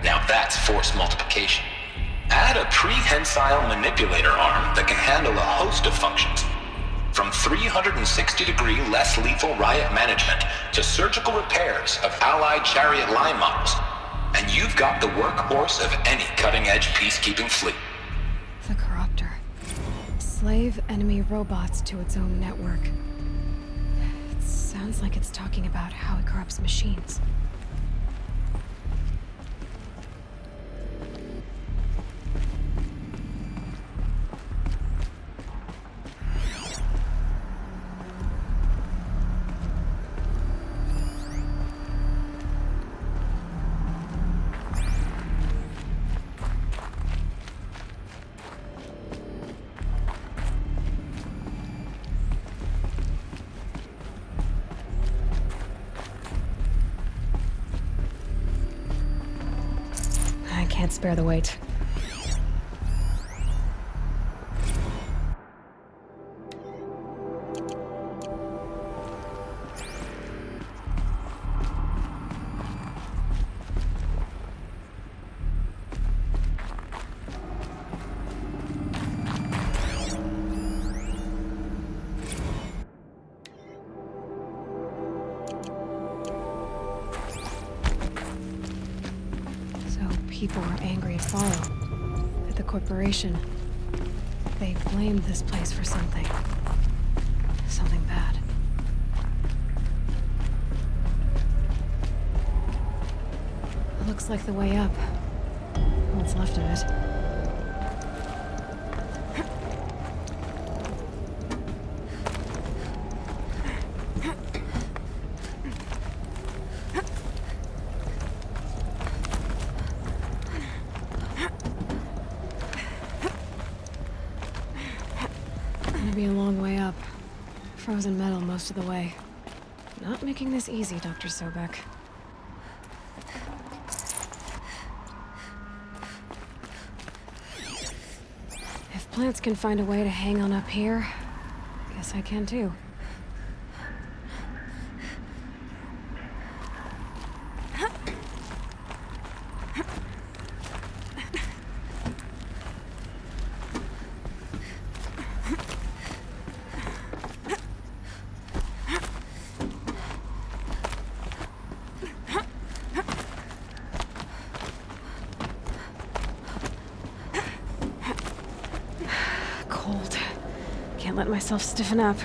Now that's force multiplication. Add a prehensile manipulator arm that can handle a host of functions, from 360-degree less lethal riot management to surgical repairs of Allied chariot line models, and you've got the workhorse of any cutting-edge peacekeeping fleet. The Corruptor. Slave enemy robots to its own network. It sounds like it's talking about how it corrupts machines. Can't spare the wait. People were angry at Faro, at the corporation. They blamed this place for something. Something bad. It looks like the way up. What's left of it. Be a long way up. Frozen metal most of the way. Not making this easy, Dr. Sobek. If plants can find a way to hang on up here, guess I can too. Can't let myself stiffen up.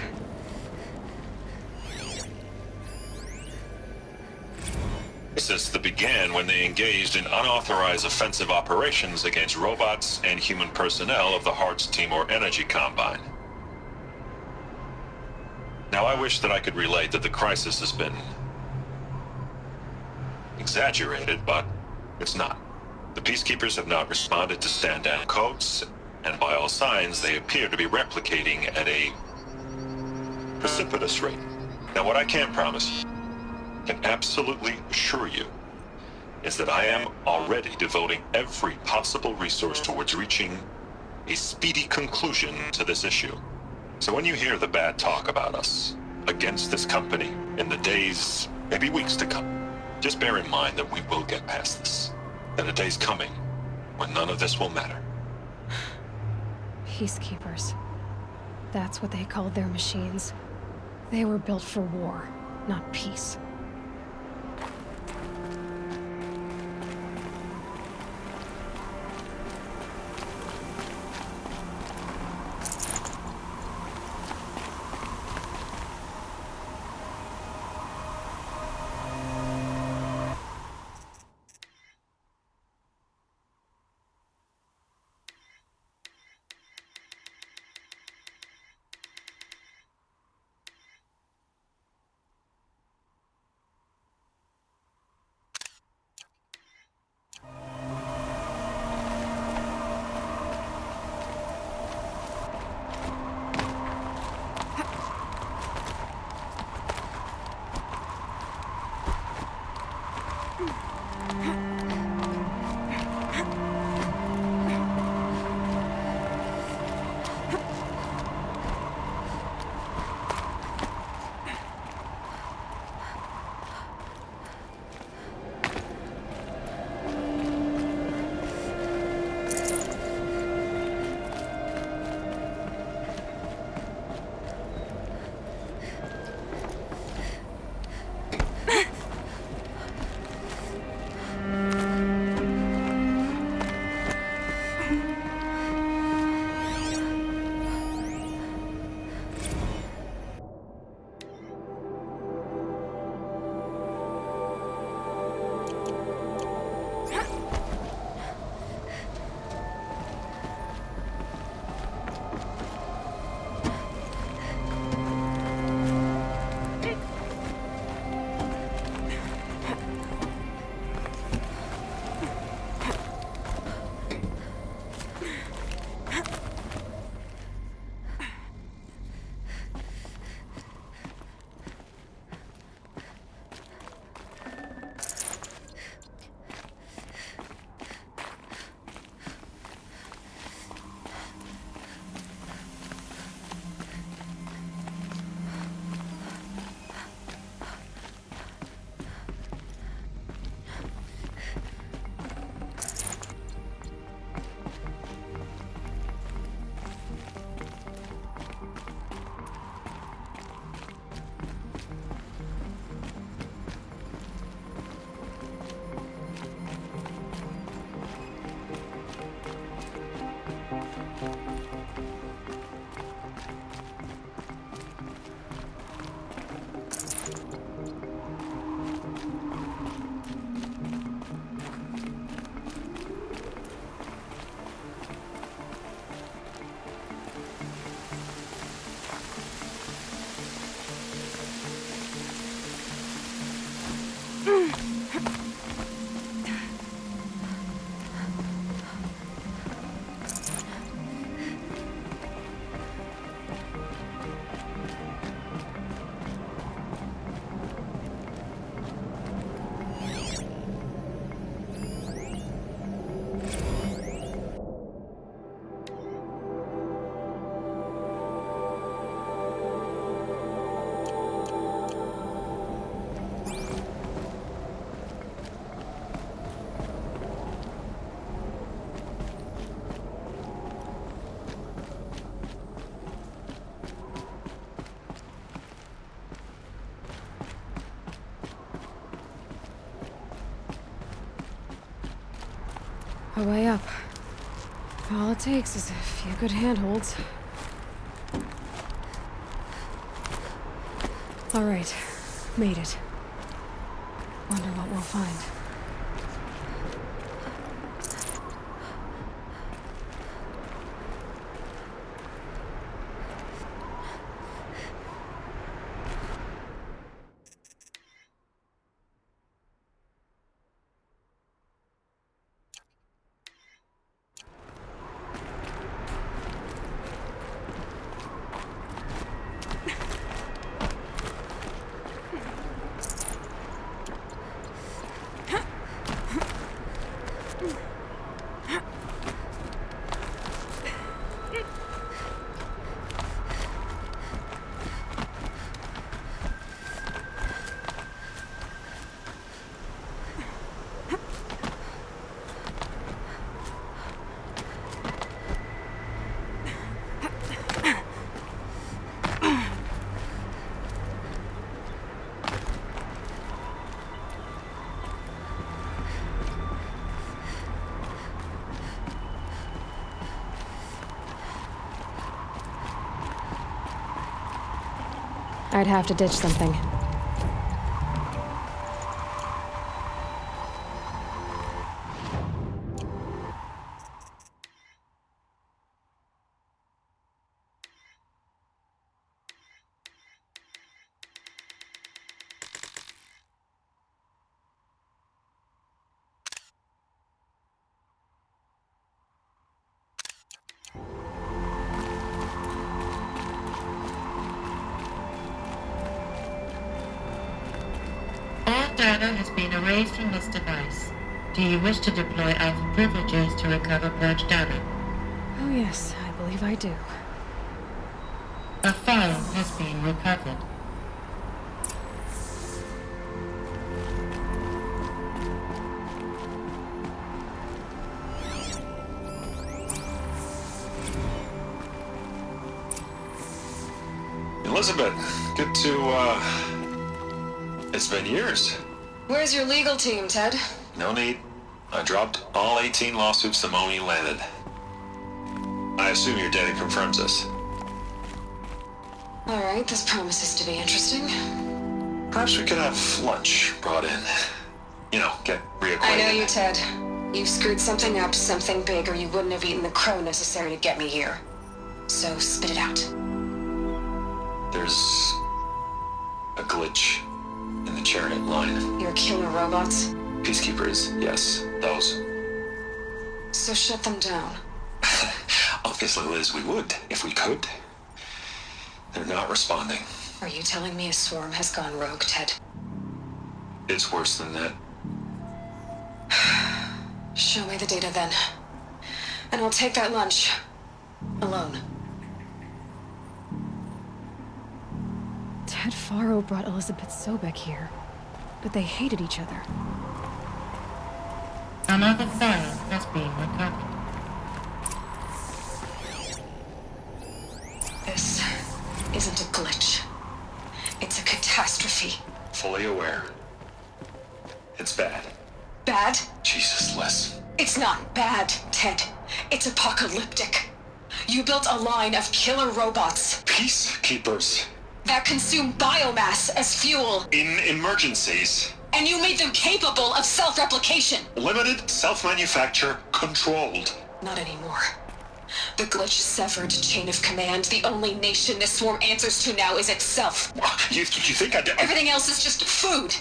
This began when they engaged in unauthorized offensive operations against robots and human personnel of the Hearts Timor Energy Combine. Now, I wish that I could relate that the crisis has been exaggerated, but it's not. The Peacekeepers have not responded to stand-down codes, and by all signs, they appear to be replicating at a precipitous rate. Now, what I can promise, can absolutely assure you, is that I am already devoting every possible resource towards reaching a speedy conclusion to this issue. So when you hear the bad talk about us against this company in the days, maybe weeks to come, just bear in mind that we will get past this. And a day's coming when none of this will matter. Peacekeepers. That's what they called their machines. They were built for war, not peace. a way up. All it takes is a few good handholds. All right, made it. Wonder what we'll find. I'd have to ditch something. Data has been erased from this device. Do you wish to deploy Alpha privileges to recover purged data? Oh yes, I believe I do. A file has been recovered. Elizabeth, good to, it's been years. Where's your legal team, Ted? No need. I dropped all 18 lawsuits the moment you landed. I assume your data confirms this. All right, this promises to be interesting. Perhaps we could have lunch brought in. You know, get reacquainted. I know you, Ted. You screwed something up, something big, or you wouldn't have eaten the crow necessary to get me here. So spit it out. There's a glitch in the chariot line. Your killer robots? Peacekeepers, yes, those. So shut them down. Obviously, Liz, we would, if we could. They're not responding. Are you telling me a swarm has gone rogue, Ted? It's worse than that. Show me the data then. And I'll take that lunch. Alone. Ted Faro brought Elizabeth Sobek here, but they hated each other. Another file has been recovered. This isn't a glitch. It's a catastrophe. Fully aware. It's bad. Bad? Jesus, Liz. It's not bad, Ted. It's apocalyptic. You built a line of killer robots. Peacekeepers. That consume biomass as fuel. In emergencies. And you made them capable of self-replication. Limited, self-manufacture, controlled. Not anymore. The glitch severed chain of command. The only nation this swarm answers to now is itself. You think I did? Everything else is just food.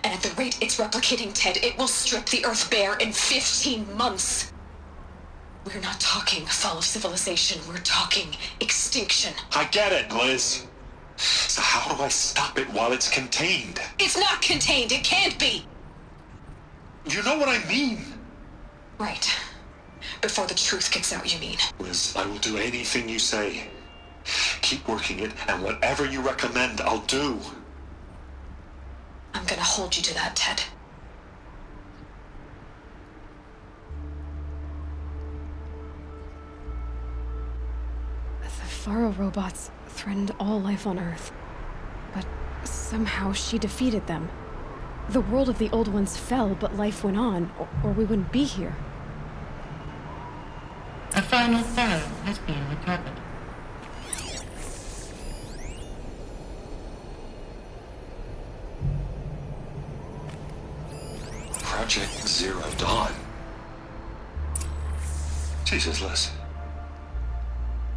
And at the rate it's replicating, Ted, it will strip the Earth bare in 15 months. We're not talking fall of civilization. We're talking extinction. I get it, Liz. So how do I stop it while it's contained? It's not contained. It can't be. You know what I mean. Right. Before the truth gets out, you mean. Liz, I will do anything you say. Keep working it, and whatever you recommend, I'll do. I'm gonna hold you to that, Ted. The Faro robots threatened all life on Earth. But somehow she defeated them. The world of the Old Ones fell, but life went on, or we wouldn't be here. final file has been recovered. Project Zero Dawn. Jesus, Liz.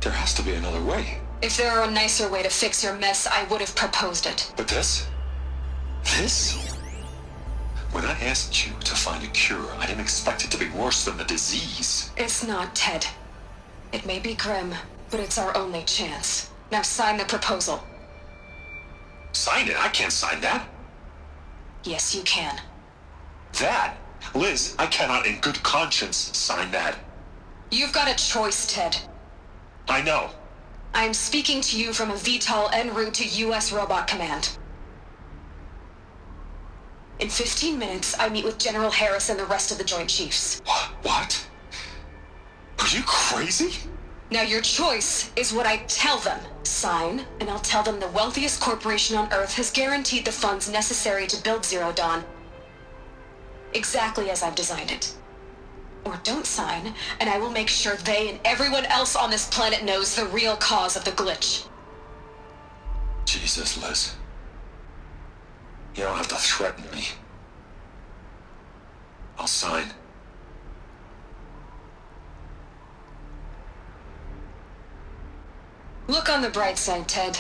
There has to be another way. If there were a nicer way to fix your mess, I would have proposed it. But this? This? When I asked you to find a cure, I didn't expect it to be worse than the disease. It's not, Ted. It may be grim, but it's our only chance. Now sign the proposal. Sign it? I can't sign that. Yes, you can. That? Liz, I cannot in good conscience sign that. You've got a choice, Ted. I know. I am speaking to you from a VTOL en route to U.S. Robot Command. In 15 minutes, I meet with General Harris and the rest of the Joint Chiefs. What? Are you crazy? Now your choice is what I tell them. Sign, and I'll tell them the wealthiest corporation on Earth has guaranteed the funds necessary to build Zero Dawn. Exactly as I've designed it. Or don't sign, and I will make sure they and everyone else on this planet knows the real cause of the glitch. Jesus, Liz. You don't have to threaten me. I'll sign. Look on the bright side, Ted.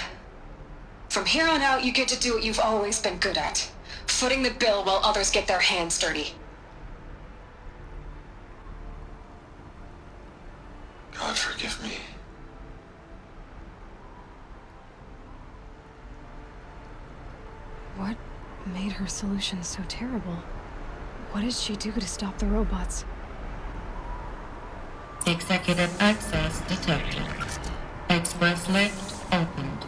From here on out, you get to do what you've always been good at. Footing the bill while others get their hands dirty. God forgive me. What made her solution so terrible? What did she do to stop the robots? Executive access detected. Express lift opened.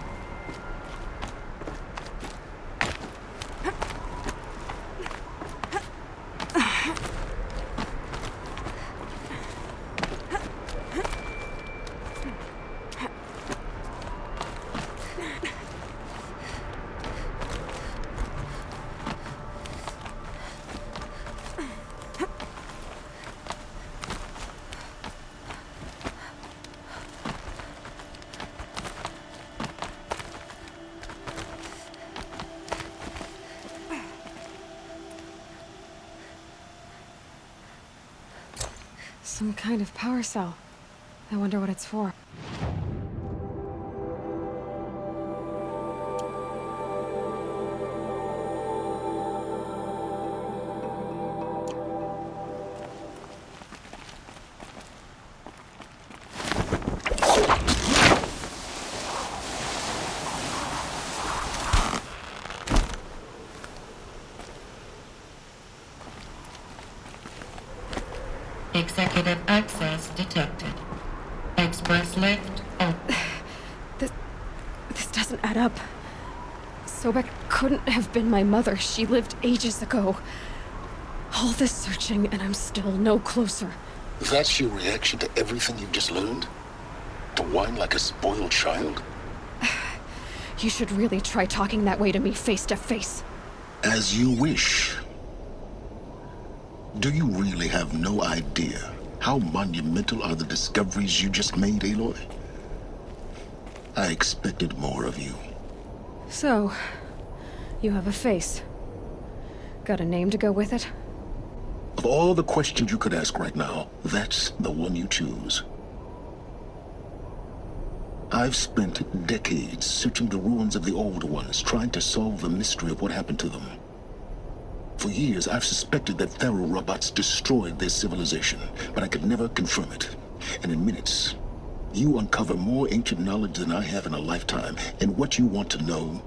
Some kind of power cell. I wonder what it's for. Executive access detected. Express lift open. This doesn't add up. Sobek couldn't have been my mother. She lived ages ago. All this searching, and I'm still no closer. That's your reaction to everything you've just learned? To whine like a spoiled child? You should really try talking that way to me face to face. As you wish. Do you really have no idea how monumental are the discoveries you just made, Aloy? I expected more of you. So, you have a face. Got a name to go with it? Of all the questions you could ask right now, that's the one you choose. I've spent decades searching the ruins of the old ones, trying to solve the mystery of what happened to them. For years, I've suspected that Faro robots destroyed their civilization, but I could never confirm it. And in minutes, you uncover more ancient knowledge than I have in a lifetime, and what you want to know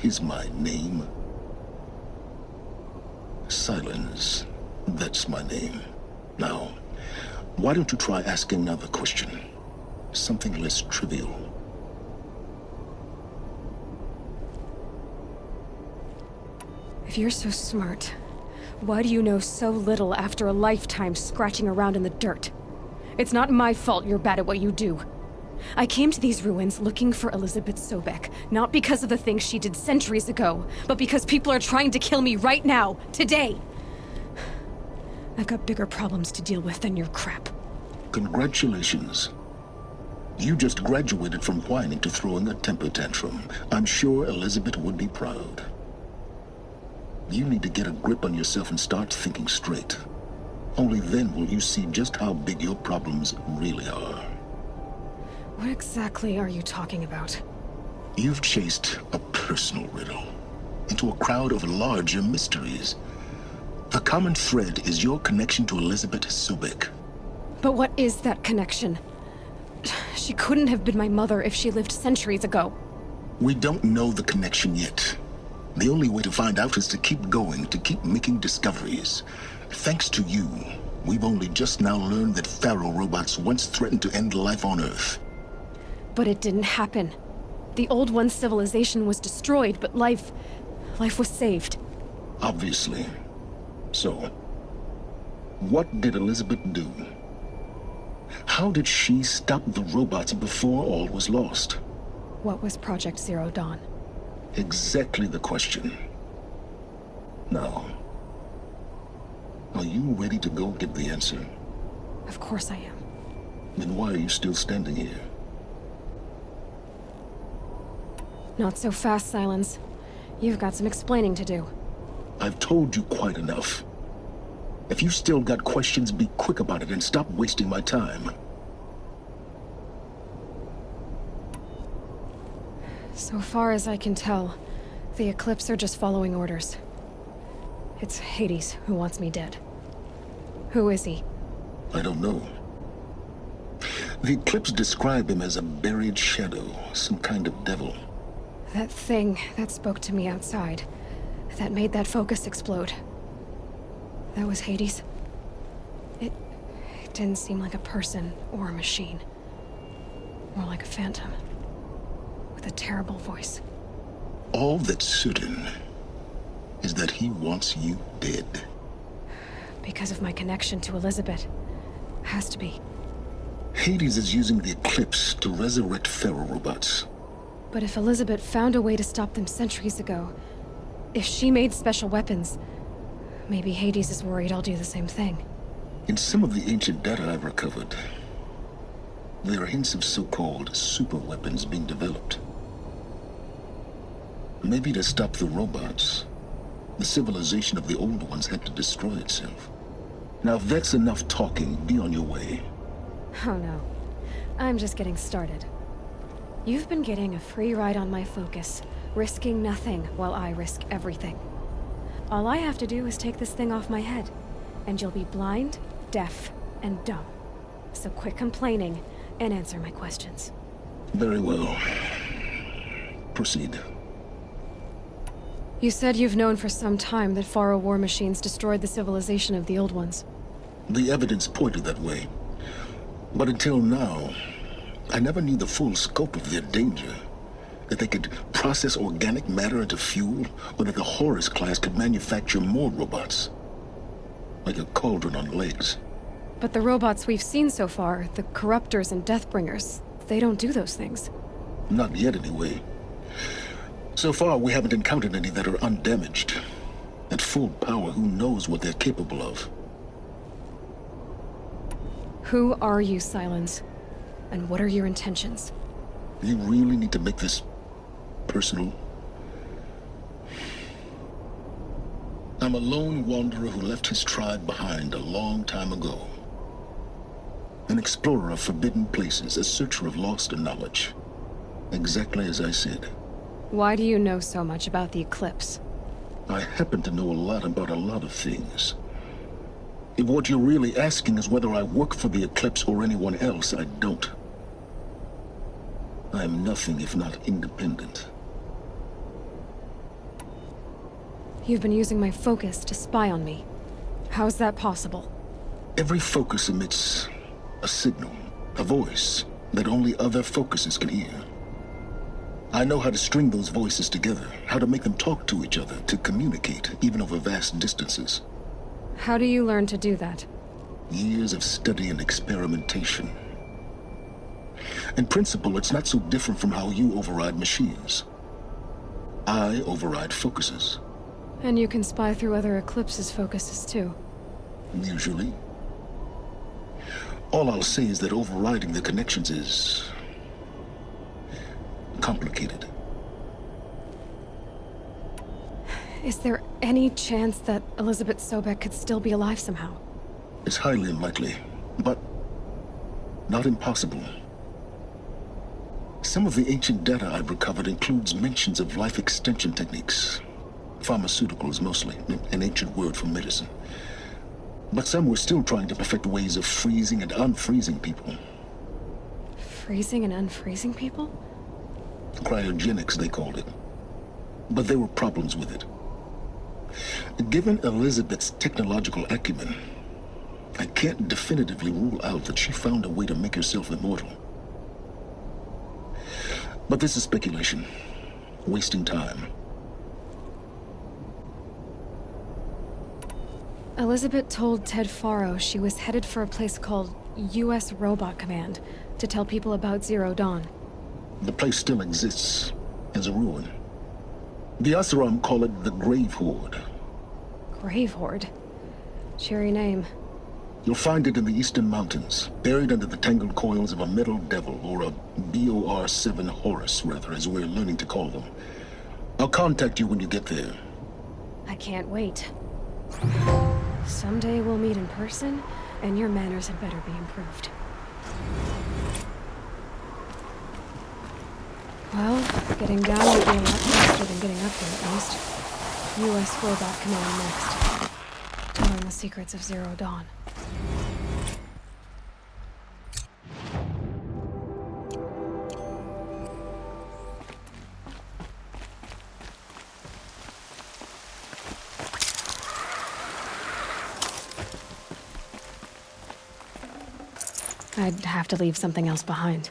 is my name. Silence. That's my name. Now, why don't you try asking another question? Something less trivial. If you're so smart, why do you know so little after a lifetime scratching around in the dirt? It's not my fault you're bad at what you do. I came to these ruins looking for Elizabeth Sobek, not because of the things she did centuries ago, but because people are trying to kill me right now, today. I've got bigger problems to deal with than your crap. Congratulations. You just graduated from whining to throwing a temper tantrum. I'm sure Elizabeth would be proud. You need to get a grip on yourself and start thinking straight. Only then will you see just how big your problems really are. What exactly are you talking about? You've chased a personal riddle into a crowd of larger mysteries. The common thread is your connection to Elizabeth Sobek. But what is that connection? She couldn't have been my mother if she lived centuries ago. We don't know the connection yet. The only way to find out is to keep going, to keep making discoveries. Thanks to you, we've only just now learned that Pharaoh robots once threatened to end life on Earth. But it didn't happen. The Old One's civilization was destroyed, but life was saved. Obviously. So, what did Elizabeth do? How did she stop the robots before all was lost? What was Project Zero Dawn? Exactly the question. Now, are you ready to go get the answer? Of course I am. Then why are you still standing here? Not so fast, Silence. You've got some explaining to do. I've told you quite enough. If you still got questions, be quick about it and stop wasting my time. So far as I can tell, the Eclipse are just following orders. It's Hades who wants me dead. Who is he? I don't know. The Eclipse describe him as a buried shadow, some kind of devil. That thing that spoke to me outside, that made that focus explode. That was Hades. It didn't seem like a person or a machine. More like a phantom. With a terrible voice. All that's certain is that he wants you dead. Because of my connection to Elizabeth. Has to be. Hades is using the Eclipse to resurrect Pharaoh robots. But if Elizabeth found a way to stop them centuries ago, if she made special weapons, maybe Hades is worried I'll do the same thing. In some of the ancient data I've recovered, there are hints of so-called super weapons being developed. Maybe to stop the robots, the civilization of the old ones had to destroy itself. Now if that's enough talking, be on your way. Oh no. I'm just getting started. You've been getting a free ride on my focus, risking nothing while I risk everything. All I have to do is take this thing off my head, and you'll be blind, deaf, and dumb. So quit complaining and answer my questions. Very well. Proceed. You said you've known for some time that Pharaoh war machines destroyed the civilization of the Old Ones. The evidence pointed that way. But until now, I never knew the full scope of their danger. That they could process organic matter into fuel, or that the Horus class could manufacture more robots. Like a cauldron on legs. But the robots we've seen so far, the Corruptors and Deathbringers, they don't do those things. Not yet, anyway. So far, we haven't encountered any that are undamaged. At full power, who knows what they're capable of? Who are you, Silence? And what are your intentions? You really need to make this personal? I'm a lone wanderer who left his tribe behind a long time ago. An explorer of forbidden places, a searcher of lost knowledge. Exactly as I said. Why do you know so much about the Eclipse? I happen to know a lot about a lot of things. If what you're really asking is whether I work for the Eclipse or anyone else, I don't. I am nothing if not independent. You've been using my focus to spy on me. How's that possible? Every focus emits a signal, a voice, that only other focuses can hear. I know how to string those voices together, how to make them talk to each other, to communicate, even over vast distances. How do you learn to do that? Years of study and experimentation. In principle, it's not so different from how you override machines. I override focuses. And you can spy through other Eclipse's focuses too. Usually. All I'll say is that overriding the connections is complicated. Is there any chance that Elizabeth Sobek could still be alive somehow? It's highly unlikely, but not impossible. Some of the ancient data I've recovered includes mentions of life extension techniques. Pharmaceuticals, mostly, an ancient word for medicine. But some were still trying to perfect ways of freezing and unfreezing people. Freezing and unfreezing people? Cryogenics, they called it. But there were problems with it. Given Elizabeth's technological acumen, I can't definitively rule out that she found a way to make herself immortal. But this is speculation, wasting time. Elizabeth told Ted Faro she was headed for a place called U.S. Robot Command to tell people about Zero Dawn. The place still exists as a ruin. The Oseram call it the Grave Horde. Grave Horde? Cheery name. You'll find it in the Eastern Mountains, buried under the tangled coils of a Metal Devil, or a BOR-7 Horus, rather, as we're learning to call them. I'll contact you when you get there. I can't wait. Someday we'll meet in person, and your manners had better be improved. Well, getting down will be a lot faster than getting up here, at least. U.S. Robot Command next. To learn the secrets of Zero Dawn. I'd have to leave something else behind.